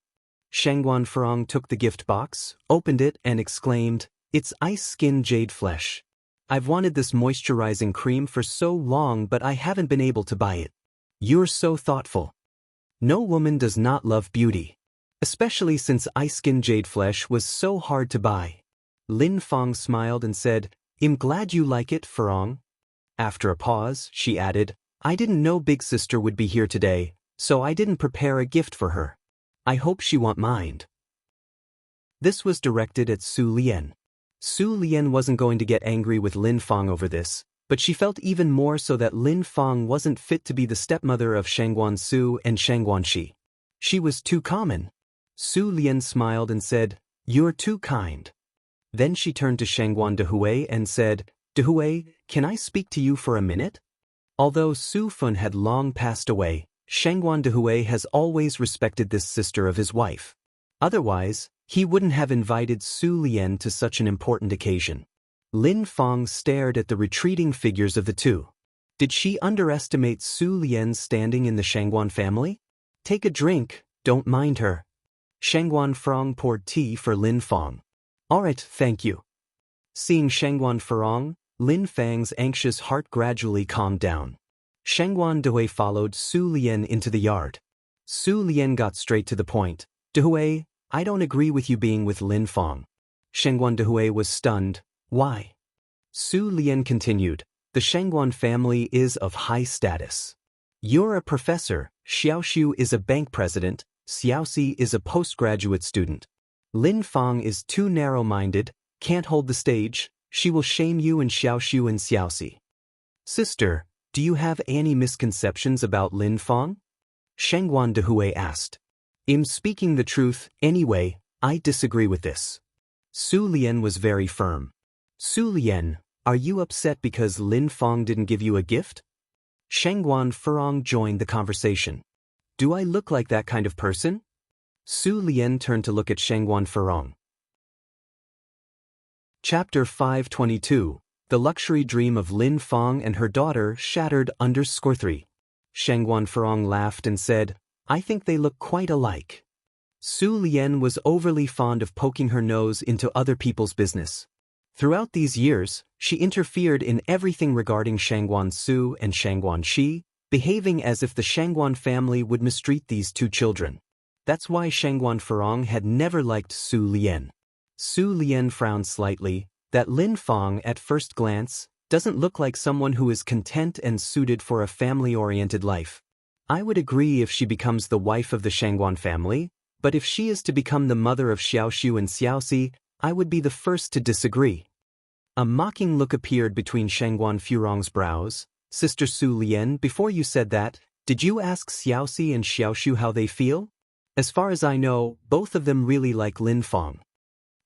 Shangguan Furong took the gift box, opened it and exclaimed, "It's ice skin jade flesh. I've wanted this moisturizing cream for so long but I haven't been able to buy it." "You're so thoughtful." No woman does not love beauty. Especially since ice skin jade flesh was so hard to buy. Lin Fang smiled and said, "I'm glad you like it, Furong." After a pause, she added, "I didn't know Big Sister would be here today, so I didn't prepare a gift for her. I hope she won't mind." This was directed at Su Lian. Su Lian wasn't going to get angry with Lin Fang over this, but she felt even more so that Lin Fang wasn't fit to be the stepmother of Shangguan Su and Shangguan Shi. She was too common. Su Lian smiled and said, "You're too kind." Then she turned to Shangguan Dehui and said, "Dehui, can I speak to you for a minute?" Although Su Fun had long passed away, Shangguan Dehui has always respected this sister of his wife. Otherwise, he wouldn't have invited Su Lian to such an important occasion. Lin Fang stared at the retreating figures of the two. Did she underestimate Su Lian's standing in the Shangguan family? "Take a drink, don't mind her." Shangguan Furong poured tea for Lin Fang. "All right, thank you." Seeing Shangguan Furong, Lin Fang's anxious heart gradually calmed down. Shangguan Dehui followed Su Lian into the yard. Su Lian got straight to the point. "Dehui, I don't agree with you being with Lin Fang." Shangguan Dehui was stunned. "Why?" Su Lian continued, "The Shangguan family is of high status. You're a professor, Xiaoxiu is a bank president, Xiaoxi is a postgraduate student. Lin Fang is too narrow-minded, can't hold the stage, she will shame you and Xiaoxiu and Xiaoxi." "Sister, do you have any misconceptions about Lin Fang?" Shangguan Dehui asked. "I'm speaking the truth, anyway, I disagree with this." Su Lian was very firm. "Su Lian, are you upset because Lin Fang didn't give you a gift?" Shangguan Furong joined the conversation. "Do I look like that kind of person?" Su Lian turned to look at Shangguan Furong. Chapter 522, The Luxury Dream of Lin Fang and Her Daughter Shattered _3. Shangguan Furong laughed and said, "I think they look quite alike." Su Lian was overly fond of poking her nose into other people's business. Throughout these years, she interfered in everything regarding Shangguan Su and Shangguan Shi, behaving as if the Shangguan family would mistreat these two children. That's why Shangguan Furong had never liked Su Lian. Su Lian frowned slightly, that Lin Fang at first glance Doesn't look like someone who is content and suited for a family-oriented life. I would agree if she becomes the wife of the Shangguan family, but if she is to become the mother of Xiaoxiu and Xiaoxi, I would be the first to disagree. A mocking look appeared between Shangguan Furong's brows. Sister Su Lian, before you said that, did you ask Xiaoxi and Xiaoxiu how they feel? As far as I know, both of them really like Lin Fang.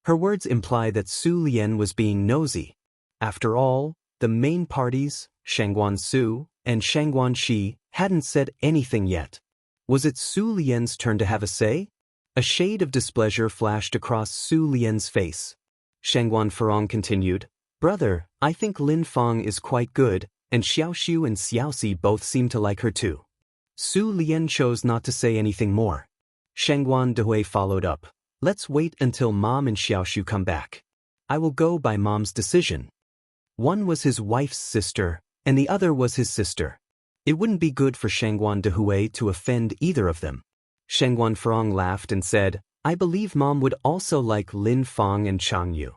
Her words imply that Su Lian was being nosy. After all, the main parties, Shangguan Su and Shangguan Shi, hadn't said anything yet. Was it Su Lian's turn to have a say? A shade of displeasure flashed across Su Lian's face. Shangguan Furong continued, "Brother, I think Lin Fang is quite good, and Xiaoxiu and Xiaoxi both seem to like her too." Su Lian chose not to say anything more. Shangguan Dehui followed up, "Let's wait until Mom and Xiaoxiu come back. I will go by Mom's decision." One was his wife's sister, and the other was his sister. It wouldn't be good for Shangguan Dehui to offend either of them. Shangguan Furong laughed and said, "I believe Mom would also like Lin Fang and Chang Yu."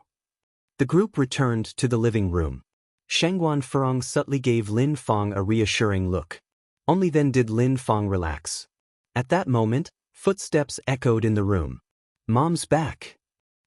The group returned to the living room. Shangguan Furong subtly gave Lin Fang a reassuring look. Only then did Lin Fang relax. At that moment, footsteps echoed in the room. "Mom's back."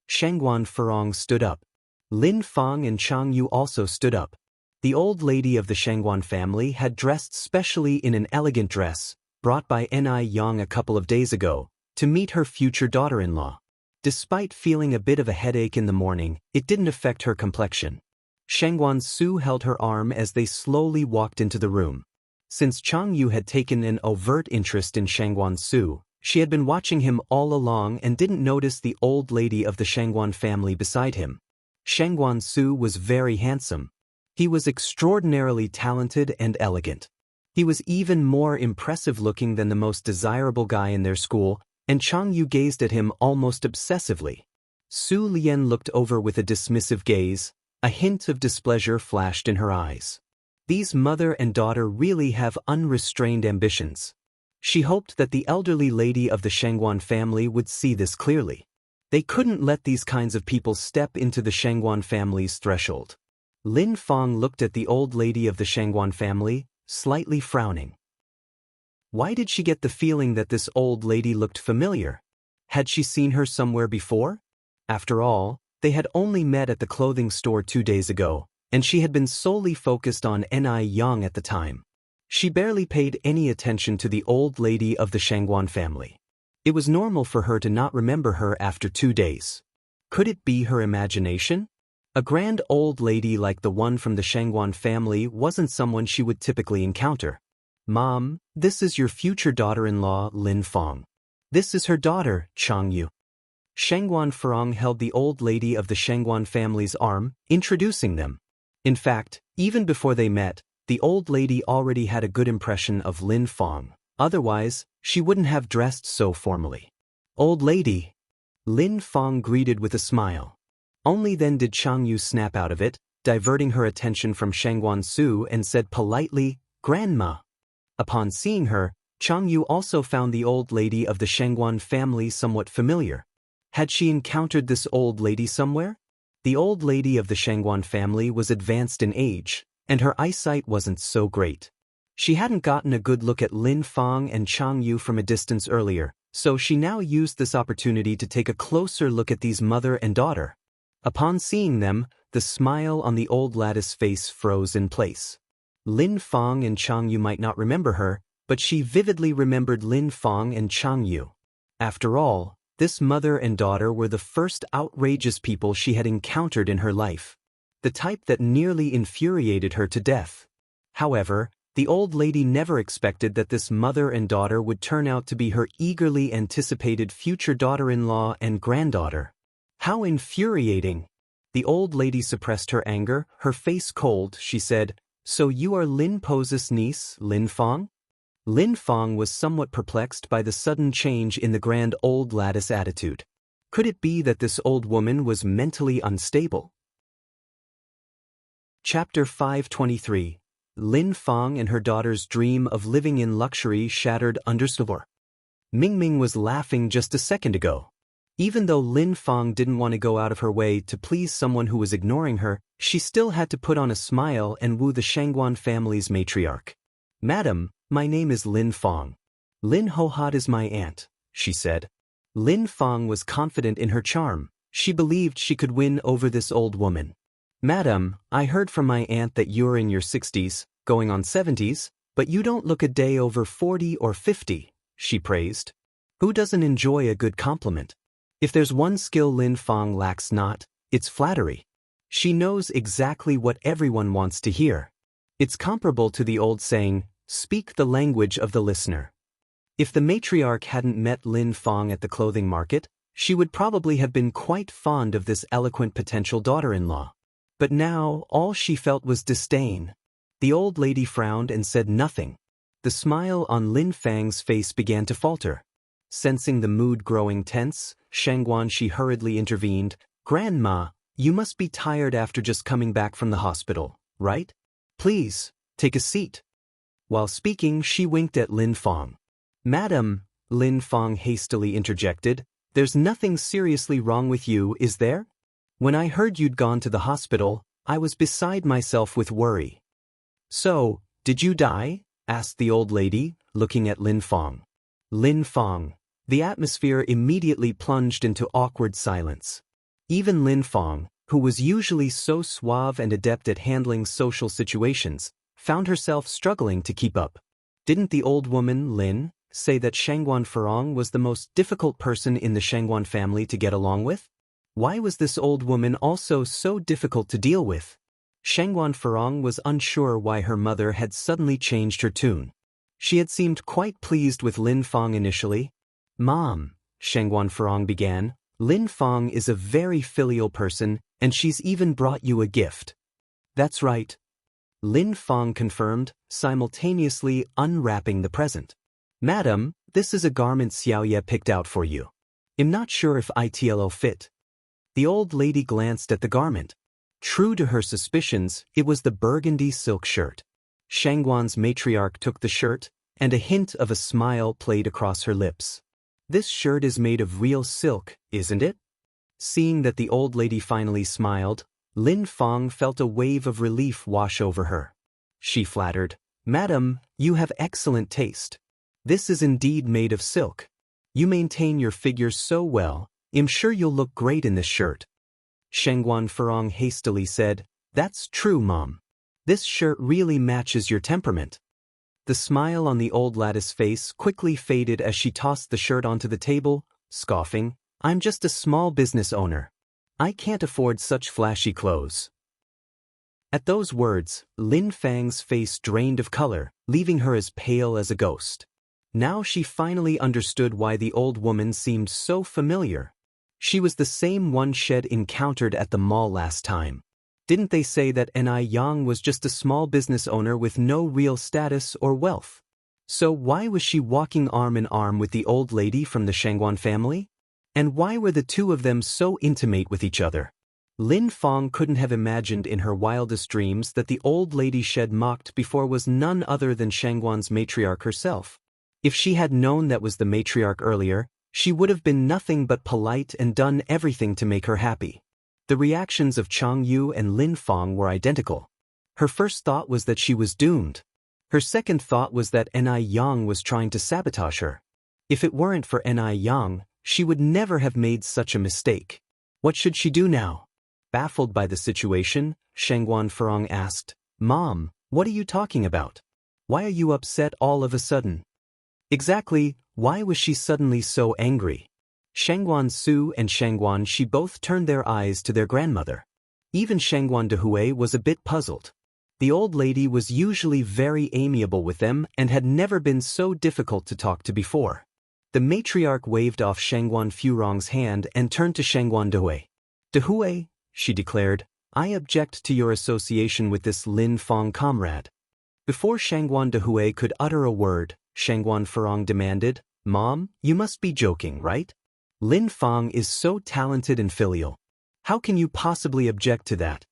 Shangguan Furong stood up. Lin Fang and Chang Yu also stood up. The old lady of the Shangguan family had dressed specially in an elegant dress, brought by Ni Yang a couple of days ago, to meet her future daughter-in-law. Despite feeling a bit of a headache in the morning, it didn't affect her complexion. Shangguan Su held her arm as they slowly walked into the room. Since Chang Yu had taken an overt interest in Shangguan Su, she had been watching him all along and didn't notice the old lady of the Shangguan family beside him. Shangguan Su was very handsome. He was extraordinarily talented and elegant. He was even more impressive-looking than the most desirable guy in their school, and Chang Yu gazed at him almost obsessively. Su Lian looked over with a dismissive gaze. A hint of displeasure flashed in her eyes. These mother and daughter really have unrestrained ambitions. She hoped that the elderly lady of the Shangguan family would see this clearly. They couldn't let these kinds of people step into the Shangguan family's threshold. Lin Fang looked at the old lady of the Shangguan family, slightly frowning. Why did she get the feeling that this old lady looked familiar? Had she seen her somewhere before? After all, they had only met at the clothing store 2 days ago, and she had been solely focused on Ni Yang at the time. She barely paid any attention to the old lady of the Shangguan family. It was normal for her to not remember her after 2 days. Could it be her imagination? A grand old lady like the one from the Shangguan family wasn't someone she would typically encounter. "Mom, this is your future daughter-in-law, Lin Fang. This is her daughter, Chang Yu." Shangguan Furong held the old lady of the Shangguan family's arm, introducing them. In fact, even before they met, the old lady already had a good impression of Lin Fang. Otherwise, she wouldn't have dressed so formally. "Old lady." Lin Fang greeted with a smile. Only then did Chang Yu snap out of it, diverting her attention from Shangguan Su, and said politely, "Grandma." Upon seeing her, Chang Yu also found the old lady of the Shangguan family somewhat familiar. Had she encountered this old lady somewhere? The old lady of the Shangguan family was advanced in age, and her eyesight wasn't so great. She hadn't gotten a good look at Lin Fang and Chang Yu from a distance earlier, so she now used this opportunity to take a closer look at these mother and daughter. Upon seeing them, the smile on the old lattice face froze in place. Lin Fang and Chang Yu might not remember her, but she vividly remembered Lin Fang and Chang Yu. After all, this mother and daughter were the first outrageous people she had encountered in her life. The type that nearly infuriated her to death. However, the old lady never expected that this mother and daughter would turn out to be her eagerly anticipated future daughter-in-law and granddaughter. How infuriating! The old lady suppressed her anger, her face cold. She said, "So you are Lin Po's niece, Lin Fang?" Lin Fang was somewhat perplexed by the sudden change in the grand old lattice attitude. Could it be that this old woman was mentally unstable? Chapter 523. Lin Fang and her daughter's dream of living in luxury shattered under Mingming was laughing just a second ago. Even though Lin Fang didn't want to go out of her way to please someone who was ignoring her, she still had to put on a smile and woo the Shangguan family's matriarch. "Madam, my name is Lin Fang. Lin Hohat is my aunt," she said. Lin Fang was confident in her charm. She believed she could win over this old woman. "Madam, I heard from my aunt that you're in your 60s, going on 70s, but you don't look a day over 40 or 50, she praised. Who doesn't enjoy a good compliment? If there's one skill Lin Fang lacks not, it's flattery. She knows exactly what everyone wants to hear. It's comparable to the old saying, speak the language of the listener. If the matriarch hadn't met Lin Fang at the clothing market, she would probably have been quite fond of this eloquent potential daughter-in-law. But now, all she felt was disdain. The old lady frowned and said nothing. The smile on Lin Fang's face began to falter. Sensing the mood growing tense, she hurriedly intervened. "Grandma, you must be tired after just coming back from the hospital, right? Please, take a seat." While speaking, she winked at Lin Fang. "Madam," Lin Fang hastily interjected, "there's nothing seriously wrong with you, is there? When I heard you'd gone to the hospital, I was beside myself with worry." "So, did you die?" asked the old lady, looking at Lin Fang. Lin Fang. The atmosphere immediately plunged into awkward silence. Even Lin Fang, who was usually so suave and adept at handling social situations, found herself struggling to keep up. Didn't the old woman, Lin, say that Shangguan Farong was the most difficult person in the Shangguan family to get along with? Why was this old woman also so difficult to deal with? Shangguan Farong was unsure why her mother had suddenly changed her tune. She had seemed quite pleased with Lin Fang initially. "Mom," Shangguan Farong began, "Lin Fang is a very filial person, and she's even brought you a gift." "That's right," Lin Fang confirmed, simultaneously unwrapping the present. "Madam, this is a garment Xiaoye picked out for you. I'm not sure if it'll fit." The old lady glanced at the garment. True to her suspicions, it was the burgundy silk shirt. Shangguan's matriarch took the shirt, and a hint of a smile played across her lips. "This shirt is made of real silk, isn't it?" Seeing that the old lady finally smiled, Lin Fang felt a wave of relief wash over her. She flattered, "Madam, you have excellent taste. This is indeed made of silk. You maintain your figure so well, I'm sure you'll look great in this shirt." Shangguan Farong hastily said, "That's true, Mom. This shirt really matches your temperament." The smile on the old lady's face quickly faded as she tossed the shirt onto the table, scoffing, "I'm just a small business owner. I can't afford such flashy clothes." At those words, Lin Fang's face drained of color, leaving her as pale as a ghost. Now she finally understood why the old woman seemed so familiar. She was the same one she'd encountered at the mall last time. Didn't they say that Ni Yang was just a small business owner with no real status or wealth? So why was she walking arm in arm with the old lady from the Shangguan family? And why were the two of them so intimate with each other? Lin Fang couldn't have imagined in her wildest dreams that the old lady she'd mocked before was none other than Shangguan's matriarch herself. If she had known that was the matriarch earlier, she would have been nothing but polite and done everything to make her happy. The reactions of Chang Yu and Lin Fang were identical. Her first thought was that she was doomed. Her second thought was that Ni Yang was trying to sabotage her. If it weren't for Ni Yang, she would never have made such a mistake. What should she do now? Baffled by the situation, Shangguan Farong asked, "Mom, what are you talking about? Why are you upset all of a sudden?" Exactly, why was she suddenly so angry? Shangguan Su and Shangguan Shi both turned their eyes to their grandmother. Even Shangguan Dehui was a bit puzzled. The old lady was usually very amiable with them and had never been so difficult to talk to before. The matriarch waved off Shangguan Furong's hand and turned to Shangguan Dehui. "Dehui," she declared, "I object to your association with this Lin Fang comrade." Before Shangguan Dehui could utter a word, Shangguan Farong demanded, "Mom, you must be joking, right? Lin Fang is so talented and filial. How can you possibly object to that?"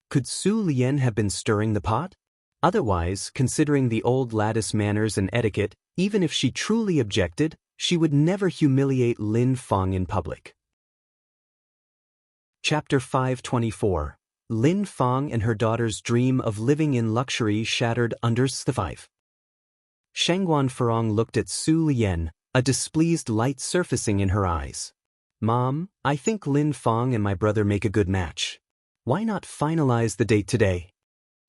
Could Su Lian have been stirring the pot? Otherwise, considering the old lattice manners and etiquette, even if she truly objected, she would never humiliate Lin Fang in public. Chapter 524. Lin Fang and her daughter's dream of living in luxury shattered under the 5. Shangguan Farong looked at Su Lian, a displeased light surfacing in her eyes. Mom, I think Lin Fang and my brother make a good match. Why not finalize the date today?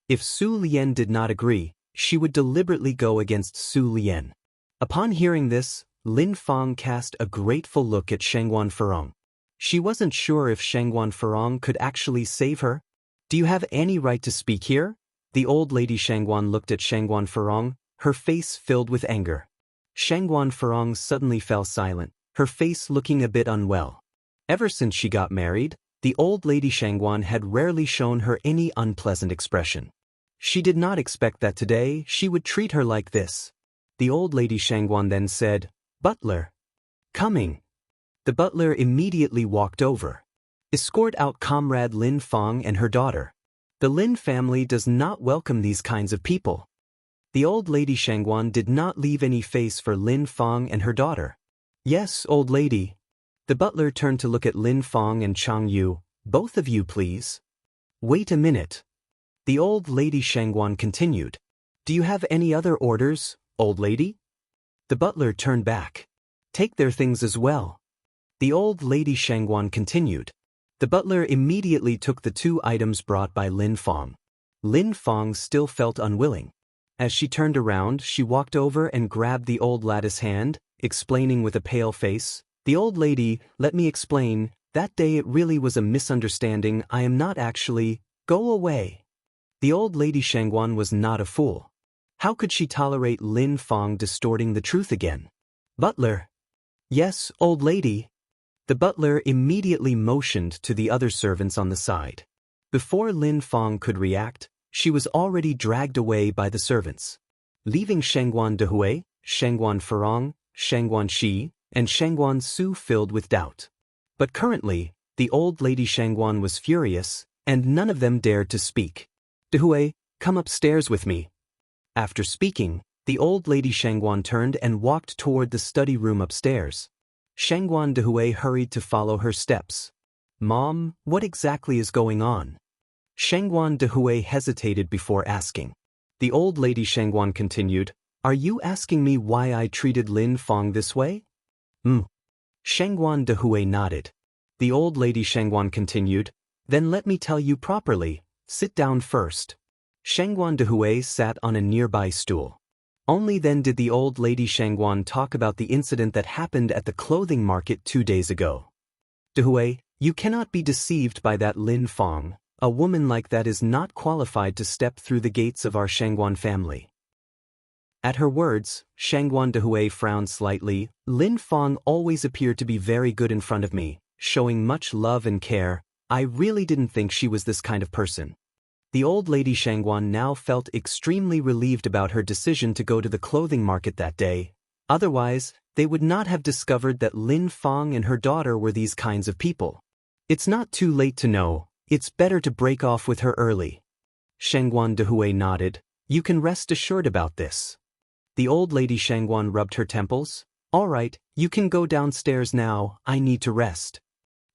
If Su Lian did not agree, she would deliberately go against Su Lian. Upon hearing this, Lin Fang cast a grateful look at Shangguan Farong. She wasn't sure if Shangguan Farong could actually save her. Do you have any right to speak here? The old lady Shangguan looked at Shangguan Farong, her face filled with anger. Shangguan Farong suddenly fell silent, her face looking a bit unwell. Ever since she got married, the old lady Shangguan had rarely shown her any unpleasant expression. She did not expect that today she would treat her like this. The old lady Shangguan then said, "Butler. Coming." The butler immediately walked over. "Escort out Comrade Lin Fang and her daughter. The Lin family does not welcome these kinds of people." The old lady Shangguan did not leave any face for Lin Fang and her daughter. "Yes, old lady." The butler turned to look at Lin Fang and Chang Yu. "Both of you, please." "Wait a minute." The old lady Shangguan continued. "Do you have any other orders, old lady?" The butler turned back. "Take their things as well." The old lady Shangguan continued. The butler immediately took the 2 items brought by Lin Fang. Lin Fang still felt unwilling. As she turned around, she walked over and grabbed the old lady's hand, explaining with a pale face, "The old lady, let me explain, that day it really was a misunderstanding. I am not actually, go away." The old lady Shangguan was not a fool. How could she tolerate Lin Fang distorting the truth again? "Butler." "Yes, old lady." The butler immediately motioned to the other servants on the side. Before Lin Fang could react, she was already dragged away by the servants. Leaving Shangguan Dehui, Shangguan Farong, Shangguan Shi, and Shangguan Su filled with doubt. But currently, the old lady Shangguan was furious, and none of them dared to speak. "Dehui, come upstairs with me." After speaking, the old lady Shangguan turned and walked toward the study room upstairs. Shangguan Dehui hurried to follow her steps. "Mom, what exactly is going on?" Shangguan Dehui hesitated before asking. The old lady Shangguan continued, "Are you asking me why I treated Lin Fang this way?" Shangguan Dehui nodded. The old lady Shangguan continued, "Then let me tell you properly, sit down first." Shangguan Dehui sat on a nearby stool. Only then did the old lady Shangguan talk about the incident that happened at the clothing market 2 days ago. "Dehui, you cannot be deceived by that Lin Fang. A woman like that is not qualified to step through the gates of our Shangguan family." At her words, Shangguan Dehui frowned slightly. "Lin Fang always appeared to be very good in front of me, showing much love and care. I really didn't think she was this kind of person." The old lady Shangguan now felt extremely relieved about her decision to go to the clothing market that day. Otherwise, they would not have discovered that Lin Fang and her daughter were these kinds of people. It's not too late to know. It's better to break off with her early. Shangguan Dehui nodded. "You can rest assured about this." The old lady Shangguan rubbed her temples. "All right, you can go downstairs now. I need to rest."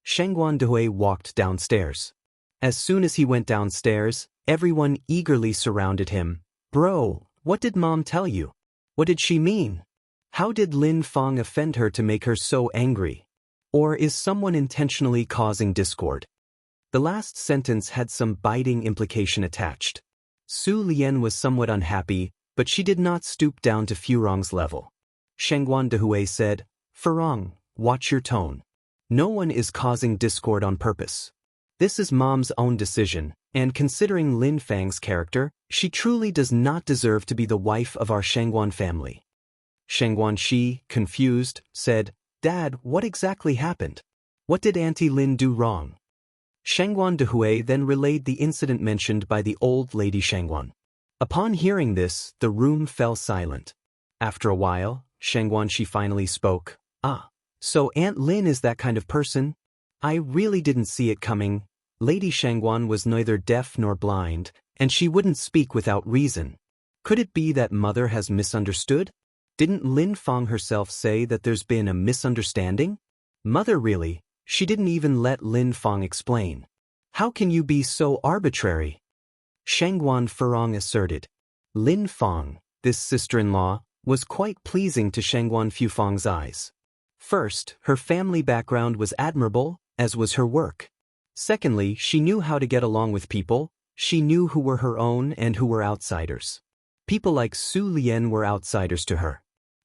Shangguan Dehui walked downstairs. As soon as he went downstairs, everyone eagerly surrounded him. "Bro, what did Mom tell you? What did she mean? How did Lin Fang offend her to make her so angry? Or is someone intentionally causing discord?" The last sentence had some biting implication attached. Su Lian was somewhat unhappy, but she did not stoop down to Furong's level. Shangguan Dehui said, "Furong, watch your tone. No one is causing discord on purpose. This is Mom's own decision, and considering Lin Fang's character, she truly does not deserve to be the wife of our Shangguan family." Shangguan Shi, confused, said, "Dad, what exactly happened? What did Auntie Lin do wrong?" Shangguan Dehui then relayed the incident mentioned by the old lady Shangguan. Upon hearing this, the room fell silent. After a while, Shangguan Shi finally spoke. So Aunt Lin is that kind of person? I really didn't see it coming. Lady Shangguan was neither deaf nor blind, and she wouldn't speak without reason. Could it be that Mother has misunderstood? Didn't Lin Fang herself say that there's been a misunderstanding? Mother really, She didn't even let Lin Fang explain. How can you be so arbitrary? Shangguan Furong asserted. Lin Fang, this sister-in-law, was quite pleasing to Shangguan Fufang's eyes. First, her family background was admirable, as was her work. Secondly, she knew how to get along with people. She knew who were her own and who were outsiders. People like Su Lian were outsiders to her.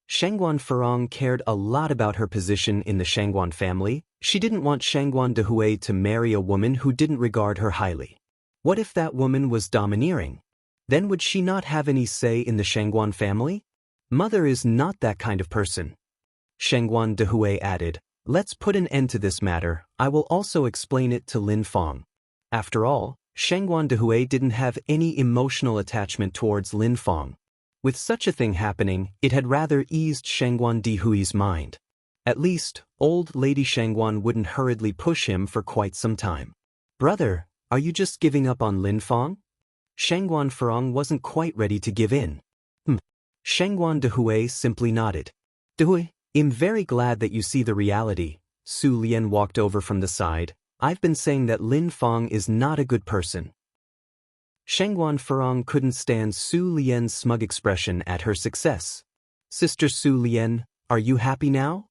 Shangguan Furong cared a lot about her position in the Shangguan family. She didn't want Shangguan Dehui to marry a woman who didn't regard her highly. What if that woman was domineering? Then would she not have any say in the Shangguan family? Mother is not that kind of person. Shangguan Dehui added, let's put an end to this matter. I will also explain it to Lin Fang. After all, Shangguan Dehui didn't have any emotional attachment towards Lin Fang. With such a thing happening, it had rather eased Shangguan Dehui's mind. At least, old lady Shangguan wouldn't hurriedly push him for quite some time. Brother, are you just giving up on Lin Fang? Shangguan Furong wasn't quite ready to give in. Shangguan Dehui simply nodded. Dehui, I'm very glad that you see the reality. Su Lian walked over from the side. I've been saying that Lin Fang is not a good person. Shangguan Furong couldn't stand Su Lian's smug expression at her success. Sister Su Lian, are you happy now?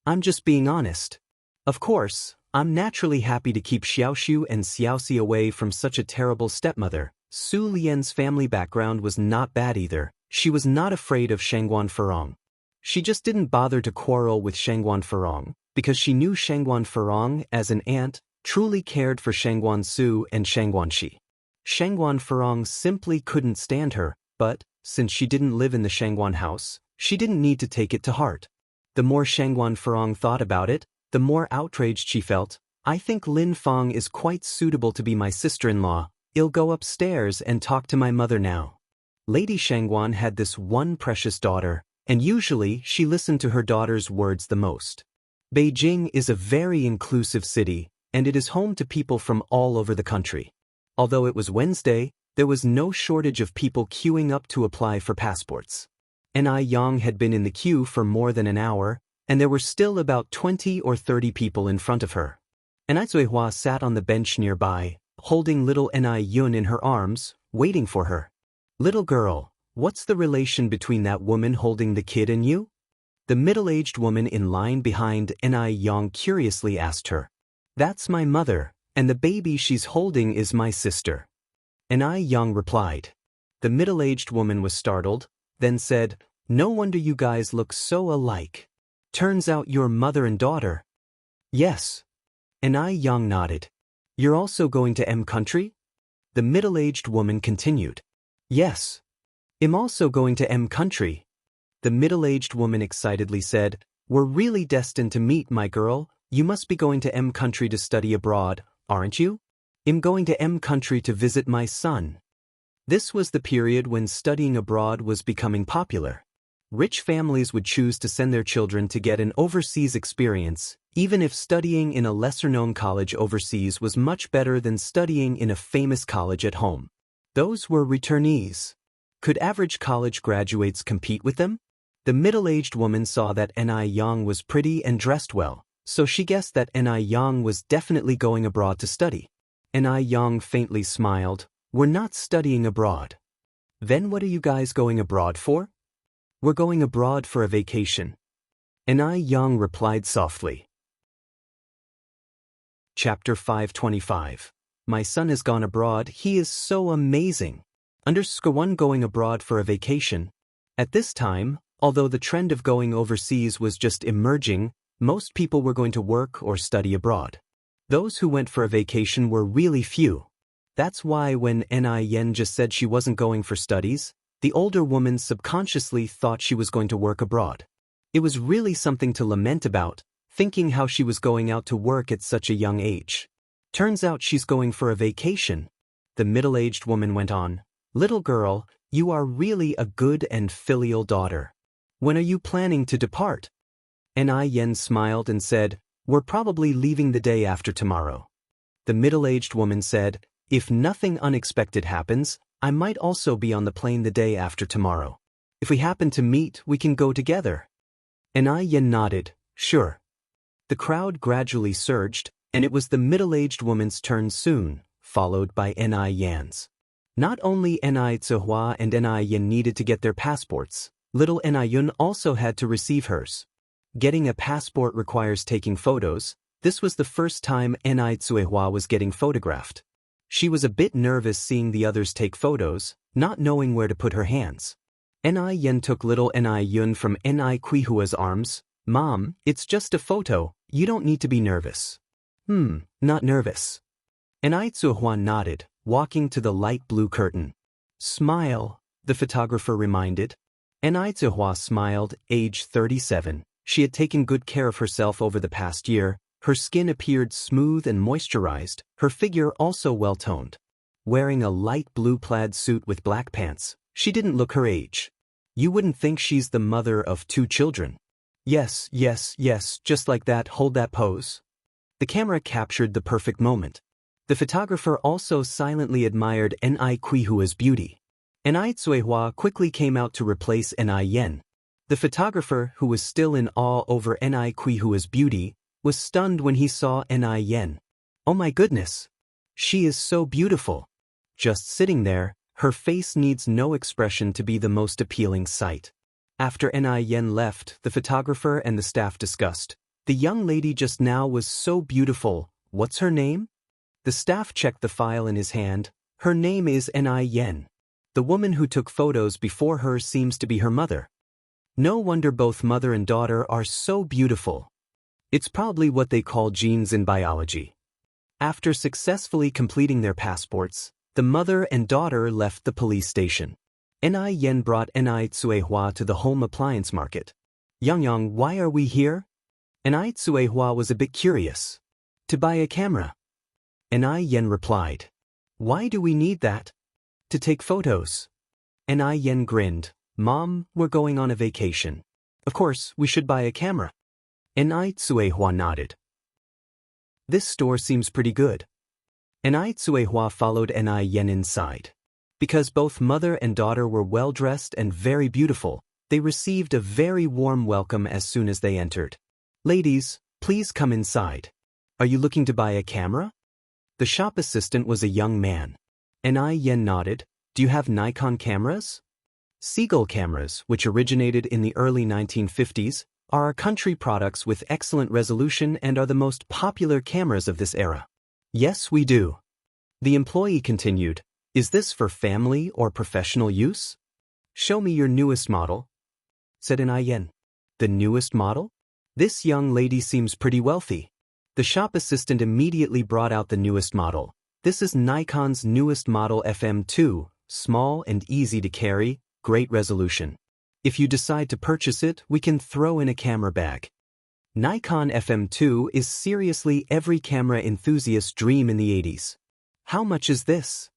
I'm just being honest. Of course, I'm naturally happy to keep Xiaoxiu and Xiaoxi away from such a terrible stepmother. Su Lian's family background was not bad either. She was not afraid of Shangguan Furong. She just didn't bother to quarrel with Shangguan Furong, because she knew Shangguan Furong, as an aunt, truly cared for Shangguan Su and Shangguan Shi. Shangguan Furong simply couldn't stand her, but, since she didn't live in the Shangguan house, she didn't need to take it to heart. The more Shangguan Furong thought about it, the more outraged she felt. I think Lin Fang is quite suitable to be my sister-in-law. I'll go upstairs and talk to my mother now. Lady Shangguan had this one precious daughter, and usually she listened to her daughter's words the most. Beijing is a very inclusive city, and it is home to people from all over the country. Although it was Wednesday, there was no shortage of people queuing up to apply for passports. Ni Yang had been in the queue for more than an hour, and there were still about 20 or 30 people in front of her. Ni Zuihua sat on the bench nearby, holding little Ni Yun in her arms, waiting for her. Little girl, what's the relation between that woman holding the kid and you? The middle-aged woman in line behind Ni Yang curiously asked her. That's my mother, and the baby she's holding is my sister. Ni Yang replied. The middle-aged woman was startled, then said, no wonder you guys look so alike. Turns out you're mother and daughter. Yes. Ni Yang nodded. You're also going to M country? The middle-aged woman continued. Yes. I'm also going to M country. The middle-aged woman excitedly said, we're really destined to meet, my girl. You must be going to M country to study abroad, aren't you? I'm going to M country to visit my son. This was the period when studying abroad was becoming popular. Rich families would choose to send their children to get an overseas experience, even if studying in a lesser-known college overseas was much better than studying in a famous college at home. Those were returnees. Could average college graduates compete with them? The middle-aged woman saw that Ni Yang was pretty and dressed well, so she guessed that Ni Yang was definitely going abroad to study. Ni Yang faintly smiled. We're not studying abroad. Then what are you guys going abroad for? We're going abroad for a vacation. Ni Yang replied softly. Chapter 525. My son has gone abroad. He is so amazing. _1 Going abroad for a vacation. At this time, although the trend of going overseas was just emerging, most people were going to work or study abroad. Those who went for a vacation were really few. That's why when Ni Yen just said she wasn't going for studies, the older woman subconsciously thought she was going to work abroad. It was really something to lament about, thinking how she was going out to work at such a young age. Turns out she's going for a vacation. The middle-aged woman went on. Little girl, you are really a good and filial daughter. When are you planning to depart? Ni Yen smiled and said, we're probably leaving the day after tomorrow. The middle-aged woman said, if nothing unexpected happens, I might also be on the plane the day after tomorrow. If we happen to meet, we can go together. Ni Yen nodded, sure. The crowd gradually surged, and it was the middle-aged woman's turn soon, followed by Ni Yan's. Not only Ni Zihua and Ni Yan needed to get their passports, little Ni Yun also had to receive hers. Getting a passport requires taking photos. This was the first time Ni Zihua was getting photographed. She was a bit nervous seeing the others take photos, not knowing where to put her hands. Ni Yan took little Ni Yun from Ni Qihua's arms. "Mom, it's just a photo, you don't need to be nervous." Not nervous. Ni Zihua nodded, walking to the light blue curtain. "Smile," the photographer reminded. Ni Zihua smiled, age 37. She had taken good care of herself over the past year. Her skin appeared smooth and moisturized, her figure also well-toned. Wearing a light blue plaid suit with black pants, she didn't look her age. You wouldn't think she's the mother of 2 children. Yes, just like that, hold that pose. The camera captured the perfect moment. The photographer also silently admired Ni Qihua's beauty. Ni Zihua quickly came out to replace Ni Yan. The photographer, who was still in awe over Ni Qihua's beauty, was stunned when he saw Ni Yan. "Oh my goodness! She is so beautiful." Just sitting there, her face needs no expression to be the most appealing sight. After Ni Yan left, the photographer and the staff discussed. "The young lady just now was so beautiful. What's her name?" The staff checked the file in his hand. "Her name is Ni Yan. The woman who took photos before her seems to be her mother. No wonder both mother and daughter are so beautiful. It's probably what they call genes in biology." After successfully completing their passports, the mother and daughter left the police station. Ni Yan brought Ni Zihua to the home appliance market. "Yang, why are we here?" Ni Zihua was a bit curious. "To buy a camera." Ni Yan replied. "Why do we need that?" "To take photos." Ni Yan grinned. "Mom, we're going on a vacation. Of course, we should buy a camera." Ni Zihua nodded. "This store seems pretty good." Ni Zihua followed Ni Yan inside. Because both mother and daughter were well-dressed and very beautiful, they received a very warm welcome as soon as they entered. "Ladies, please come inside. Are you looking to buy a camera?" The shop assistant was a young man. Ni Yan nodded. "Do you have Nikon cameras?" Seagull cameras, which originated in the early 1950s, are our country products with excellent resolution and are the most popular cameras of this era. "Yes, we do." The employee continued. "Is this for family or professional use?" "Show me your newest model," said Ni Yan. "The newest model?" "This young lady seems pretty wealthy." The shop assistant immediately brought out the newest model. "This is Nikon's newest model FM2, small and easy to carry, great resolution. If you decide to purchase it, we can throw in a camera bag." Nikon FM2 is seriously every camera enthusiast's dream in the 80s. "How much is this?"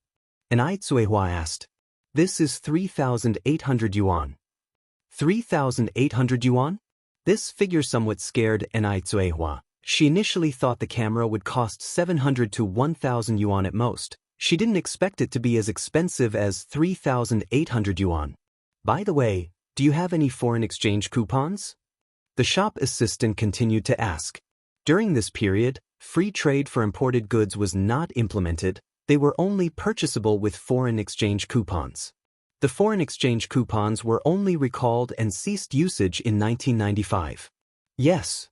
Ni Zihua asked. "This is 3,800 yuan. 3,800 yuan? This figure somewhat scared Ni Zihua. She initially thought the camera would cost 700 to 1,000 yuan at most. She didn't expect it to be as expensive as 3,800 yuan. "By the way, do you have any foreign exchange coupons?" The shop assistant continued to ask. During this period, free trade for imported goods was not implemented. They were only purchasable with foreign exchange coupons. The foreign exchange coupons were only recalled and ceased usage in 1995. "Yes."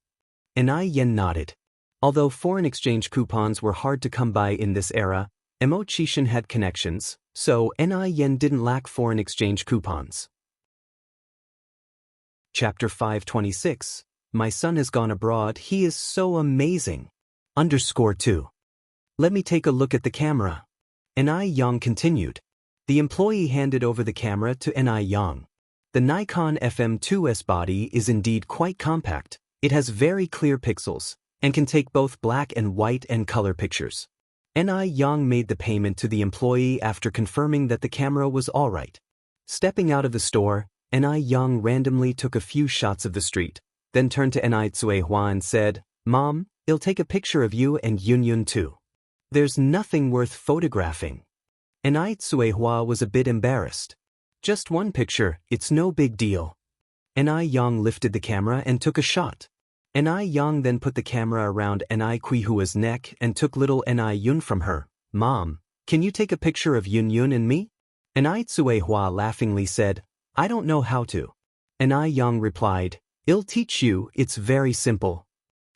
Ni Yan nodded. Although foreign exchange coupons were hard to come by in this era, Xianxia had connections, so Ni Yan didn't lack foreign exchange coupons. Chapter 526. My son has gone abroad. He is so amazing. _2. Let me take a look at the camera. Ni Yang continued. The employee handed over the camera to Ni Yang. The Nikon FM2's body is indeed quite compact. It has very clear pixels and can take both black and white and color pictures. Ni Yang made the payment to the employee after confirming that the camera was all right. Stepping out of the store, Ni Yang randomly took a few shots of the street, then turned to Ni Zihua and said, "Mom, I'll take a picture of you and Yun too." "There's nothing worth photographing." Ni Zihua was a bit embarrassed. "Just one picture, it's no big deal." Ni Yang lifted the camera and took a shot. Ni Yang then put the camera around Ni Hua's neck and took little Ni Yun from her. Mom, can you take a picture of Yun Yun and me? Ni Hua laughingly said, I don't know how to. Ni Yang replied, I'll teach you, it's very simple.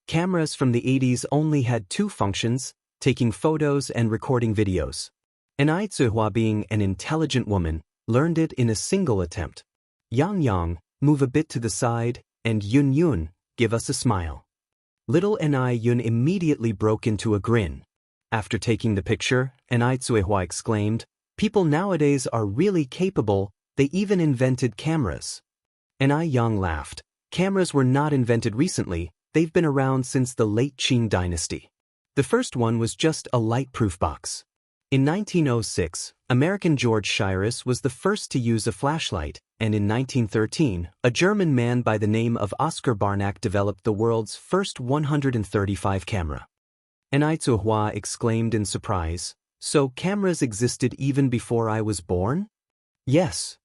Cameras from the 80s only had two functions, taking photos and recording videos. Ni Hua, being an intelligent woman, learned it in a single attempt. Yang Yang, move a bit to the side, and Yun Yun, give us a smile. Little Ni Yun immediately broke into a grin. After taking the picture, Ni Hua exclaimed, People nowadays are really capable, they even invented cameras. Ni Yang laughed. Cameras were not invented recently, they've been around since the late Qing dynasty. The first one was just a light-proof box. In 1906, American George Shiras was the first to use a flashlight, and in 1913, a German man by the name of Oskar Barnack developed the world's first 135 camera. Ni Hua exclaimed in surprise, So cameras existed even before I was born? Yes.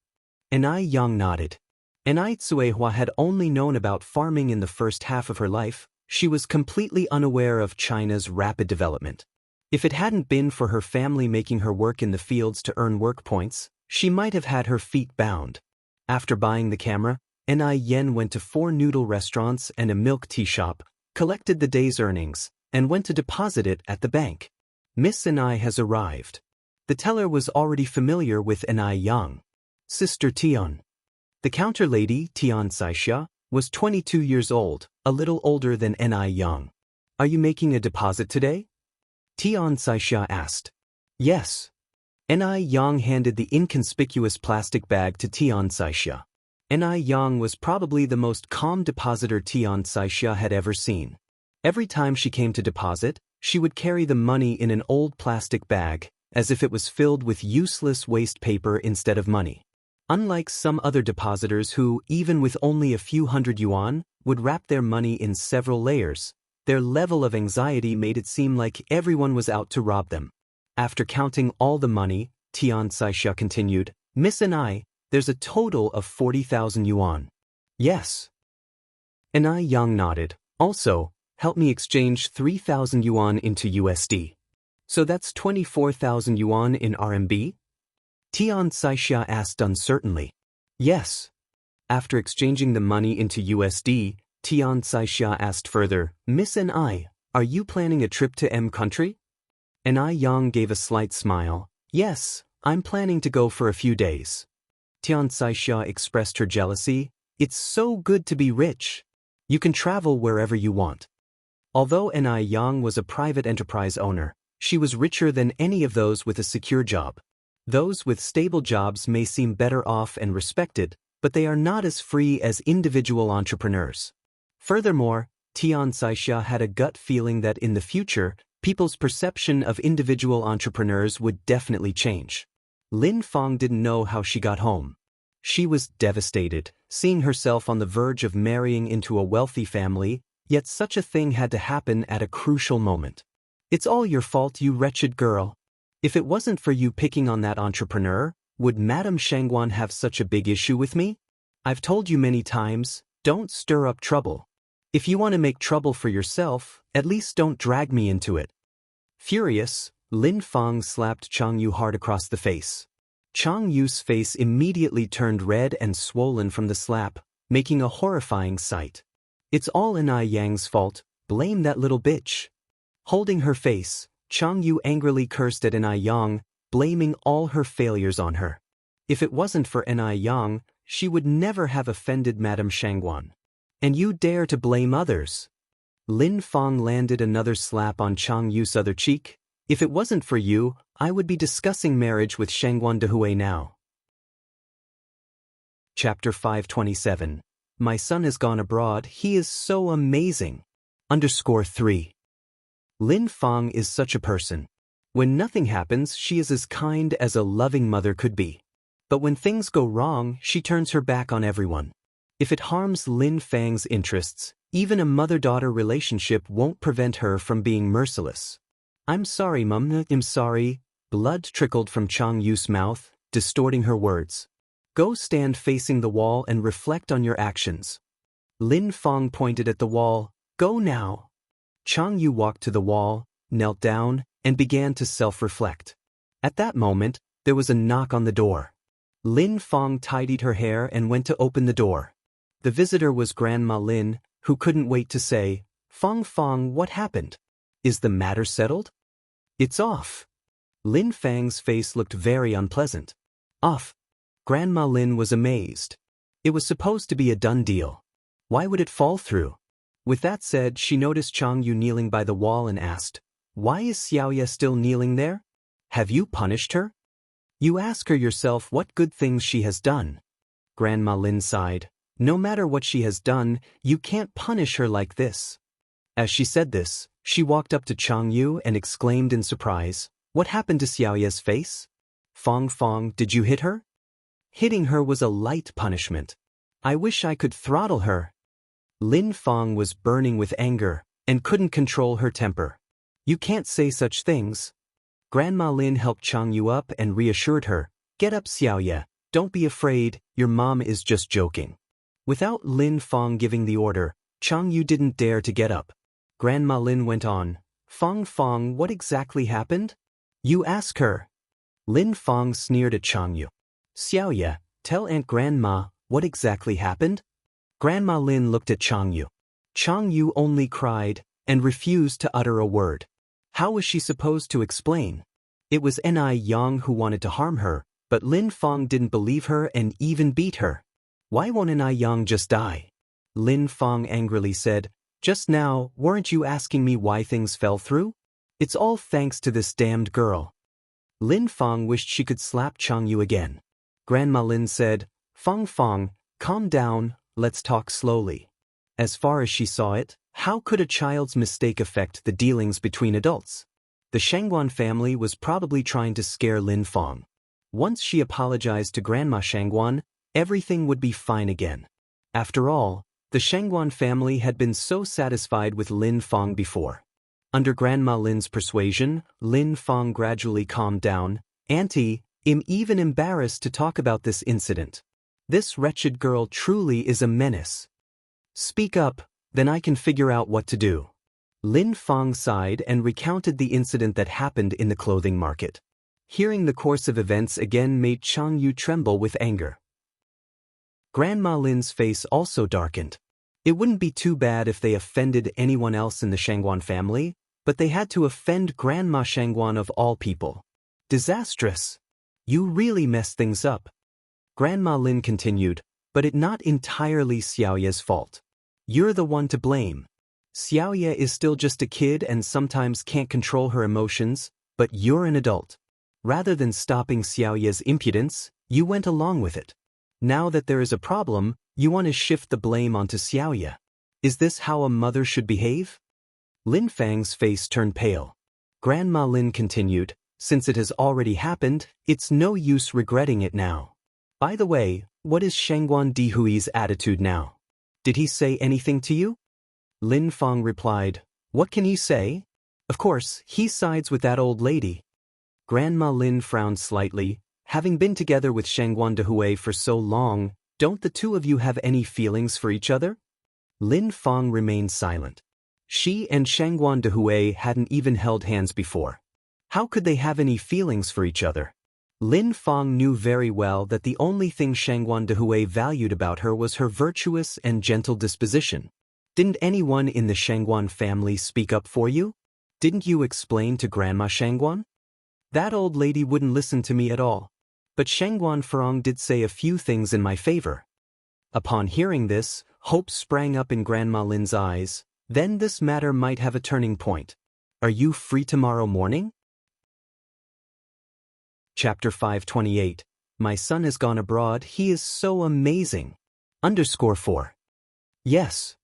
Ni Yang nodded. Ni Hua had only known about farming in the first half of her life. She was completely unaware of China's rapid development. If it hadn't been for her family making her work in the fields to earn work points, she might have had her feet bound. After buying the camera, Ni Yen went to 4 noodle restaurants and a milk tea shop, collected the day's earnings, and went to deposit it at the bank. Miss Ni has arrived. The teller was already familiar with Ni Yang. Sister Tian. The counter lady, Xianxia, was 22 years old, a little older than Ni Yang. Are you making a deposit today? Xianxia asked. Yes. Ni Yang handed the inconspicuous plastic bag to Xianxia. Ni Yang was probably the most calm depositor Xianxia had ever seen. Every time she came to deposit, she would carry the money in an old plastic bag, as if it was filled with useless waste paper instead of money. Unlike some other depositors who, even with only a few hundred yuan, would wrap their money in several layers, their level of anxiety made it seem like everyone was out to rob them. After counting all the money, Xianxia continued, Miss Ni, there's a total of 40,000 yuan. Yes. Ni Yang nodded. Also, help me exchange 3,000 yuan into USD. So that's 24,000 yuan in RMB? Xianxia asked uncertainly. Yes. After exchanging the money into USD, Xianxia asked further, Miss Ni, are you planning a trip to M country? Ni Yang gave a slight smile. Yes, I'm planning to go for a few days. Xianxia expressed her jealousy. It's so good to be rich. You can travel wherever you want. Although Ni Yang was a private enterprise owner, she was richer than any of those with a secure job. Those with stable jobs may seem better off and respected, but they are not as free as individual entrepreneurs. Furthermore, Xianxia had a gut feeling that in the future, people's perception of individual entrepreneurs would definitely change. Lin Feng didn't know how she got home. She was devastated, seeing herself on the verge of marrying into a wealthy family, yet such a thing had to happen at a crucial moment. It's all your fault, you wretched girl. If it wasn't for you picking on that entrepreneur, would Madame Shangguan have such a big issue with me? I've told you many times, don't stir up trouble. If you want to make trouble for yourself, at least don't drag me into it. Furious, Lin Feng slapped Chang Yu hard across the face. Chang Yu's face immediately turned red and swollen from the slap, making a horrifying sight. It's all Ni Yang's fault, blame that little bitch. Holding her face, Chang Yu angrily cursed at Ni Yang, blaming all her failures on her. If it wasn't for Ni Yang, she would never have offended Madame Shangguan. And you dare to blame others? Lin Feng landed another slap on Chang Yu's other cheek. If it wasn't for you, I would be discussing marriage with Shangguan Dehui now. Chapter 527. My son has gone abroad, he is so amazing. _3. Lin Feng is such a person. When nothing happens, she is as kind as a loving mother could be. But when things go wrong, she turns her back on everyone. If it harms Lin Feng's interests, even a mother-daughter relationship won't prevent her from being merciless. I'm sorry, Mum, I'm sorry. Blood trickled from Chang Yu's mouth, distorting her words. Go stand facing the wall and reflect on your actions. Lin Feng pointed at the wall. Go now. Chang Yu walked to the wall, knelt down, and began to self-reflect. At that moment, there was a knock on the door. Lin Fong tidied her hair and went to open the door. The visitor was Grandma Lin, who couldn't wait to say, "Fong Fong, what happened? Is the matter settled?" "It's off." Lin Fang's face looked very unpleasant. "Off?" Grandma Lin was amazed. It was supposed to be a done deal. Why would it fall through? With that said, she noticed Chang Yu kneeling by the wall and asked, "Why is Xiaoya still kneeling there? Have you punished her?" "You ask her yourself what good things she has done." Grandma Lin sighed. "No matter what she has done, you can't punish her like this." As she said this, she walked up to Chang Yu and exclaimed in surprise, "What happened to Xiaoya's face? Fong Fong, did you hit her?" "Hitting her was a light punishment. I wish I could throttle her." Lin Fong was burning with anger and couldn't control her temper. "You can't say such things." Grandma Lin helped Chang Yu up and reassured her, "Get up, Xiaoya, don't be afraid, your mom is just joking." Without Lin Fong giving the order, Chang Yu didn't dare to get up. Grandma Lin went on, "Fong Fong, what exactly happened?" "You ask her." Lin Fong sneered at Chang Yu. "Xiaoya, tell Aunt Grandma what exactly happened." Grandma Lin looked at Chang Yu. Chang Yu only cried and refused to utter a word. How was she supposed to explain? It was Ni Yang who wanted to harm her, but Lin Fong didn't believe her and even beat her. Why won't Ni Yang just die? Lin Fong angrily said, "Just now, weren't you asking me why things fell through? It's all thanks to this damned girl." Lin Fong wished she could slap Chang Yu again. Grandma Lin said, "Fong Fong, calm down, let's talk slowly." As far as she saw it, how could a child's mistake affect the dealings between adults? The Shangguan family was probably trying to scare Lin Fong. Once she apologized to Grandma Shangguan, everything would be fine again. After all, the Shangguan family had been so satisfied with Lin Fong before. Under Grandma Lin's persuasion, Lin Fong gradually calmed down. "Auntie, I'm even embarrassed to talk about this incident. This wretched girl truly is a menace." "Speak up, then I can figure out what to do." Lin Fong sighed and recounted the incident that happened in the clothing market. Hearing the course of events again made Chang Yu tremble with anger. Grandma Lin's face also darkened. It wouldn't be too bad if they offended anyone else in the Shangguan family, but they had to offend Grandma Shangguan of all people. Disastrous. You really messed things up. Grandma Lin continued, "But it's not entirely Xiaoya's fault. You're the one to blame. Xiaoya is still just a kid and sometimes can't control her emotions, but you're an adult. Rather than stopping Xiaoya's impudence, you went along with it. Now that there is a problem, you want to shift the blame onto Xiaoya. Is this how a mother should behave?" Lin Fang's face turned pale. Grandma Lin continued, "Since it has already happened, it's no use regretting it now. By the way, what is Shangguan Dihui's attitude now? Did he say anything to you?" Lin Fang replied, "What can he say? Of course, he sides with that old lady." Grandma Lin frowned slightly. "Having been together with Shangguan Dihui for so long, don't the two of you have any feelings for each other?" Lin Fang remained silent. She and Shangguan Dihui hadn't even held hands before. How could they have any feelings for each other? Lin Fang knew very well that the only thing Shangguan Dihui valued about her was her virtuous and gentle disposition. Didn't anyone in the Shangguan family speak up for you? Didn't you explain to Grandma Shangguan? That old lady wouldn't listen to me at all. But Shangguan Farong did say a few things in my favor. Upon hearing this, hope sprang up in Grandma Lin's eyes. Then this matter might have a turning point. Are you free tomorrow morning? Chapter 528. My son has gone abroad. He is so amazing. _4. Yes.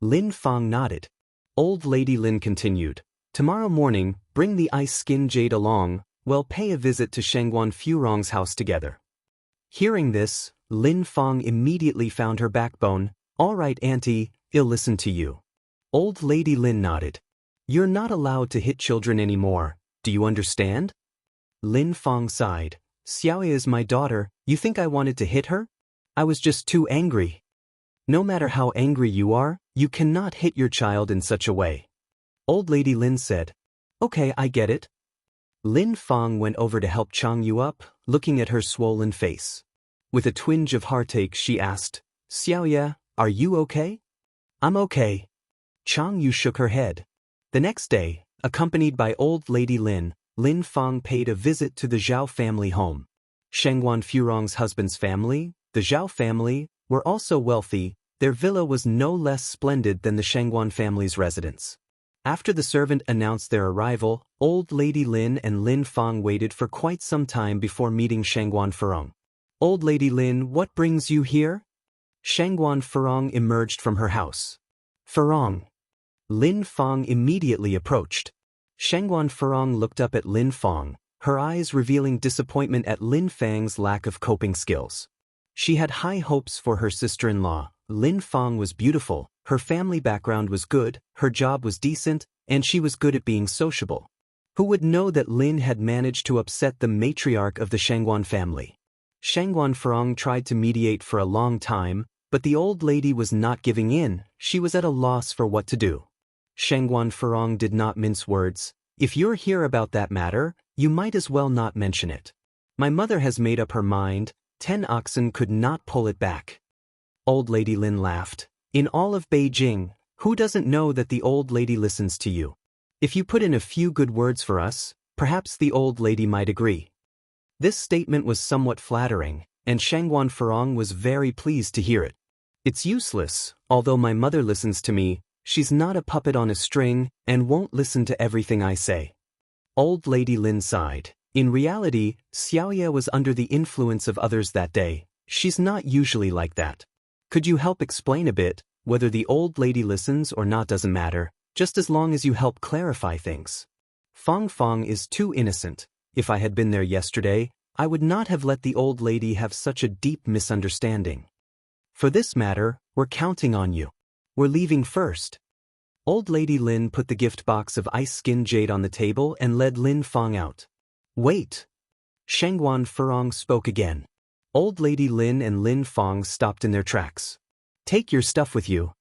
Lin Fang nodded. Old Lady Lin continued. Tomorrow morning, bring the ice skin jade along. We'll pay a visit to Shangguan Furong's house together. Hearing this, Lin Fang immediately found her backbone. All right, Auntie, I'll listen to you. Old Lady Lin nodded. You're not allowed to hit children anymore. Do you understand? Lin Fang sighed. Xiaoya is my daughter. You think I wanted to hit her? I was just too angry. No matter how angry you are, You cannot hit your child in such a way. Old Lady Lin said. Okay, I get it. Lin Fang went over to help Chang Yu up, looking at her swollen face. With a twinge of heartache she asked, Xiaoya, are you okay? I'm okay. Chang Yu shook her head. The next day, accompanied by Old Lady Lin, Lin Fang paid a visit to the Zhao family home. Shengguan Furong's husband's family, the Zhao family, were also wealthy. Their villa was no less splendid than the Shengguan family's residence. After the servant announced their arrival, Old Lady Lin and Lin Fang waited for quite some time before meeting Shengguan Furong. Old Lady Lin, what brings you here? Shengguan Furong emerged from her house. Furong. Lin Fang immediately approached. Shengguan Furong looked up at Lin Fang, her eyes revealing disappointment at Lin Fang's lack of coping skills. She had high hopes for her sister-in-law. Lin Fang was beautiful, her family background was good, her job was decent, and she was good at being sociable. Who would know that Lin had managed to upset the matriarch of the Shengguan family? Shengguan Furong tried to mediate for a long time, but the old lady was not giving in. She was at a loss for what to do. Shengguan Furong did not mince words. If you're here about that matter, you might as well not mention it. My mother has made up her mind. 10 oxen could not pull it back. Old Lady Lin laughed. In all of Beijing, who doesn't know that the old lady listens to you? If you put in a few good words for us, perhaps the old lady might agree. This statement was somewhat flattering, and Shengguan Furong was very pleased to hear it. It's useless, although my mother listens to me, she's not a puppet on a string and won't listen to everything I say. Old Lady Lin sighed. In reality, Xiaoya was under the influence of others that day. She's not usually like that. Could you help explain a bit? Whether the old lady listens or not doesn't matter, just as long as you help clarify things. Fang Fang is too innocent. If I had been there yesterday, I would not have let the old lady have such a deep misunderstanding. For this matter, we're counting on you. We're leaving first. Old Lady Lin put the gift box of ice-skin jade on the table and led Lin Fang out. Wait. Shengguan Furong spoke again. Old Lady Lin and Lin Fang stopped in their tracks. Take your stuff with you.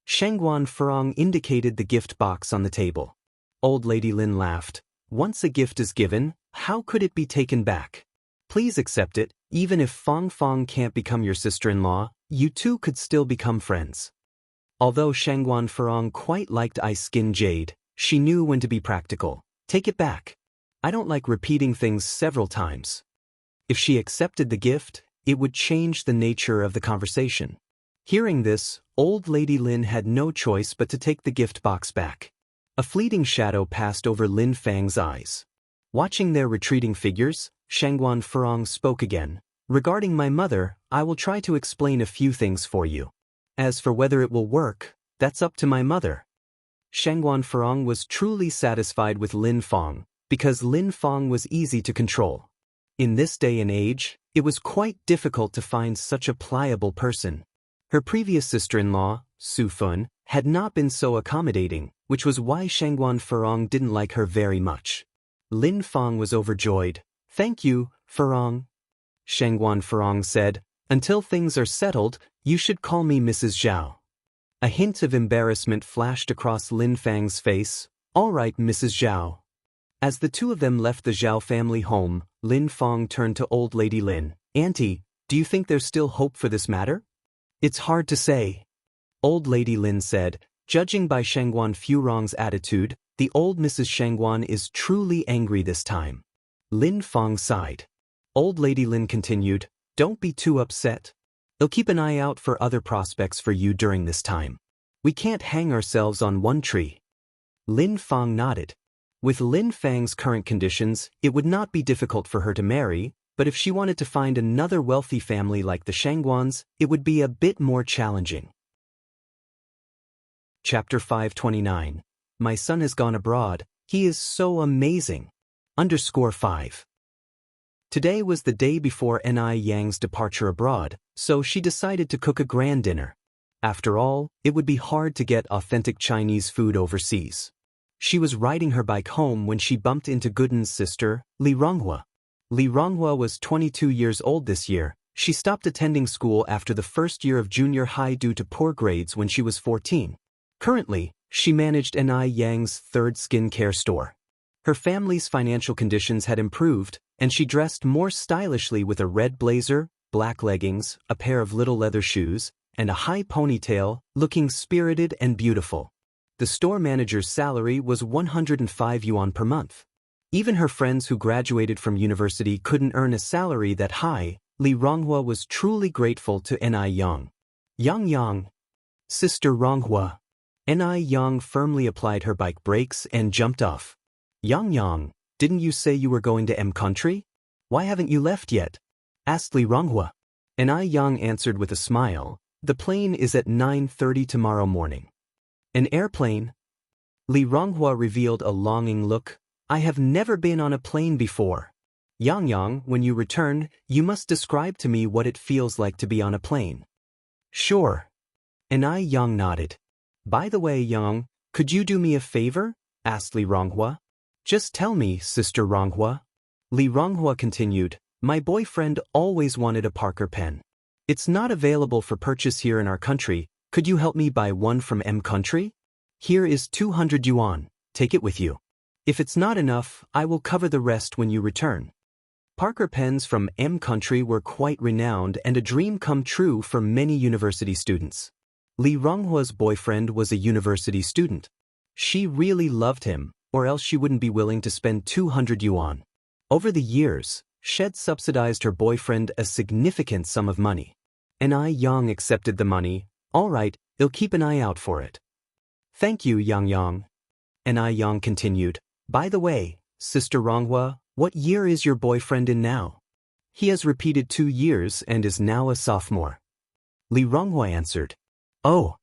Shengguan Furong indicated the gift box on the table. Old Lady Lin laughed. Once a gift is given, how could it be taken back? Please accept it. Even if Fang Fang can't become your sister-in-law, you two could still become friends. Although Shengguan Furong quite liked ice-skin jade, she knew when to be practical. Take it back. I don't like repeating things several times. If she accepted the gift, it would change the nature of the conversation. Hearing this, Old Lady Lin had no choice but to take the gift box back. A fleeting shadow passed over Lin Fang's eyes. Watching their retreating figures, Shengguan Furong spoke again. Regarding my mother, I will try to explain a few things for you. As for whether it will work, that's up to my mother. Shengguan Furong was truly satisfied with Lin Fang, because Lin Fang was easy to control. In this day and age, it was quite difficult to find such a pliable person. Her previous sister-in-law, Su Fun, had not been so accommodating, which was why Shengguan Furong didn't like her very much. Lin Fang was overjoyed. Thank you, Furong. Shengguan Furong said, until things are settled, you should call me Mrs. Zhao. A hint of embarrassment flashed across Lin Fang's face. All right, Mrs. Zhao. As the two of them left the Zhao family home, Lin Fang turned to Old Lady Lin. Auntie, do you think there's still hope for this matter? It's hard to say. Old Lady Lin said, judging by Shengguan Furong's attitude, the old Mrs. Shengguan is truly angry this time. Lin Fang sighed. Old Lady Lin continued, don't be too upset. I'll keep an eye out for other prospects for you during this time. We can't hang ourselves on one tree. Lin Fang nodded. With Lin Fang's current conditions, it would not be difficult for her to marry, but if she wanted to find another wealthy family like the Shengguans, it would be a bit more challenging. Chapter 529. My son has gone abroad. He is so amazing. _5. Today was the day before Ni Yang's departure abroad, so she decided to cook a grand dinner. After all, it would be hard to get authentic Chinese food overseas. She was riding her bike home when she bumped into Gooden's sister, Li Ronghua. Li Ronghua was 22 years old this year. She stopped attending school after the first year of junior high due to poor grades when she was 14. Currently, she managed Xianxia's third skincare store. Her family's financial conditions had improved, and she dressed more stylishly with a red blazer, black leggings, a pair of little leather shoes, and a high ponytail, looking spirited and beautiful. The store manager's salary was 105 yuan per month. Even her friends who graduated from university couldn't earn a salary that high. Li Ronghua was truly grateful to Xianxia. Yang, Sister Ronghua. Xianxia firmly applied her bike brakes and jumped off. Yang, didn't you say you were going to M country? Why haven't you left yet? Asked Li Ronghua. Xianxia answered with a smile, the plane is at 9:30 tomorrow morning. An airplane? Li Ronghua revealed a longing look. I have never been on a plane before. Yang, when you return, you must describe to me what it feels like to be on a plane. Sure. Xianxia nodded. By the way, Yang, could you do me a favor? Asked Li Ronghua. Just tell me, Sister Ronghua. Li Ronghua continued, my boyfriend always wanted a Parker pen. It's not available for purchase here in our country. Could you help me buy one from M country? Here is 200 yuan. Take it with you. If it's not enough, I will cover the rest when you return. Parker pens from M country were quite renowned and a dream come true for many university students. Li Ronghua's boyfriend was a university student. She really loved him, or else she wouldn't be willing to spend 200 yuan. Over the years, Shed subsidized her boyfriend a significant sum of money. Xianxia accepted the money. All right, I'll keep an eye out for it. Thank you, Yang. Xianxia continued. By the way, Sister Ronghua, what year is your boyfriend in now? He has repeated 2 years and is now a sophomore. Li Ronghua answered. Oh.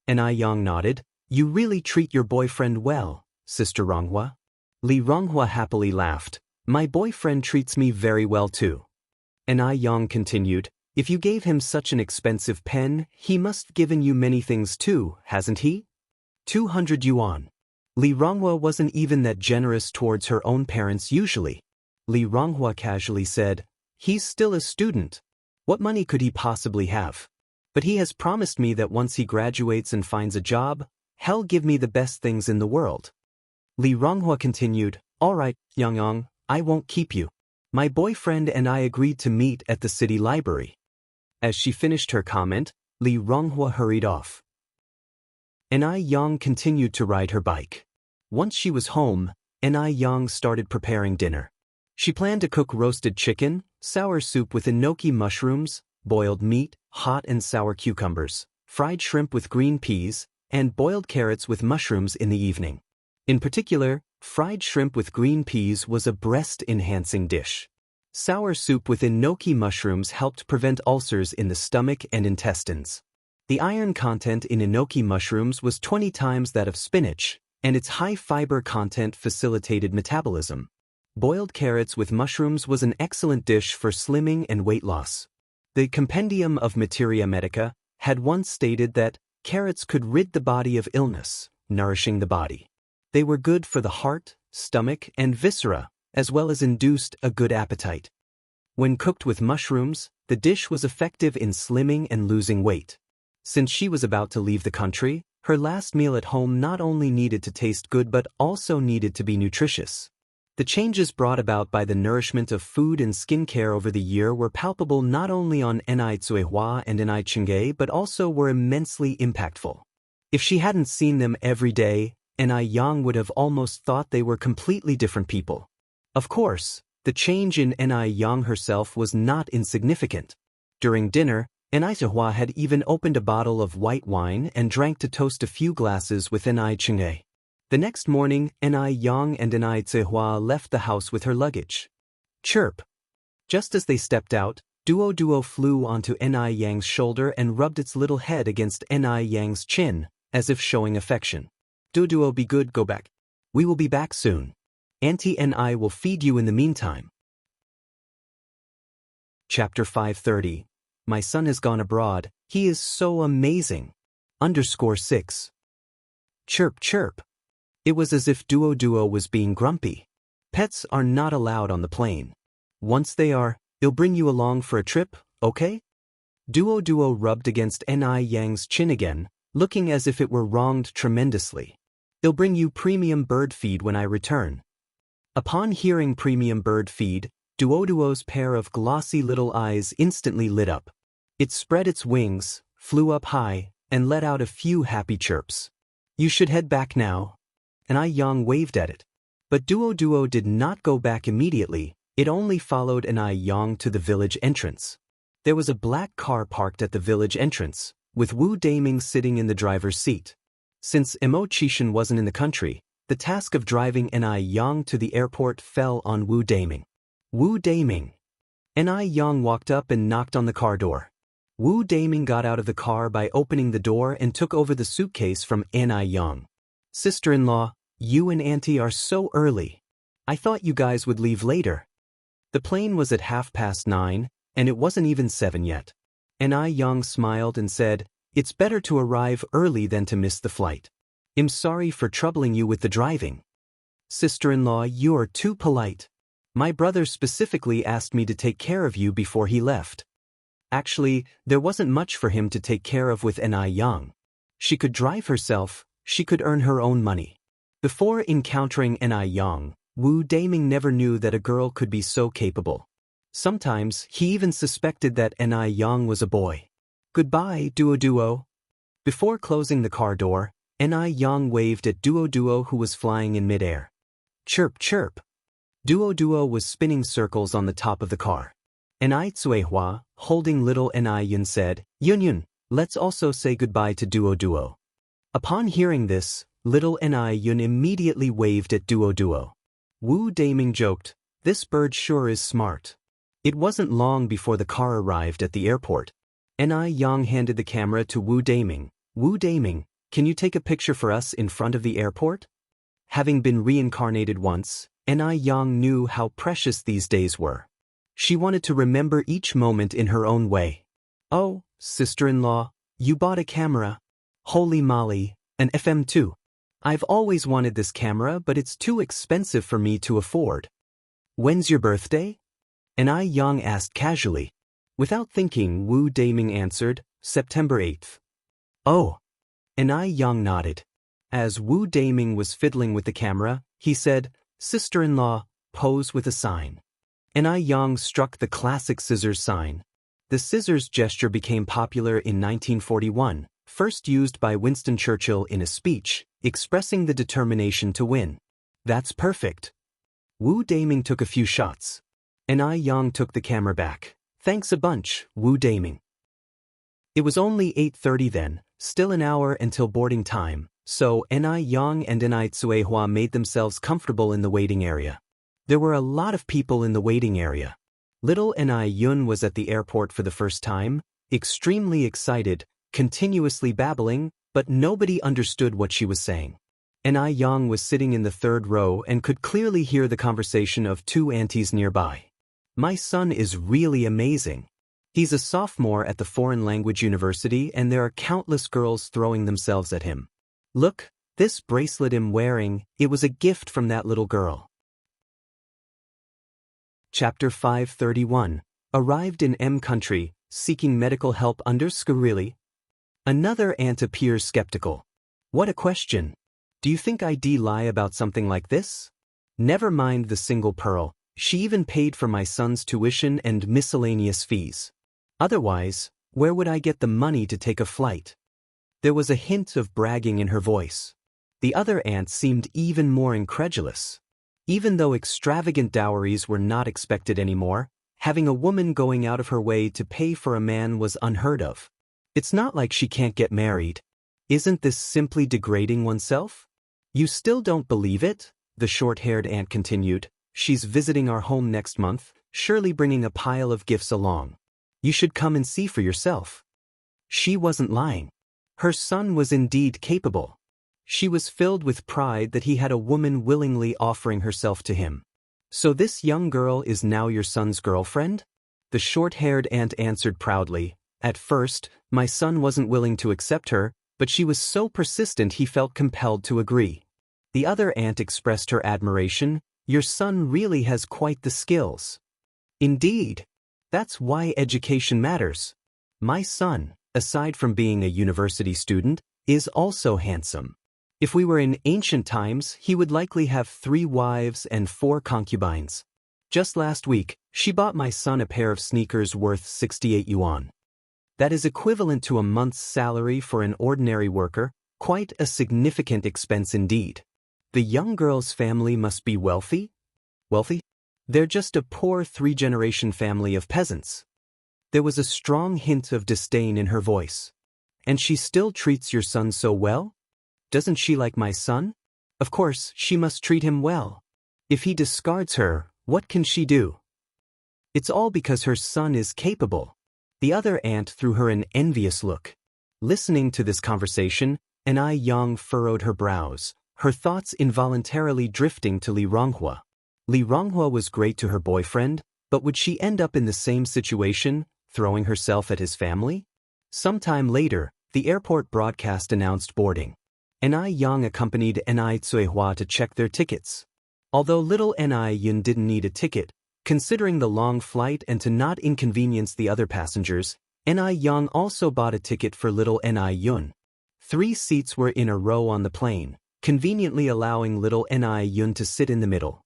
Xianxia nodded. You really treat your boyfriend well, Sister Ronghua. Li Ronghua happily laughed. My boyfriend treats me very well too. Xianxia continued. If you gave him such an expensive pen, he must have given you many things too, hasn't he? 200 yuan. Li Ronghua wasn't even that generous towards her own parents usually. Li Ronghua casually said, he's still a student. What money could he possibly have? But he has promised me that once he graduates and finds a job, he'll give me the best things in the world. Li Ronghua continued, all right, Yang, I won't keep you. My boyfriend and I agreed to meet at the city library. As she finished her comment, Li Ronghua hurried off. Xianxia continued to ride her bike. Once she was home, Xianxia started preparing dinner. She planned to cook roasted chicken, sour soup with enoki mushrooms, boiled meat, hot and sour cucumbers, fried shrimp with green peas, and boiled carrots with mushrooms in the evening. In particular, fried shrimp with green peas was a breast-enhancing dish. Sour soup with enoki mushrooms helped prevent ulcers in the stomach and intestines. The iron content in enoki mushrooms was 20 times that of spinach, and its high fiber content facilitated metabolism. Boiled carrots with mushrooms was an excellent dish for slimming and weight loss. The Compendium of Materia Medica had once stated that carrots could rid the body of illness, nourishing the body. They were good for the heart, stomach, and viscera, as well as induced a good appetite. When cooked with mushrooms, the dish was effective in slimming and losing weight. Since she was about to leave the country, her last meal at home not only needed to taste good but also needed to be nutritious. The changes brought about by the nourishment of food and skincare over the year were palpable not only on Xianxia and Xianxia but also were immensely impactful. If she hadn't seen them every day, Xianxia would have almost thought they were completely different people. Of course, the change in Xianxia herself was not insignificant. During dinner, Xianxia had even opened a bottle of white wine and drank to toast a few glasses with Xianxia. The next morning, Xianxia and Xianxia left the house with her luggage. Chirp! Just as they stepped out, Duo flew onto Xianxia's shoulder and rubbed its little head against Xianxia's chin, as if showing affection. Duo, be good, go back. We will be back soon. Auntie and I will feed you in the meantime. Chapter 530. My son has gone abroad. He is so amazing. _6. Chirp, chirp. It was as if Duo was being grumpy. Pets are not allowed on the plane. Once they are, he'll bring you along for a trip, okay? Duo rubbed against Ni Yang's chin again, looking as if it were wronged tremendously. I'll bring you premium bird feed when I return. Upon hearing premium bird feed, Duo's pair of glossy little eyes instantly lit up. It spread its wings, flew up high, and let out a few happy chirps. You should head back now. Ni Yang waved at it. But Duo did not go back immediately, it only followed Ni Yang to the village entrance. There was a black car parked at the village entrance, with Wu Daming sitting in the driver's seat. Since Mo Qishan wasn't in the country, the task of driving Ni Yang to the airport fell on Wu Daming. Wu Daming. Ni Yang walked up and knocked on the car door. Wu Daming got out of the car by opening the door and took over the suitcase from Ni Yang. Sister-in-law, you and Auntie are so early. I thought you guys would leave later. The plane was at 9:30, and it wasn't even 7 yet. Ni Yang smiled and said, it's better to arrive early than to miss the flight. I'm sorry for troubling you with the driving. Sister-in-law, you're too polite. My brother specifically asked me to take care of you before he left. Actually, there wasn't much for him to take care of with Ni Yang. She could drive herself, she could earn her own money. Before encountering Ni Yang, Wu Daming never knew that a girl could be so capable. Sometimes, he even suspected that Ni Yang was a boy. Goodbye, Duo. Before closing the car door, Ni Yang waved at Duo who was flying in midair. Chirp chirp. Duo was spinning circles on the top of the car. Ni Tsuehua, holding little Ni Yun, said, Yun, let's also say goodbye to Duo. Upon hearing this, little Ni Yun immediately waved at Duo. Wu Daming joked, this bird sure is smart. It wasn't long before the car arrived at the airport. Ni Yang handed the camera to Wu Daming. Wu Daming, can you take a picture for us in front of the airport? Having been reincarnated once, Ni Yang knew how precious these days were. She wanted to remember each moment in her own way. Oh, sister-in-law, you bought a camera. Holy moly, an FM2. I've always wanted this camera, but it's too expensive for me to afford. When's your birthday? Ni Yang asked casually. Without thinking, Wu Daming answered, September 8th. Oh. Ni Yang nodded. As Wu Daming was fiddling with the camera, he said, Sister-in-law, pose with a sign. Ni Yang struck the classic scissors sign. The scissors gesture became popular in 1941, first used by Winston Churchill in a speech, expressing the determination to win. That's perfect. Wu Daming took a few shots. Ni Yang took the camera back. Thanks a bunch, Wu Daming. It was only 8:30 then, still an hour until boarding time, so Ni Yang and Ni Tsuehua made themselves comfortable in the waiting area. There were a lot of people in the waiting area. Little Ni Yun was at the airport for the first time, extremely excited, continuously babbling, but nobody understood what she was saying. Ni Yang was sitting in the third row and could clearly hear the conversation of two aunties nearby. My son is really amazing. He's a sophomore at the foreign language university and there are countless girls throwing themselves at him. Look, this bracelet I'm wearing, it was a gift from that little girl. Chapter 531. Arrived in M country, seeking medical help really? Another aunt appears skeptical. What a question. Do you think I'd lie about something like this? Never mind the single pearl, she even paid for my son's tuition and miscellaneous fees. Otherwise, where would I get the money to take a flight? There was a hint of bragging in her voice. The other aunt seemed even more incredulous. Even though extravagant dowries were not expected anymore, having a woman going out of her way to pay for a man was unheard of. It's not like she can't get married. Isn't this simply degrading oneself? You still don't believe it? The short-haired aunt continued. She's visiting our home next month, surely bringing a pile of gifts along. You should come and see for yourself. She wasn't lying. Her son was indeed capable. She was filled with pride that he had a woman willingly offering herself to him. So this young girl is now your son's girlfriend? The short-haired aunt answered proudly. At first, my son wasn't willing to accept her, but she was so persistent he felt compelled to agree. The other aunt expressed her admiration. Your son really has quite the skills. Indeed. That's why education matters. My son, aside from being a university student, is also handsome. If we were in ancient times, he would likely have 3 wives and 4 concubines. Just last week, she bought my son a pair of sneakers worth 68 yuan. That is equivalent to a month's salary for an ordinary worker, quite a significant expense indeed. The young girl's family must be wealthy? Wealthy? They're just a poor 3-generation family of peasants. There was a strong hint of disdain in her voice. And she still treats your son so well? Doesn't she like my son? Of course, she must treat him well. If he discards her, what can she do? It's all because her son is capable. The other aunt threw her an envious look. Listening to this conversation, Xianxia furrowed her brows, her thoughts involuntarily drifting to Li Ronghua. Li Ronghua was great to her boyfriend, but would she end up in the same situation, throwing herself at his family? Sometime later, the airport broadcast announced boarding. Xianxia accompanied Cuihua to check their tickets. Although little Yun didn't need a ticket, considering the long flight and to not inconvenience the other passengers, Xianxia also bought a ticket for little Yun. 3 seats were in a row on the plane, conveniently allowing little Yun to sit in the middle.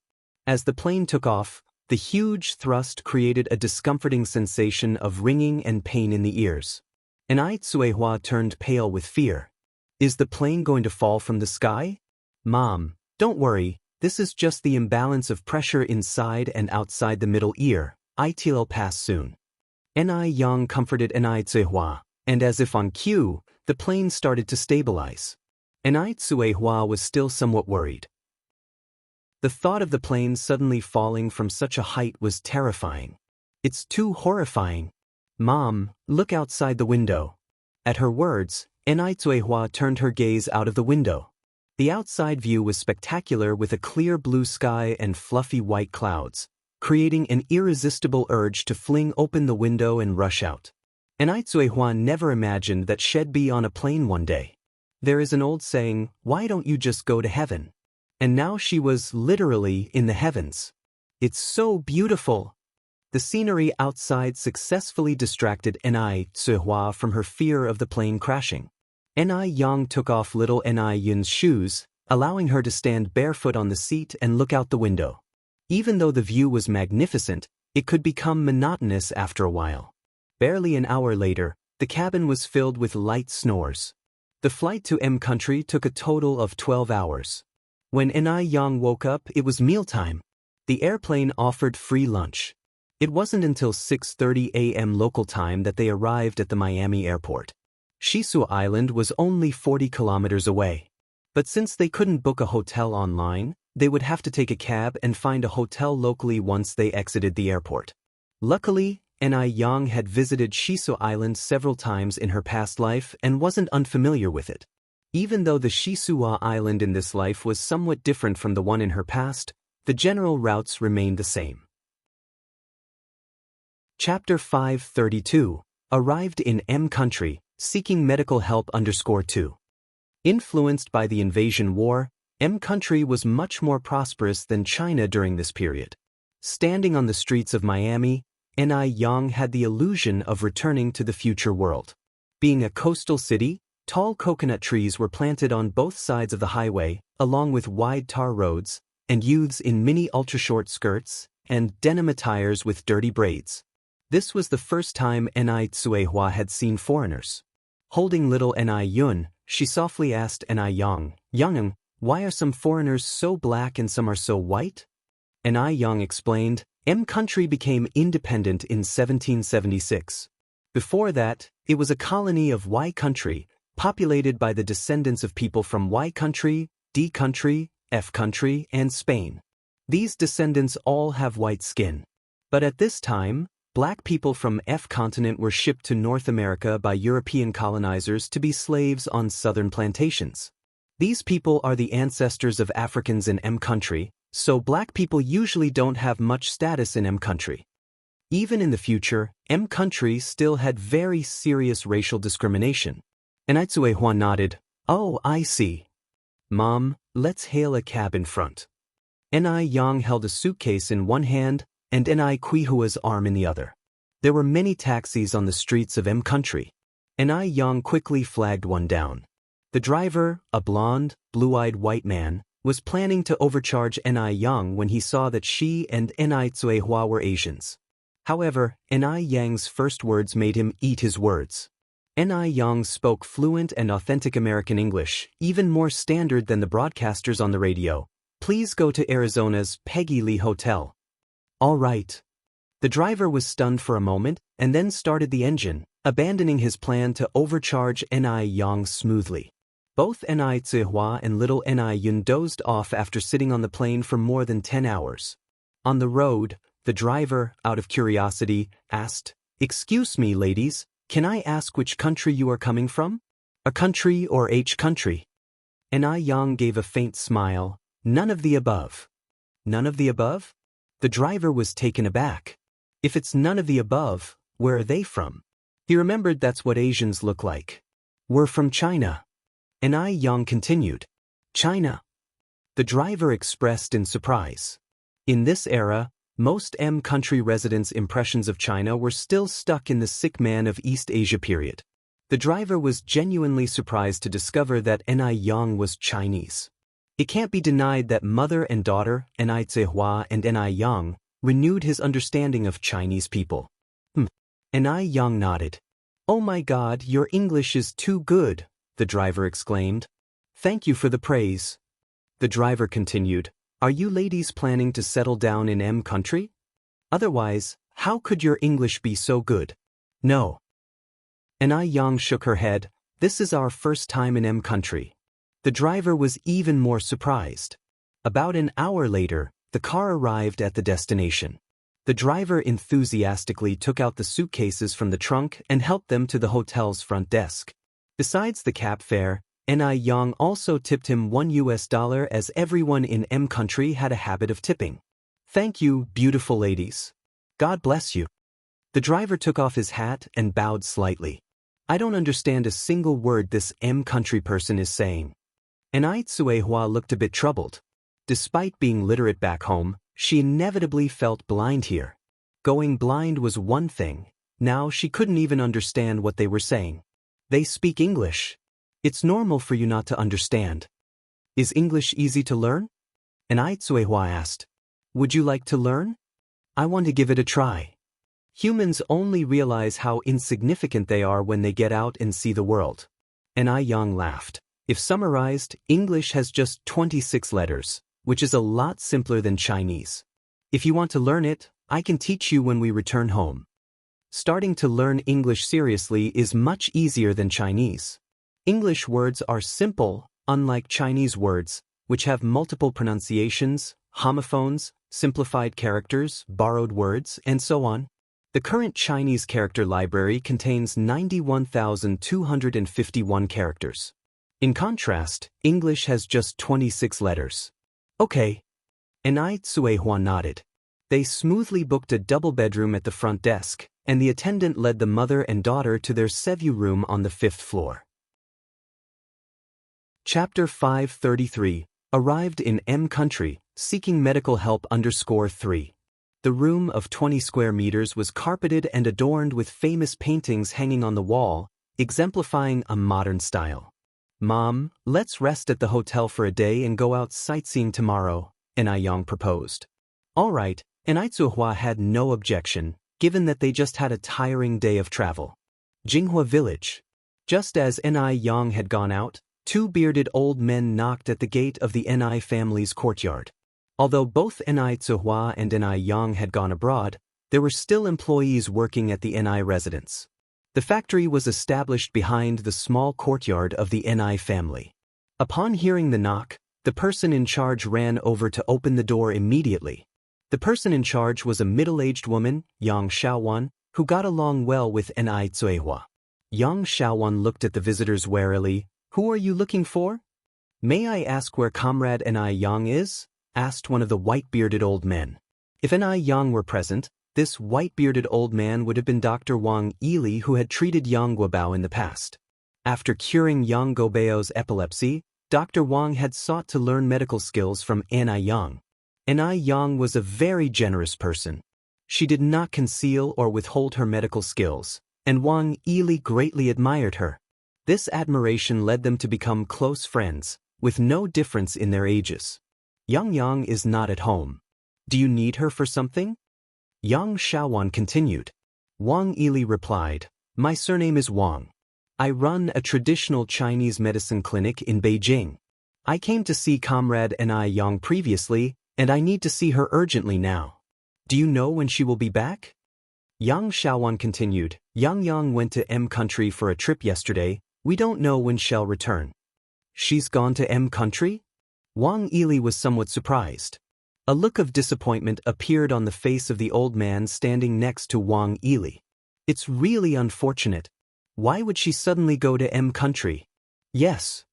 As the plane took off, the huge thrust created a discomforting sensation of ringing and pain in the ears. Cuihua turned pale with fear. Is the plane going to fall from the sky? Mom, don't worry, this is just the imbalance of pressure inside and outside the middle ear. It'll pass soon. Xianxia comforted Cuihua, and as if on cue, the plane started to stabilize. Cuihua was still somewhat worried. The thought of the plane suddenly falling from such a height was terrifying. It's too horrifying. Mom, look outside the window. At her words, Cuihua turned her gaze out of the window. The outside view was spectacular with a clear blue sky and fluffy white clouds, creating an irresistible urge to fling open the window and rush out. Cuihua never imagined that she'd be on a plane one day. There is an old saying, why don't you just go to heaven? And now she was literally in the heavens. It's so beautiful. The scenery outside successfully distracted Cuihua from her fear of the plane crashing. Xianxia took off little Yun's shoes, allowing her to stand barefoot on the seat and look out the window. Even though the view was magnificent, it could become monotonous after a while. Barely an hour later, the cabin was filled with light snores. The flight to M country took a total of 12 hours. When Xianxia woke up, it was mealtime. The airplane offered free lunch. It wasn't until 6:30 a.m. local time that they arrived at the Miami airport. Xianxia Island was only 40 kilometers away. But since they couldn't book a hotel online, they would have to take a cab and find a hotel locally once they exited the airport. Luckily, Xianxia had visited Xianxia Island several times in her past life and wasn't unfamiliar with it. Even though the Xianxia Island in this life was somewhat different from the one in her past, the general routes remained the same. Chapter 532. Arrived in M country, seeking medical help _2. Influenced by the invasion war, M country was much more prosperous than China during this period. Standing on the streets of Miami, Xianxia had the illusion of returning to the future world. Being a coastal city, tall coconut trees were planted on both sides of the highway, along with wide tar roads, and youths in mini ultra-short skirts and denim attires with dirty braids. This was the first time Cuihua had seen foreigners. Holding little Yun, she softly asked Xianxia, why are some foreigners so black and some are so white? Xianxia explained, M country became independent in 1776. Before that, it was a colony of Y country, populated by the descendants of people from Y country, D country, F country, and Spain. These descendants all have white skin. But at this time, black people from F continent were shipped to North America by European colonizers to be slaves on southern plantations. These people are the ancestors of Africans in M country, so black people usually don't have much status in M country. Even in the future, M country still had very serious racial discrimination. Cuihua nodded. Oh, I see. Mom, let's hail a cab in front. Xianxia held a suitcase in one hand and Cuihua's arm in the other. There were many taxis on the streets of M country. Ni Yang quickly flagged one down. The driver, a blonde, blue-eyed white man, was planning to overcharge Ni Yang when he saw that she and Ni Tsuehua were Asians. However, Ni Yang's first words made him eat his words. Ni Yang spoke fluent and authentic American English, even more standard than the broadcasters on the radio. Please go to Arizona's Peggy Lee Hotel. All right. The driver was stunned for a moment and then started the engine, abandoning his plan to overcharge Ni Yang smoothly. Both Ni Tsuehua and little Ni Yun dozed off after sitting on the plane for more than 10 hours. On the road, the driver, out of curiosity, asked, "Excuse me, ladies, can I ask which country you are coming from? A country or H country?" Ni Yang gave a faint smile. "None of the above." None of the above? The driver was taken aback. If it's none of the above, where are they from? He remembered that's what Asians look like. "We're from China." Ni Yang continued. "China?" The driver expressed in surprise. In this era, most M country residents' impressions of China were still stuck in the sick man of East Asia period. The driver was genuinely surprised to discover that Ni Yang was Chinese. It can't be denied that mother and daughter, Ni Tsuehua and Ni Yang, renewed his understanding of Chinese people. Ni Yang nodded. "Oh my God, your English is too good," the driver exclaimed. "Thank you for the praise." The driver continued, "Are you ladies planning to settle down in M country? Otherwise, how could your English be so good?" "No." Ni Yang shook her head. "This is our first time in M country." The driver was even more surprised. About an hour later, the car arrived at the destination. The driver enthusiastically took out the suitcases from the trunk and helped them to the hotel's front desk. Besides the cab fare, Ni Yang also tipped him $1 as everyone in M country had a habit of tipping. "Thank you, beautiful ladies. God bless you." The driver took off his hat and bowed slightly. "I don't understand a single word this M country person is saying." Ni Tsuehua looked a bit troubled. Despite being literate back home, she inevitably felt blind here. Going blind was one thing, now she couldn't even understand what they were saying. "They speak English. It's normal for you not to understand." "Is English easy to learn?" Ni Tsuehua asked. "Would you like to learn? I want to give it a try." Humans only realize how insignificant they are when they get out and see the world. Ni Yang laughed. If summarized, English has just 26 letters, which is a lot simpler than Chinese. If you want to learn it, I can teach you when we return home. Starting to learn English seriously is much easier than Chinese. English words are simple, unlike Chinese words, which have multiple pronunciations, homophones, simplified characters, borrowed words, and so on. The current Chinese character library contains 91,251 characters. In contrast, English has just 26 letters. "Okay." Ni Tsuehua nodded. They smoothly booked a double bedroom at the front desk, and the attendant led the mother and daughter to their Sevu room on the 5th floor. Chapter 533, Arrived in M country, seeking medical help _3. The room of 20 square meters was carpeted and adorned with famous paintings hanging on the wall, exemplifying a modern style. "Mom, let's rest at the hotel for a day and go out sightseeing tomorrow," Ni Yang proposed. All right, Ni Tsuehua had no objection, given that they just had a tiring day of travel. Jinghua Village. Just as Ni Yang had gone out, two bearded old men knocked at the gate of the Ni family's courtyard. Although both Ni Tsuehua and Ni Yang had gone abroad, there were still employees working at the Ni residence. The factory was established behind the small courtyard of the Ni family. Upon hearing the knock, the person in charge ran over to open the door immediately. The person in charge was a middle-aged woman, Yang Xiaowan, who got along well with Ni Tsuehua. Yang Xiaowan looked at the visitors warily. "Who are you looking for?" "May I ask where Comrade Ni Yang is?" asked one of the white-bearded old men. If Ni Yang were present, this white-bearded old man would have been Dr. Wang Yili, who had treated Yang Guobao in the past. After curing Yang Guobao's epilepsy, Dr. Wang had sought to learn medical skills from Ni Yang. Ni Yang was a very generous person. She did not conceal or withhold her medical skills, and Wang Yili greatly admired her. This admiration led them to become close friends, with no difference in their ages. Yang is not at home. Do you need her for something? Yang Shaowan continued. Wang Yili replied, My surname is Wang. I run a traditional Chinese medicine clinic in Beijing. I came to see Comrade Yang previously, and I need to see her urgently now. Do you know when she will be back? Yang Shaowan continued. Yang went to M country for a trip yesterday. We don't know when she'll return. She's gone to M country? Wang Yili was somewhat surprised. A look of disappointment appeared on the face of the old man standing next to Wang Yili. It's really unfortunate. Why would she suddenly go to M country? Yes.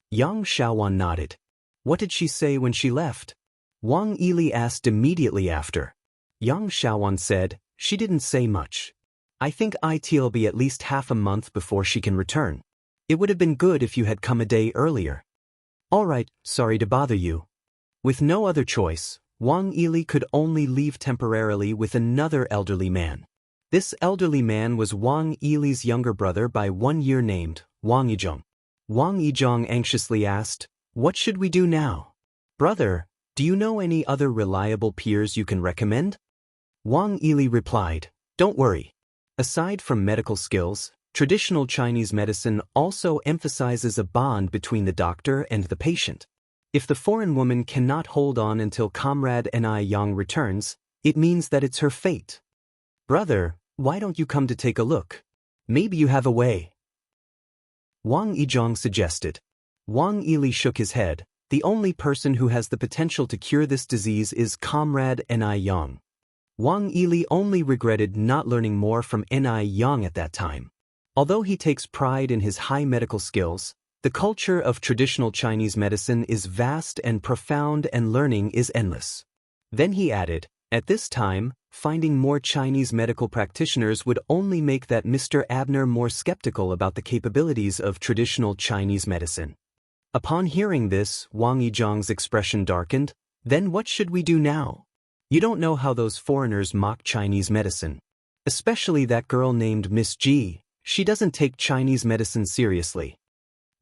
Yang Shaowan nodded. What did she say when she left? Wang Yili asked immediately after. Yang Shaowan said, she didn't say much. I think it'll be at least half a month before she can return. It would have been good if you had come a day earlier. All right, sorry to bother you. With no other choice, Wang Yili could only leave temporarily with another elderly man. This elderly man was Wang Yili's younger brother by 1 year named Wang Yizhong. Wang Yizhong anxiously asked, What should we do now? Brother, do you know any other reliable peers you can recommend? Wang Yili replied, Don't worry. Aside from medical skills, traditional Chinese medicine also emphasizes a bond between the doctor and the patient. If the foreign woman cannot hold on until Comrade Yang returns, it means that it's her fate. Brother, why don't you come to take a look? Maybe you have a way. Wang Yizhong suggested. Wang Yili shook his head. The only person who has the potential to cure this disease is Comrade Yang. Wang Yili only regretted not learning more from Yang at that time. Although he takes pride in his high medical skills, the culture of traditional Chinese medicine is vast and profound and learning is endless. Then he added, At this time, finding more Chinese medical practitioners would only make that Mr. Abner more skeptical about the capabilities of traditional Chinese medicine. Upon hearing this, Wang Yizhong's expression darkened. Then what should we do now? You don't know how those foreigners mock Chinese medicine. Especially that girl named Miss G. She doesn't take Chinese medicine seriously.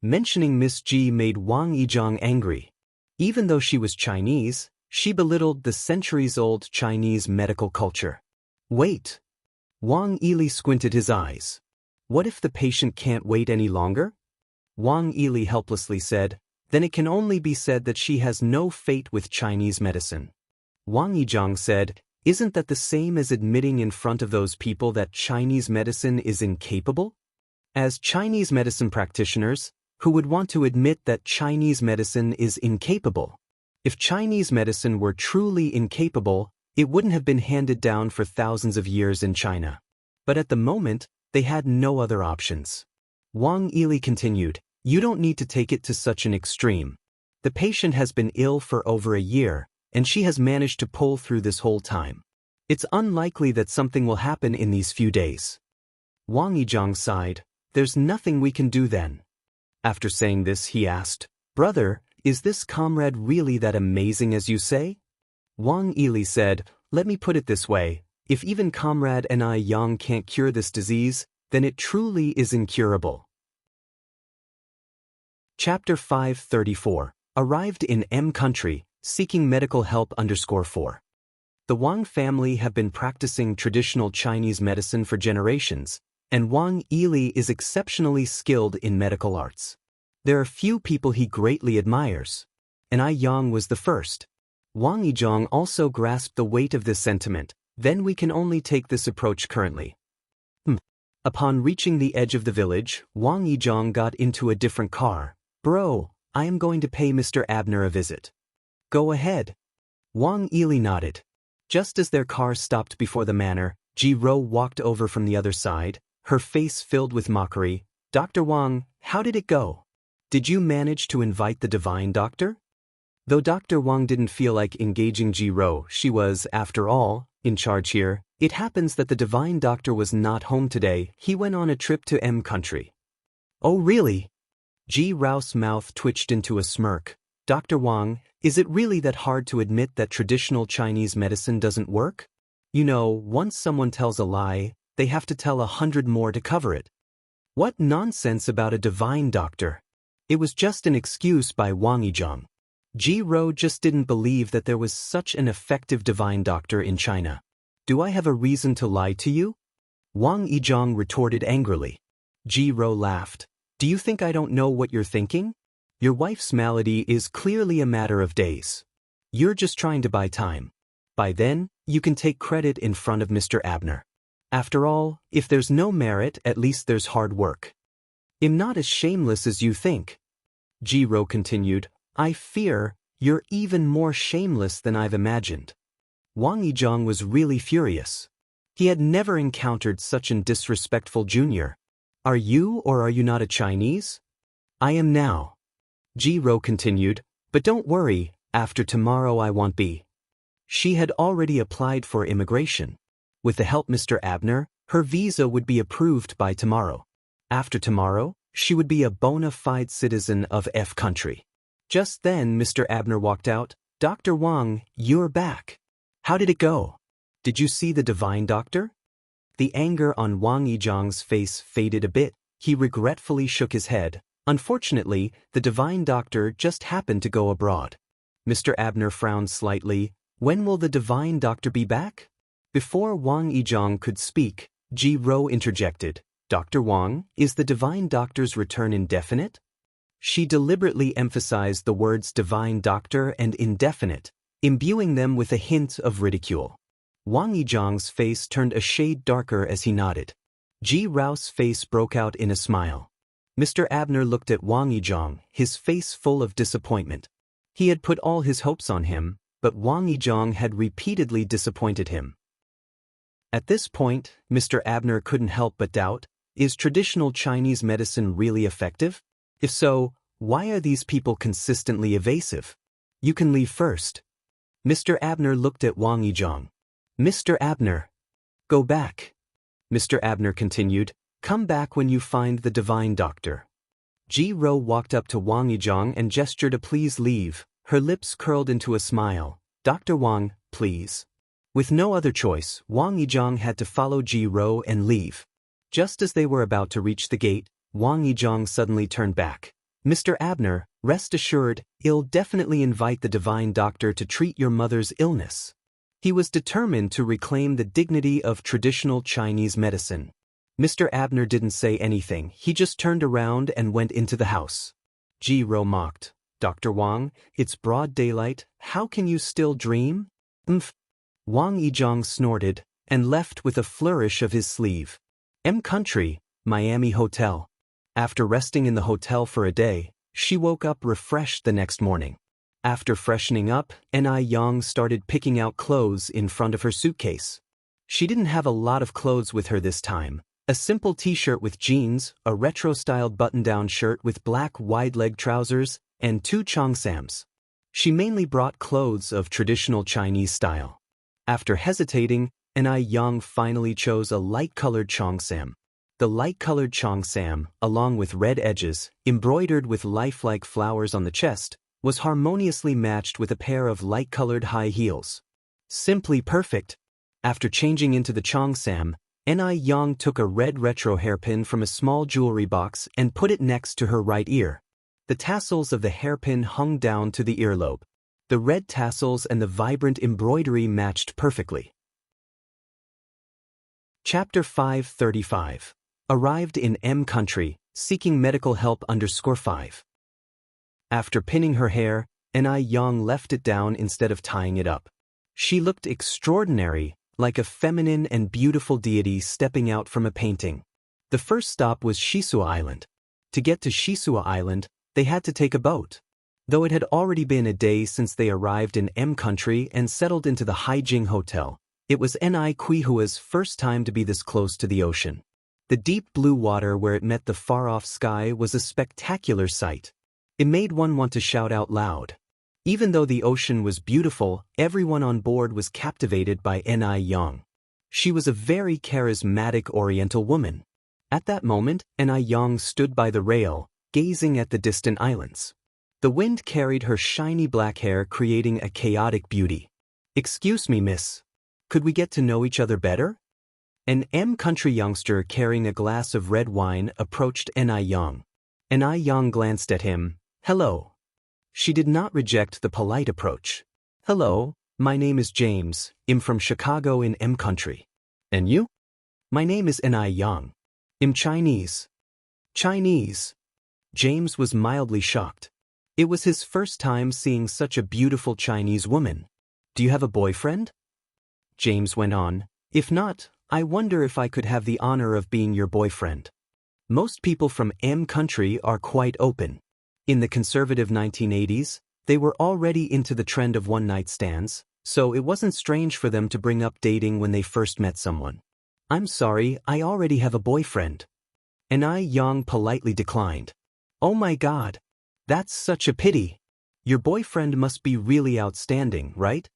Mentioning Miss G made Wang Yizhong angry. Even though she was Chinese, she belittled the centuries-old Chinese medical culture. Wait. Wang Yili squinted his eyes. What if the patient can't wait any longer? Wang Yili helplessly said, Then it can only be said that she has no fate with Chinese medicine. Wang Yizhong said, Isn't that the same as admitting in front of those people that Chinese medicine is incapable? As Chinese medicine practitioners, who would want to admit that Chinese medicine is incapable? If Chinese medicine were truly incapable, it wouldn't have been handed down for thousands of years in China. But at the moment, they had no other options. Wang Yili continued, You don't need to take it to such an extreme. The patient has been ill for over a year, and she has managed to pull through this whole time. It's unlikely that something will happen in these few days. Wang Yizhong sighed. There's nothing we can do then. After saying this, he asked, Brother, is this comrade really that amazing as you say? Wang Yili said, Let me put it this way. If even Comrade Yang can't cure this disease, then it truly is incurable. Chapter 534. Arrived in M country, seeking medical help _4. The Wang family have been practicing traditional Chinese medicine for generations, and Wang Yili is exceptionally skilled in medical arts. There are few people he greatly admires, and Yang was the first. Wang Yizhong also grasped the weight of this sentiment. Then we can only take this approach currently. Upon reaching the edge of the village, Wang Yizhong got into a different car. Bro, I am going to pay Mr. Abner a visit. Go ahead. Wang Yili nodded. Just as their car stopped before the manor, Ji Ro walked over from the other side, her face filled with mockery. Dr. Wang, how did it go? Did you manage to invite the divine doctor? Though Dr. Wang didn't feel like engaging Ji Ro, she was, after all, in charge here. It happens that the divine doctor was not home today. He went on a trip to M country. Oh really? Ji Rao's mouth twitched into a smirk. Dr. Wang, is it really that hard to admit that traditional Chinese medicine doesn't work? You know, once someone tells a lie, they have to tell 100 more to cover it. What nonsense about a divine doctor? It was just an excuse by Wang Yizhang. Ji Rou just didn't believe that there was such an effective divine doctor in China. Do I have a reason to lie to you? Wang Yizhang retorted angrily. Ji Rou laughed. Do you think I don't know what you're thinking? Your wife's malady is clearly a matter of days. You're just trying to buy time. By then, you can take credit in front of Mr. Abner. After all, if there's no merit, at least there's hard work. I'm not as shameless as you think. Ji Rou continued. I fear you're even more shameless than I've imagined. Wang Yizhang was really furious. He had never encountered such an disrespectful junior. Are you or are you not a Chinese? I am now. Ji Rou continued, but don't worry, after tomorrow I won't be. She had already applied for immigration. With the help of Mr. Abner, her visa would be approved by tomorrow. After tomorrow, she would be a bona fide citizen of F country. Just then Mr. Abner walked out. Dr. Wang, you're back. How did it go? Did you see the divine doctor? The anger on Wang Yizhang's face faded a bit. He regretfully shook his head. Unfortunately, the divine doctor just happened to go abroad. Mr. Abner frowned slightly. When will the divine doctor be back? Before Wang Yizhang could speak, Ji Rou interjected. Dr. Wang, is the divine doctor's return indefinite? She deliberately emphasized the words divine doctor and indefinite, imbuing them with a hint of ridicule. Wang Yizhang's face turned a shade darker as he nodded. Ji Rou's face broke out in a smile. Mr. Abner looked at Wang Yizhang, his face full of disappointment. He had put all his hopes on him, but Wang Yizhang had repeatedly disappointed him. At this point, Mr. Abner couldn't help but doubt, is traditional Chinese medicine really effective? If so, why are these people consistently evasive? You can leave first. Mr. Abner looked at Wang Yizhang. Mr. Abner. Go back. Mr. Abner continued, come back when you find the divine doctor. Ji Rou walked up to Wang Yizhang and gestured a please leave. Her lips curled into a smile. Dr. Wang, please. With no other choice, Wang Yizhang had to follow Ji Rou and leave. Just as they were about to reach the gate, Wang Yizhang suddenly turned back. Mr. Abner, rest assured, I'll definitely invite the divine doctor to treat your mother's illness. He was determined to reclaim the dignity of traditional Chinese medicine. Mr. Abner didn't say anything, he just turned around and went into the house. Ji Rou mocked. Dr. Wang, it's broad daylight, how can you still dream? Wang Yizhang snorted, and left with a flourish of his sleeve. Country, Miami Hotel. After resting in the hotel for a day, she woke up refreshed the next morning. After freshening up, Yang started picking out clothes in front of her suitcase. She didn't have a lot of clothes with her this time. A simple t-shirt with jeans, a retro-styled button-down shirt with black wide-leg trousers, and 2 cheongsams. She mainly brought clothes of traditional Chinese style. After hesitating, Yang finally chose a light-colored cheongsam. The light-colored cheongsam, along with red edges, embroidered with lifelike flowers on the chest, was harmoniously matched with a pair of light-colored high heels. Simply perfect. After changing into the cheongsam, Yang took a red retro hairpin from a small jewelry box and put it next to her right ear. The tassels of the hairpin hung down to the earlobe. The red tassels and the vibrant embroidery matched perfectly. Chapter 535. Arrived in M country, seeking medical help _5. After pinning her hair, Yang left it down instead of tying it up. She looked extraordinary, like a feminine and beautiful deity stepping out from a painting. The first stop was Shisua Island. To get to Shisua Island, they had to take a boat. Though it had already been a day since they arrived in M country and settled into the Haijing Hotel, it was Quihua's first time to be this close to the ocean. The deep blue water where it met the far-off sky was a spectacular sight. It made one want to shout out loud. Even though the ocean was beautiful, everyone on board was captivated by Yang. She was a very charismatic Oriental woman. At that moment, Yang stood by the rail, gazing at the distant islands. The wind carried her shiny black hair, creating a chaotic beauty. "Excuse me, miss." Could we get to know each other better? An country youngster carrying a glass of red wine approached Ni Yang. Ni Yang glanced at him. Hello. She did not reject the polite approach. Hello, my name is James. I'm from Chicago in country. And you? My name is Ni Yang. I'm Chinese. Chinese. James was mildly shocked. It was his first time seeing such a beautiful Chinese woman. Do you have a boyfriend? James went on. If not, I wonder if I could have the honor of being your boyfriend. Most people from country are quite open. In the conservative 1980s, they were already into the trend of one-night stands, so it wasn't strange for them to bring up dating when they first met someone. I'm sorry, I already have a boyfriend. Ni Yang politely declined. Oh my God. That's such a pity. Your boyfriend must be really outstanding, right?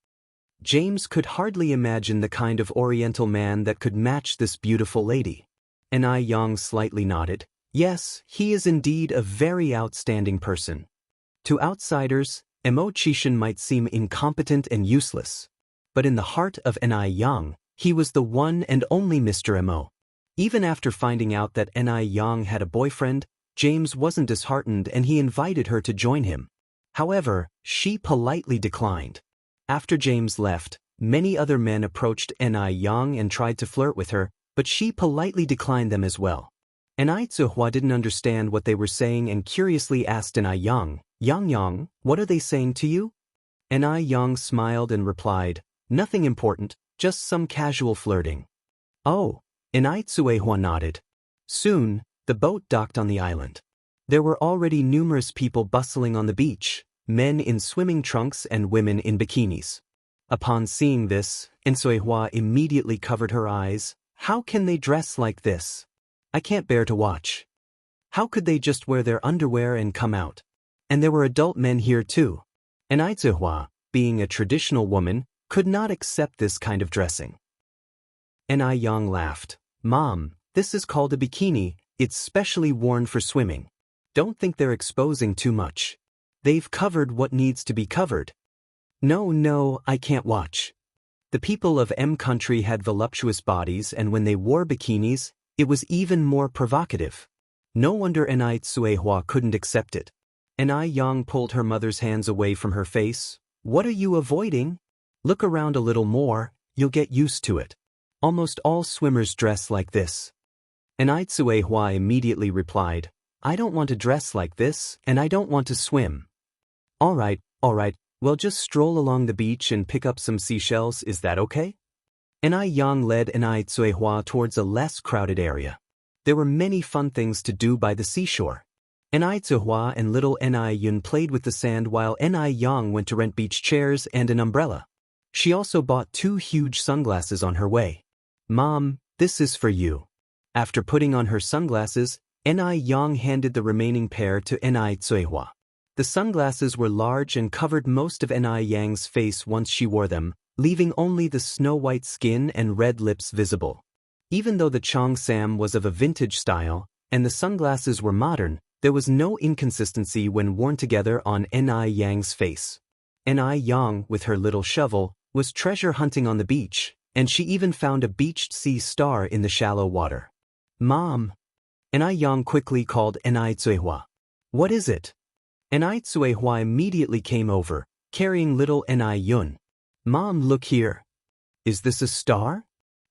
James could hardly imagine the kind of Oriental man that could match this beautiful lady. Ni Yang slightly nodded. Yes, he is indeed a very outstanding person. To outsiders, Mo-Chishan might seem incompetent and useless. But in the heart of Ni Yang, he was the one and only Mr. Mo. Even after finding out that Ni Yang had a boyfriend, James wasn't disheartened and he invited her to join him. However, she politely declined. After James left, many other men approached Ni Yang and tried to flirt with her, but she politely declined them as well. Ni Zihua didn't understand what they were saying and curiously asked Ni Yang, Yang, what are they saying to you? Ni Yang smiled and replied, nothing important, just some casual flirting. Oh, Ni Zihua nodded. Soon, the boat docked on the island. There were already numerous people bustling on the beach, men in swimming trunks and women in bikinis. Upon seeing this, Zihua immediately covered her eyes. How can they dress like this? I can't bear to watch. How could they just wear their underwear and come out? And there were adult men here too. Ni Zihua, being a traditional woman, could not accept this kind of dressing. Ni Yang laughed. Mom, this is called a bikini, it's specially worn for swimming. Don't think they're exposing too much. They've covered what needs to be covered. No, I can't watch. The people of country had voluptuous bodies and when they wore bikinis, it was even more provocative. No wonder Ni Zihua couldn't accept it. Ni Yang pulled her mother's hands away from her face. What are you avoiding? Look around a little more, you'll get used to it. Almost all swimmers dress like this. Ni Zihua immediately replied, I don't want to dress like this, and I don't want to swim. All right, well just stroll along the beach and pick up some seashells, is that okay? Ni Yang led Ni Zihua towards a less crowded area. There were many fun things to do by the seashore. Ni Zihua and little Ni Yun played with the sand while Ni Yang went to rent beach chairs and an umbrella. She also bought 2 huge sunglasses on her way. Mom, this is for you. After putting on her sunglasses, Ni Yang handed the remaining pair to Ni Zihua. The sunglasses were large and covered most of Ni Yang's face once she wore them, leaving only the snow-white skin and red lips visible. Even though the cheongsam was of a vintage style, and the sunglasses were modern, there was no inconsistency when worn together on Ni Yang's face. Ni Yang, with her little shovel, was treasure hunting on the beach, and she even found a beached sea star in the shallow water. Mom! Ni Yang quickly called Ni Zihua. What is it? Ni Zihua immediately came over, carrying little Ni Yun. Mom, look here. Is this a star?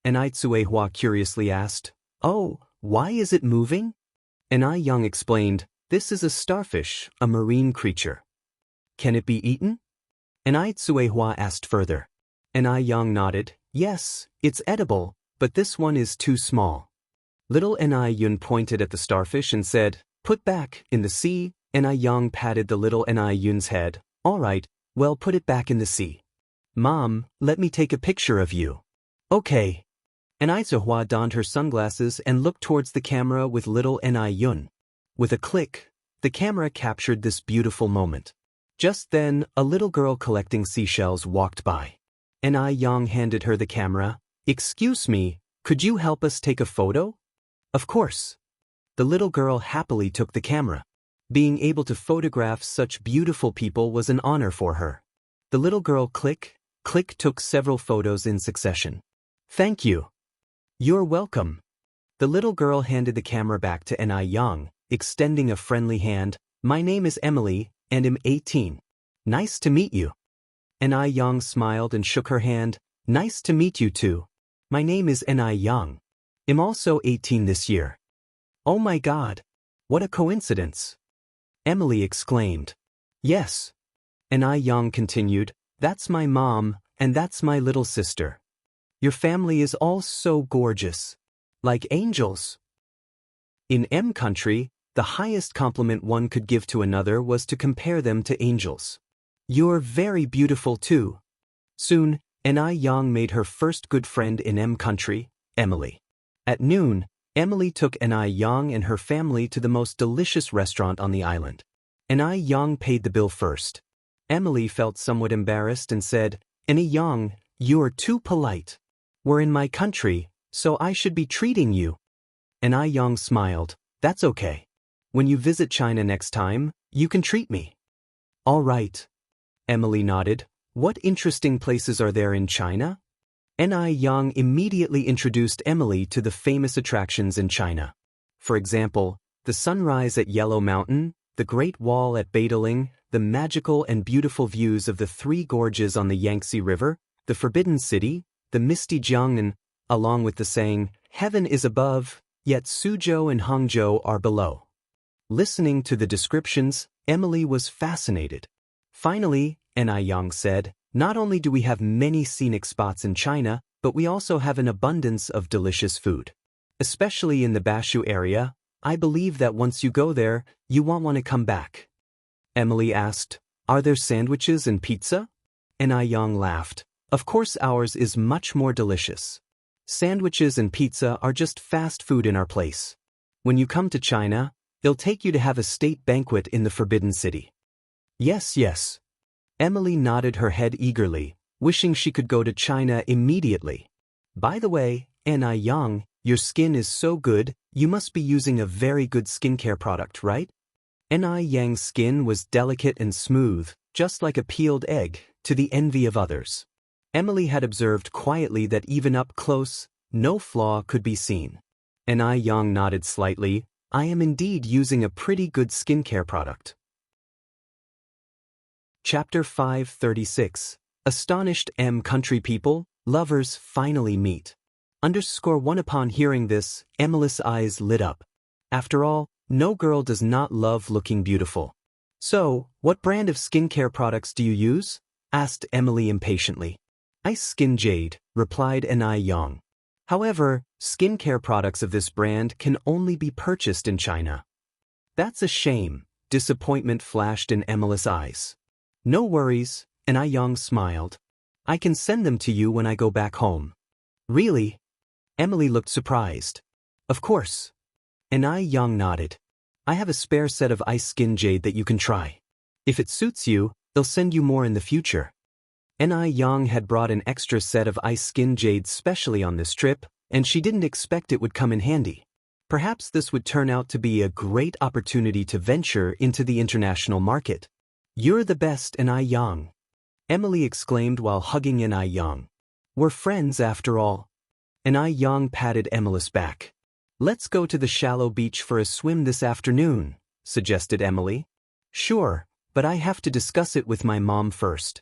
Ni Zihua curiously asked. Oh, why is it moving? Ni Yang explained, this is a starfish, a marine creature. Can it be eaten? Ni Zihua asked further. Ni Yang nodded, yes, it's edible, but this one is too small. Little Ni Yun pointed at the starfish and said, put back in the sea. Ni Yang patted the little Ni Yun's head. All right, well put it back in the sea. Mom, let me take a picture of you. Okay. Ni Zihua donned her sunglasses and looked towards the camera with little Ni Yun. With a click, the camera captured this beautiful moment. Just then, a little girl collecting seashells walked by. Ni Yang handed her the camera. Excuse me, could you help us take a photo? Of course. The little girl happily took the camera. Being able to photograph such beautiful people was an honor for her. The little girl click, Click took several photos in succession. Thank you. You're welcome. The little girl handed the camera back to Ni Yang, extending a friendly hand. My name is Emily, and I'm 18. Nice to meet you. Ni Yang smiled and shook her hand. Nice to meet you too. My name is Ni Yang. I'm also 18 this year. Oh my God. What a coincidence. Emily exclaimed. Yes. Ni Yang continued. That's my mom, and that's my little sister. Your family is all so gorgeous. Like angels. In M country, the highest compliment one could give to another was to compare them to angels. You're very beautiful too. Soon, Ni Yang made her first good friend in M country, Emily. At noon, Emily took Ni Yang and her family to the most delicious restaurant on the island. Ni Yang paid the bill first. Emily felt somewhat embarrassed and said, Ni Yang, you're too polite. We're in my country, so I should be treating you. Ni Yang smiled. That's okay. When you visit China next time, you can treat me. All right. Emily nodded. What interesting places are there in China? Ni Yang immediately introduced Emily to the famous attractions in China. For example, the sunrise at Yellow Mountain, the Great Wall at Badaling, the magical and beautiful views of the Three Gorges on the Yangtze River, the Forbidden City, the misty Jiangnan, along with the saying, Heaven is above, yet Suzhou and Hangzhou are below. Listening to the descriptions, Emily was fascinated. Finally, Ni Yang said, not only do we have many scenic spots in China, but we also have an abundance of delicious food. Especially in the Bashu area, I believe that once you go there, you won't want to come back. Emily asked, Are there sandwiches and pizza? Ni Yang laughed. Of course ours is much more delicious. Sandwiches and pizza are just fast food in our place. When you come to China, they'll take you to have a state banquet in the Forbidden City. Yes, yes. Emily nodded her head eagerly, wishing she could go to China immediately. By the way, Ni Yang, your skin is so good, you must be using a very good skincare product, right? Ni Yang's skin was delicate and smooth, just like a peeled egg, to the envy of others. Emily had observed quietly that even up close, no flaw could be seen. Ni Yang nodded slightly. I am indeed using a pretty good skincare product. Chapter 536. Astonished M country people, lovers finally meet. _1 Upon hearing this, Emily's eyes lit up. After all, no girl does not love looking beautiful. So, what brand of skincare products do you use? Asked Emily impatiently. Ice Skin Jade, replied Ni Yang. However, skincare products of this brand can only be purchased in China. That's a shame, disappointment flashed in Emily's eyes. No worries, Ni Yang smiled. I can send them to you when I go back home. Really? Emily looked surprised. Of course. Ni Yang nodded. I have a spare set of Ice Skin Jade that you can try. If it suits you, they'll send you more in the future. Ni Yang had brought an extra set of Ice Skin Jade specially on this trip, and she didn't expect it would come in handy. Perhaps this would turn out to be a great opportunity to venture into the international market. You're the best, Ni Yang. Emily exclaimed while hugging Ni Yang. We're friends after all. Ni Yang patted Emily's back. Let's go to the shallow beach for a swim this afternoon, suggested Emily. Sure, but I have to discuss it with my mom first.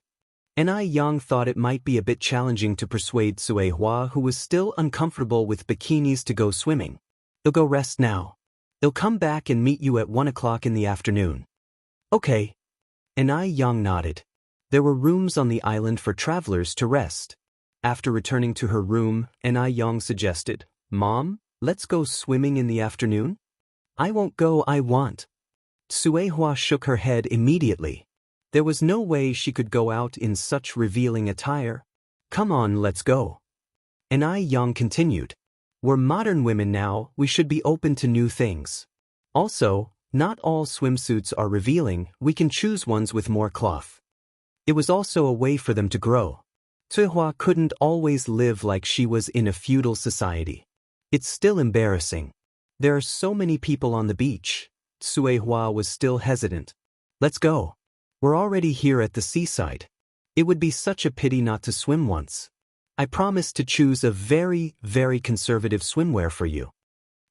Ni Yang thought it might be a bit challenging to persuade Suehua, who was still uncomfortable with bikinis, to go swimming. They'll go rest now. They'll come back and meet you at 1 o'clock in the afternoon. Okay. Ni Yang nodded. There were rooms on the island for travelers to rest. After returning to her room, Ni Yang suggested, Mom, let's go swimming in the afternoon? I won't go, I want. Suehua shook her head immediately. There was no way she could go out in such revealing attire. Come on, let's go. Ni Yang continued. We're modern women now, we should be open to new things. Also, not all swimsuits are revealing, we can choose ones with more cloth. It was also a way for them to grow. Suehua couldn't always live like she was in a feudal society. It's still embarrassing. There are so many people on the beach. Suehua was still hesitant. Let's go. We're already here at the seaside. It would be such a pity not to swim once. I promise to choose a very, very conservative swimwear for you.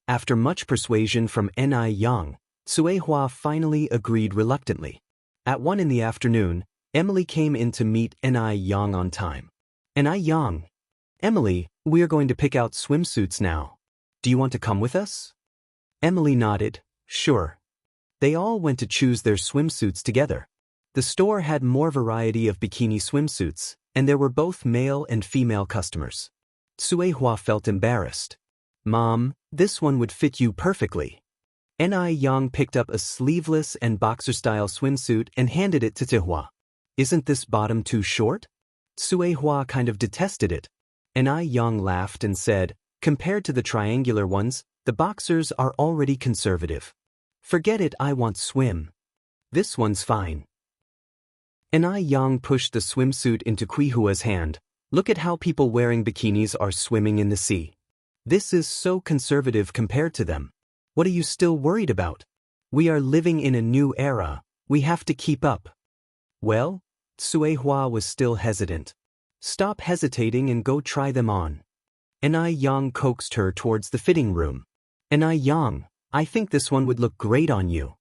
After much persuasion from Ni Yang, Suehua finally agreed reluctantly. At 1 in the afternoon, Emily came in to meet Ni Yang on time. Ni Yang, Emily, we are going to pick out swimsuits now. Do you want to come with us? Emily nodded, sure. They all went to choose their swimsuits together. The store had more variety of bikini swimsuits, and there were both male and female customers. Suehua felt embarrassed. Mom, this one would fit you perfectly. Ni Yang picked up a sleeveless and boxer-style swimsuit and handed it to Tihua. Isn't this bottom too short? Suehua kind of detested it. Ni Yang laughed and said, compared to the triangular ones, the boxers are already conservative. Forget it, I want swim. This one's fine. Ni Yang pushed the swimsuit into Qihua's hand. Look at how people wearing bikinis are swimming in the sea. This is so conservative compared to them. What are you still worried about? We are living in a new era. We have to keep up. Well, Suehua was still hesitant. Stop hesitating and go try them on. Ni Yang coaxed her towards the fitting room. Ni Yang, I think this one would look great on you.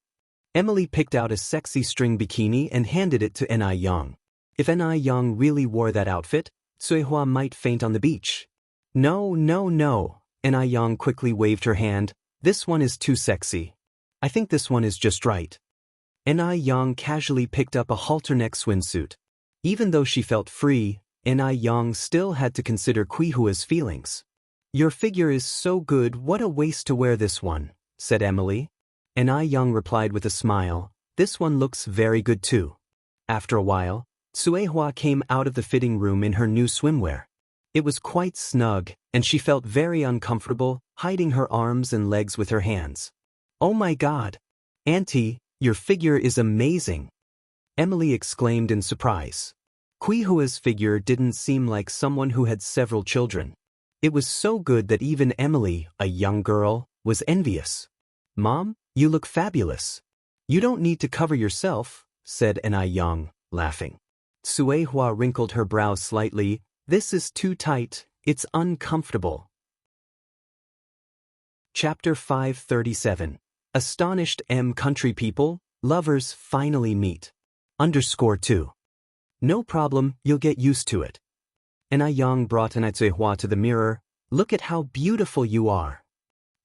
Emily picked out a sexy string bikini and handed it to Ni Yang. If Ni Yang really wore that outfit, Suehua might faint on the beach. No, no, no. Ni Yang quickly waved her hand. This one is too sexy. I think this one is just right. Ni Yang casually picked up a halter-neck swimsuit. Even though she felt free, Ni Yang still had to consider Qihua's feelings. Your figure is so good, what a waste to wear this one, said Emily. Ni Yang replied with a smile, this one looks very good too. After a while, Suehua came out of the fitting room in her new swimwear. It was quite snug, and she felt very uncomfortable, hiding her arms and legs with her hands. Oh my God! Auntie, your figure is amazing! Emily exclaimed in surprise. Qihua's figure didn't seem like someone who had several children. It was so good that even Emily, a young girl, was envious. Mom, you look fabulous. You don't need to cover yourself, said Ni Yang, laughing. Suehua wrinkled her brows slightly. This is too tight, it's uncomfortable. Chapter 537. Astonished country people, lovers finally meet. _2. No problem, you'll get used to it. Ni Yang brought Suehua to the mirror. Look at how beautiful you are.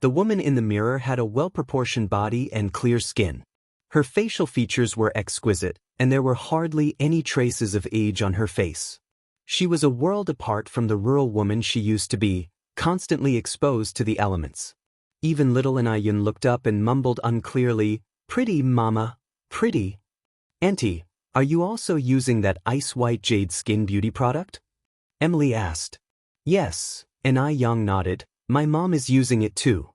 The woman in the mirror had a well-proportioned body and clear skin. Her facial features were exquisite, and there were hardly any traces of age on her face. She was a world apart from the rural woman she used to be, constantly exposed to the elements. Even little Ni Yun looked up and mumbled unclearly, "Pretty, Mama, pretty." "Auntie, are you also using that ice-white jade skin beauty product?" Emily asked. "Yes," Ni Yang nodded, "my mom is using it too."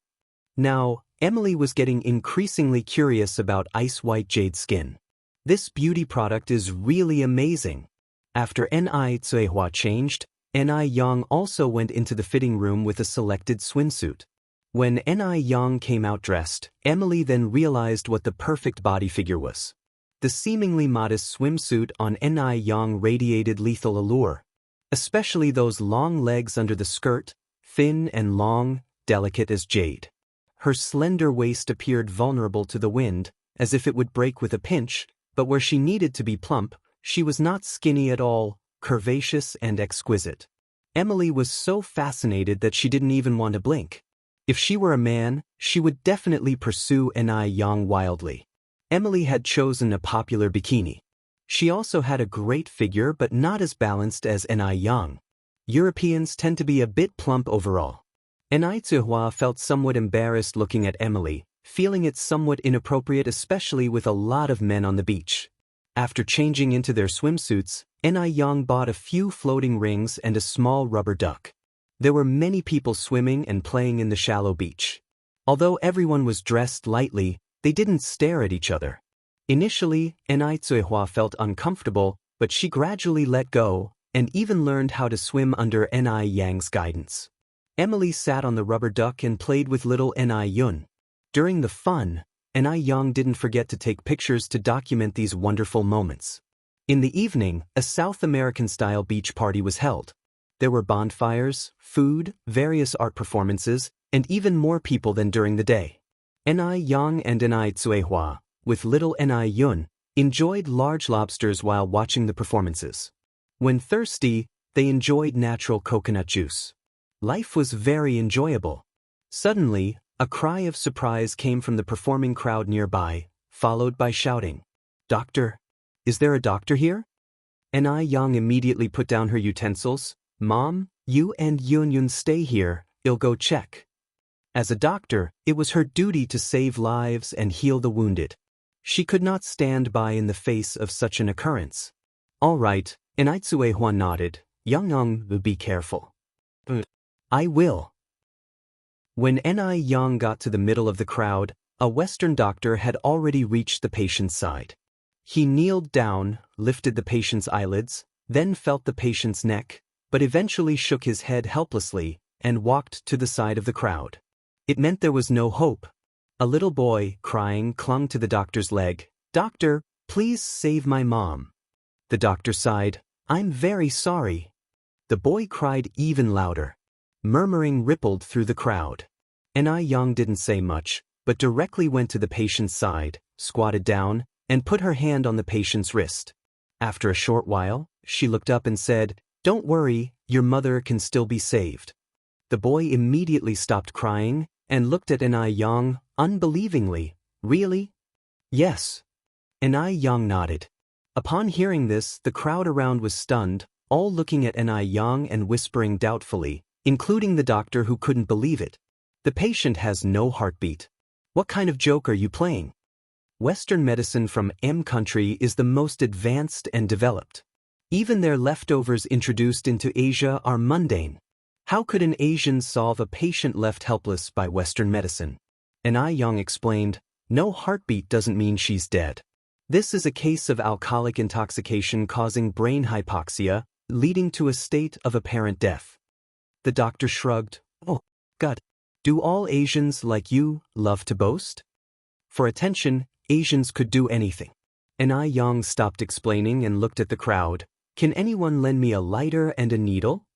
Now, Emily was getting increasingly curious about ice-white jade skin. This beauty product is really amazing. After Suehua changed, Ni Yang also went into the fitting room with a selected swimsuit. When Ni Yang came out dressed, Emily then realized what the perfect body figure was. The seemingly modest swimsuit on Ni Yang radiated lethal allure. Especially those long legs under the skirt, thin and long, delicate as jade. Her slender waist appeared vulnerable to the wind, as if it would break with a pinch, but where she needed to be plump, she was not skinny at all, curvaceous and exquisite. Emily was so fascinated that she didn't even want to blink. If she were a man, she would definitely pursue Ni Yang wildly. Emily had chosen a popular bikini. She also had a great figure but not as balanced as Ni Yang. Europeans tend to be a bit plump overall. Suehua felt somewhat embarrassed looking at Emily, feeling it somewhat inappropriate especially with a lot of men on the beach. After changing into their swimsuits, Ni Yang bought a few floating rings and a small rubber duck. There were many people swimming and playing in the shallow beach. Although everyone was dressed lightly, they didn't stare at each other. Initially, Suehua felt uncomfortable, but she gradually let go, and even learned how to swim under Ni Yang's guidance. Emily sat on the rubber duck and played with little Ni Yun. During the fun, Ni Yang didn't forget to take pictures to document these wonderful moments. In the evening, a South American-style beach party was held. There were bonfires, food, various art performances, and even more people than during the day. Ni Yang and Ni Tsuehua, with little Ni Yun, enjoyed large lobsters while watching the performances. When thirsty, they enjoyed natural coconut juice. Life was very enjoyable. Suddenly, a cry of surprise came from the performing crowd nearby, followed by shouting, "Doctor! Is there a doctor here?" Ni Yang immediately put down her utensils. "Mom, you and Yun Yun stay here, I'll go check." As a doctor, it was her duty to save lives and heal the wounded. She could not stand by in the face of such an occurrence. "All right," Ni Tsuehua nodded. "Yang, be careful." "I will." When Ni Yang got to the middle of the crowd, a Western doctor had already reached the patient's side. He kneeled down, lifted the patient's eyelids, then felt the patient's neck, but eventually shook his head helplessly and walked to the side of the crowd. It meant there was no hope. A little boy, crying, clung to the doctor's leg. "Doctor, please save my mom." The doctor sighed. "I'm very sorry." The boy cried even louder. Murmuring rippled through the crowd. Ni Yang didn't say much, but directly went to the patient's side, squatted down, and put her hand on the patient's wrist. After a short while, she looked up and said, "Don't worry, your mother can still be saved." The boy immediately stopped crying and looked at Ni Yang unbelievingly. "Really?" "Yes." Ni Yang nodded. Upon hearing this, the crowd around was stunned, all looking at Ni Yang and whispering doubtfully, including the doctor who couldn't believe it. "The patient has no heartbeat. What kind of joke are you playing?" Western medicine from M country is the most advanced and developed. Even their leftovers introduced into Asia are mundane. How could an Asian solve a patient left helpless by Western medicine? Ni Yang explained, "No heartbeat doesn't mean she's dead. This is a case of alcoholic intoxication causing brain hypoxia, leading to a state of apparent death." The doctor shrugged. "Oh, God. Do all Asians like you love to boast?" For attention, Asians could do anything. Ni Yang stopped explaining and looked at the crowd. "Can anyone lend me a lighter and a needle?"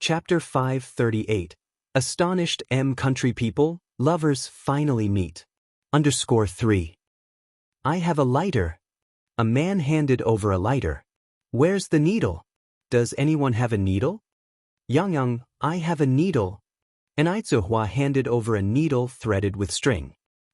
Chapter 538. Astonished M country people, lovers finally meet. _3. "I have a lighter." A man handed over a lighter. "Where's the needle? Does anyone have a needle?" "Yang, I have a needle." Ni Tsuehua handed over a needle threaded with string.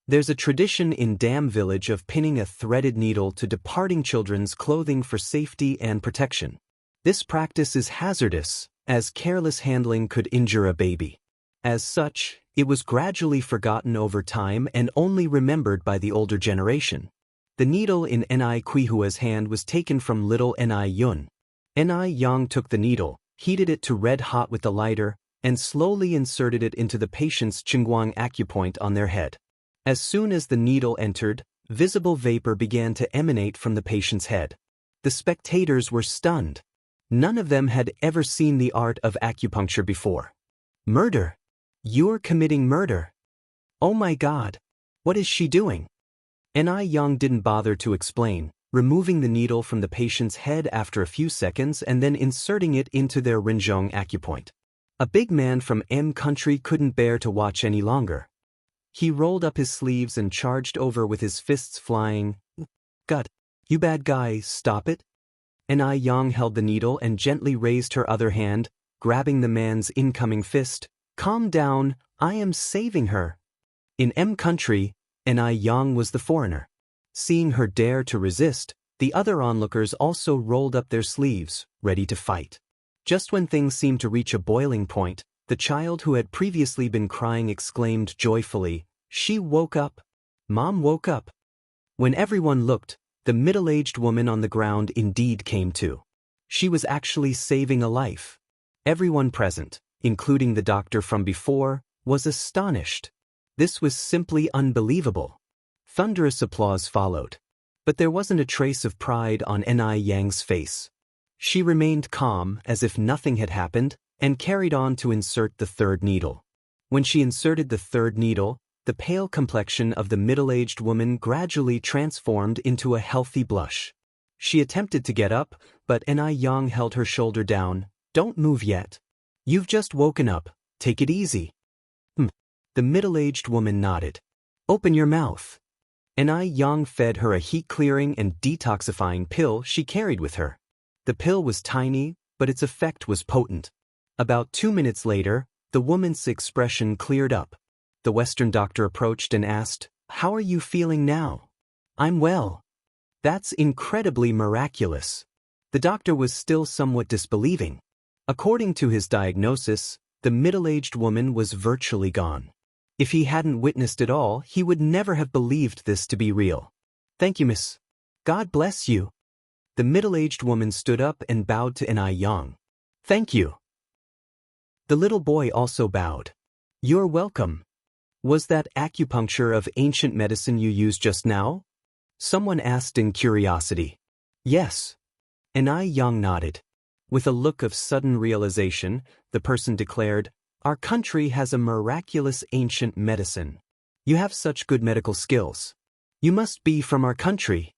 There's a tradition in Dam Village of pinning a threaded needle to departing children's clothing for safety and protection. This practice is hazardous, as careless handling could injure a baby. As such, it was gradually forgotten over time and only remembered by the older generation. The needle in Ni Kuihua's hand was taken from little Ni Yun. Ni Yang took the needle, heated it to red hot with the lighter, and slowly inserted it into the patient's Qingguang acupoint on their head. As soon as the needle entered, visible vapor began to emanate from the patient's head. The spectators were stunned. None of them had ever seen the art of acupuncture before. "Murder! You're committing murder! Oh my God! What is she doing?" Ni Yang didn't bother to explain, removing the needle from the patient's head after a few seconds and then inserting it into their Rinzhong acupoint. A big man from M country couldn't bear to watch any longer. He rolled up his sleeves and charged over with his fists flying. "God, you bad guy, stop it." Ni Yang held the needle and gently raised her other hand, grabbing the man's incoming fist. "Calm down, I am saving her." In M country, Ni Yang was the foreigner. Seeing her dare to resist, the other onlookers also rolled up their sleeves, ready to fight. Just when things seemed to reach a boiling point, the child who had previously been crying exclaimed joyfully, "She woke up! Mom woke up!" When everyone looked, the middle-aged woman on the ground indeed came to. She was actually saving a life. Everyone present, including the doctor from before, was astonished. This was simply unbelievable. Thunderous applause followed. But there wasn't a trace of pride on Ni Yang's face. She remained calm as if nothing had happened and carried on to insert the third needle. When she inserted the third needle, The pale complexion of the middle-aged woman gradually transformed into a healthy blush. She attempted to get up, but Yang held her shoulder down. Don't move yet. You've just woken up, take it easy. The middle-aged woman nodded. Open your mouth. Yang fed her a heat-clearing and detoxifying pill she carried with her. The pill was tiny, but its effect was potent. About 2 minutes later, the woman's expression cleared up. The Western doctor approached and asked, "How are you feeling now?" "I'm well." "That's incredibly miraculous." The doctor was still somewhat disbelieving. According to his diagnosis, the middle-aged woman was virtually gone. If he hadn't witnessed it all, he would never have believed this to be real. "Thank you, miss." "God bless you." The middle-aged woman stood up and bowed to Yang. "Thank you." The little boy also bowed. "You're welcome." "Was that acupuncture of ancient medicine you used just now?" someone asked in curiosity. "Yes." Yang nodded. With a look of sudden realization, the person declared, "Our country has a miraculous ancient medicine. You have such good medical skills. You must be from our country."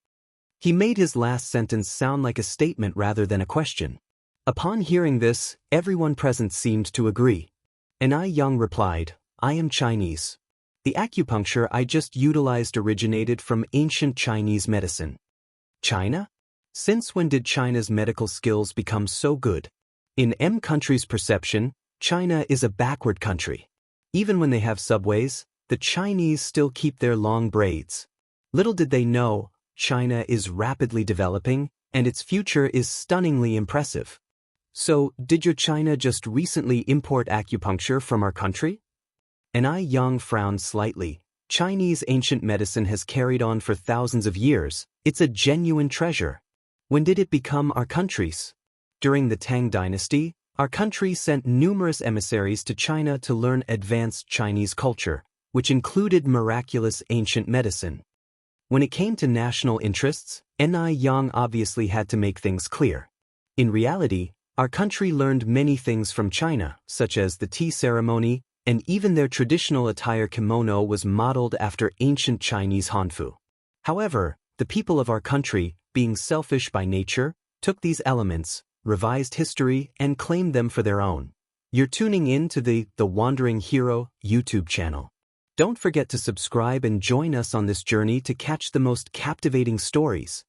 He made his last sentence sound like a statement rather than a question. Upon hearing this, everyone present seemed to agree. Yang replied, "I am Chinese. The acupuncture I just utilized originated from ancient Chinese medicine." "China? Since when did China's medical skills become so good?" In M country's perception, China is a backward country. Even when they have subways, the Chinese still keep their long braids. Little did they know, China is rapidly developing, and its future is stunningly impressive. "So, did your China just recently import acupuncture from our country?" Yang frowned slightly. "Chinese ancient medicine has carried on for thousands of years. It's a genuine treasure." "When did it become our country's?" "During the Tang dynasty, our country sent numerous emissaries to China to learn advanced Chinese culture, which included miraculous ancient medicine." When it came to national interests, Yang obviously had to make things clear. In reality, our country learned many things from China, such as the tea ceremony, and even their traditional attire kimono was modeled after ancient Chinese hanfu. However, the people of our country, being selfish by nature, took these elements, revised history, and claimed them for their own. You're tuning in to the Wandering Hero YouTube channel. Don't forget to subscribe and join us on this journey to catch the most captivating stories.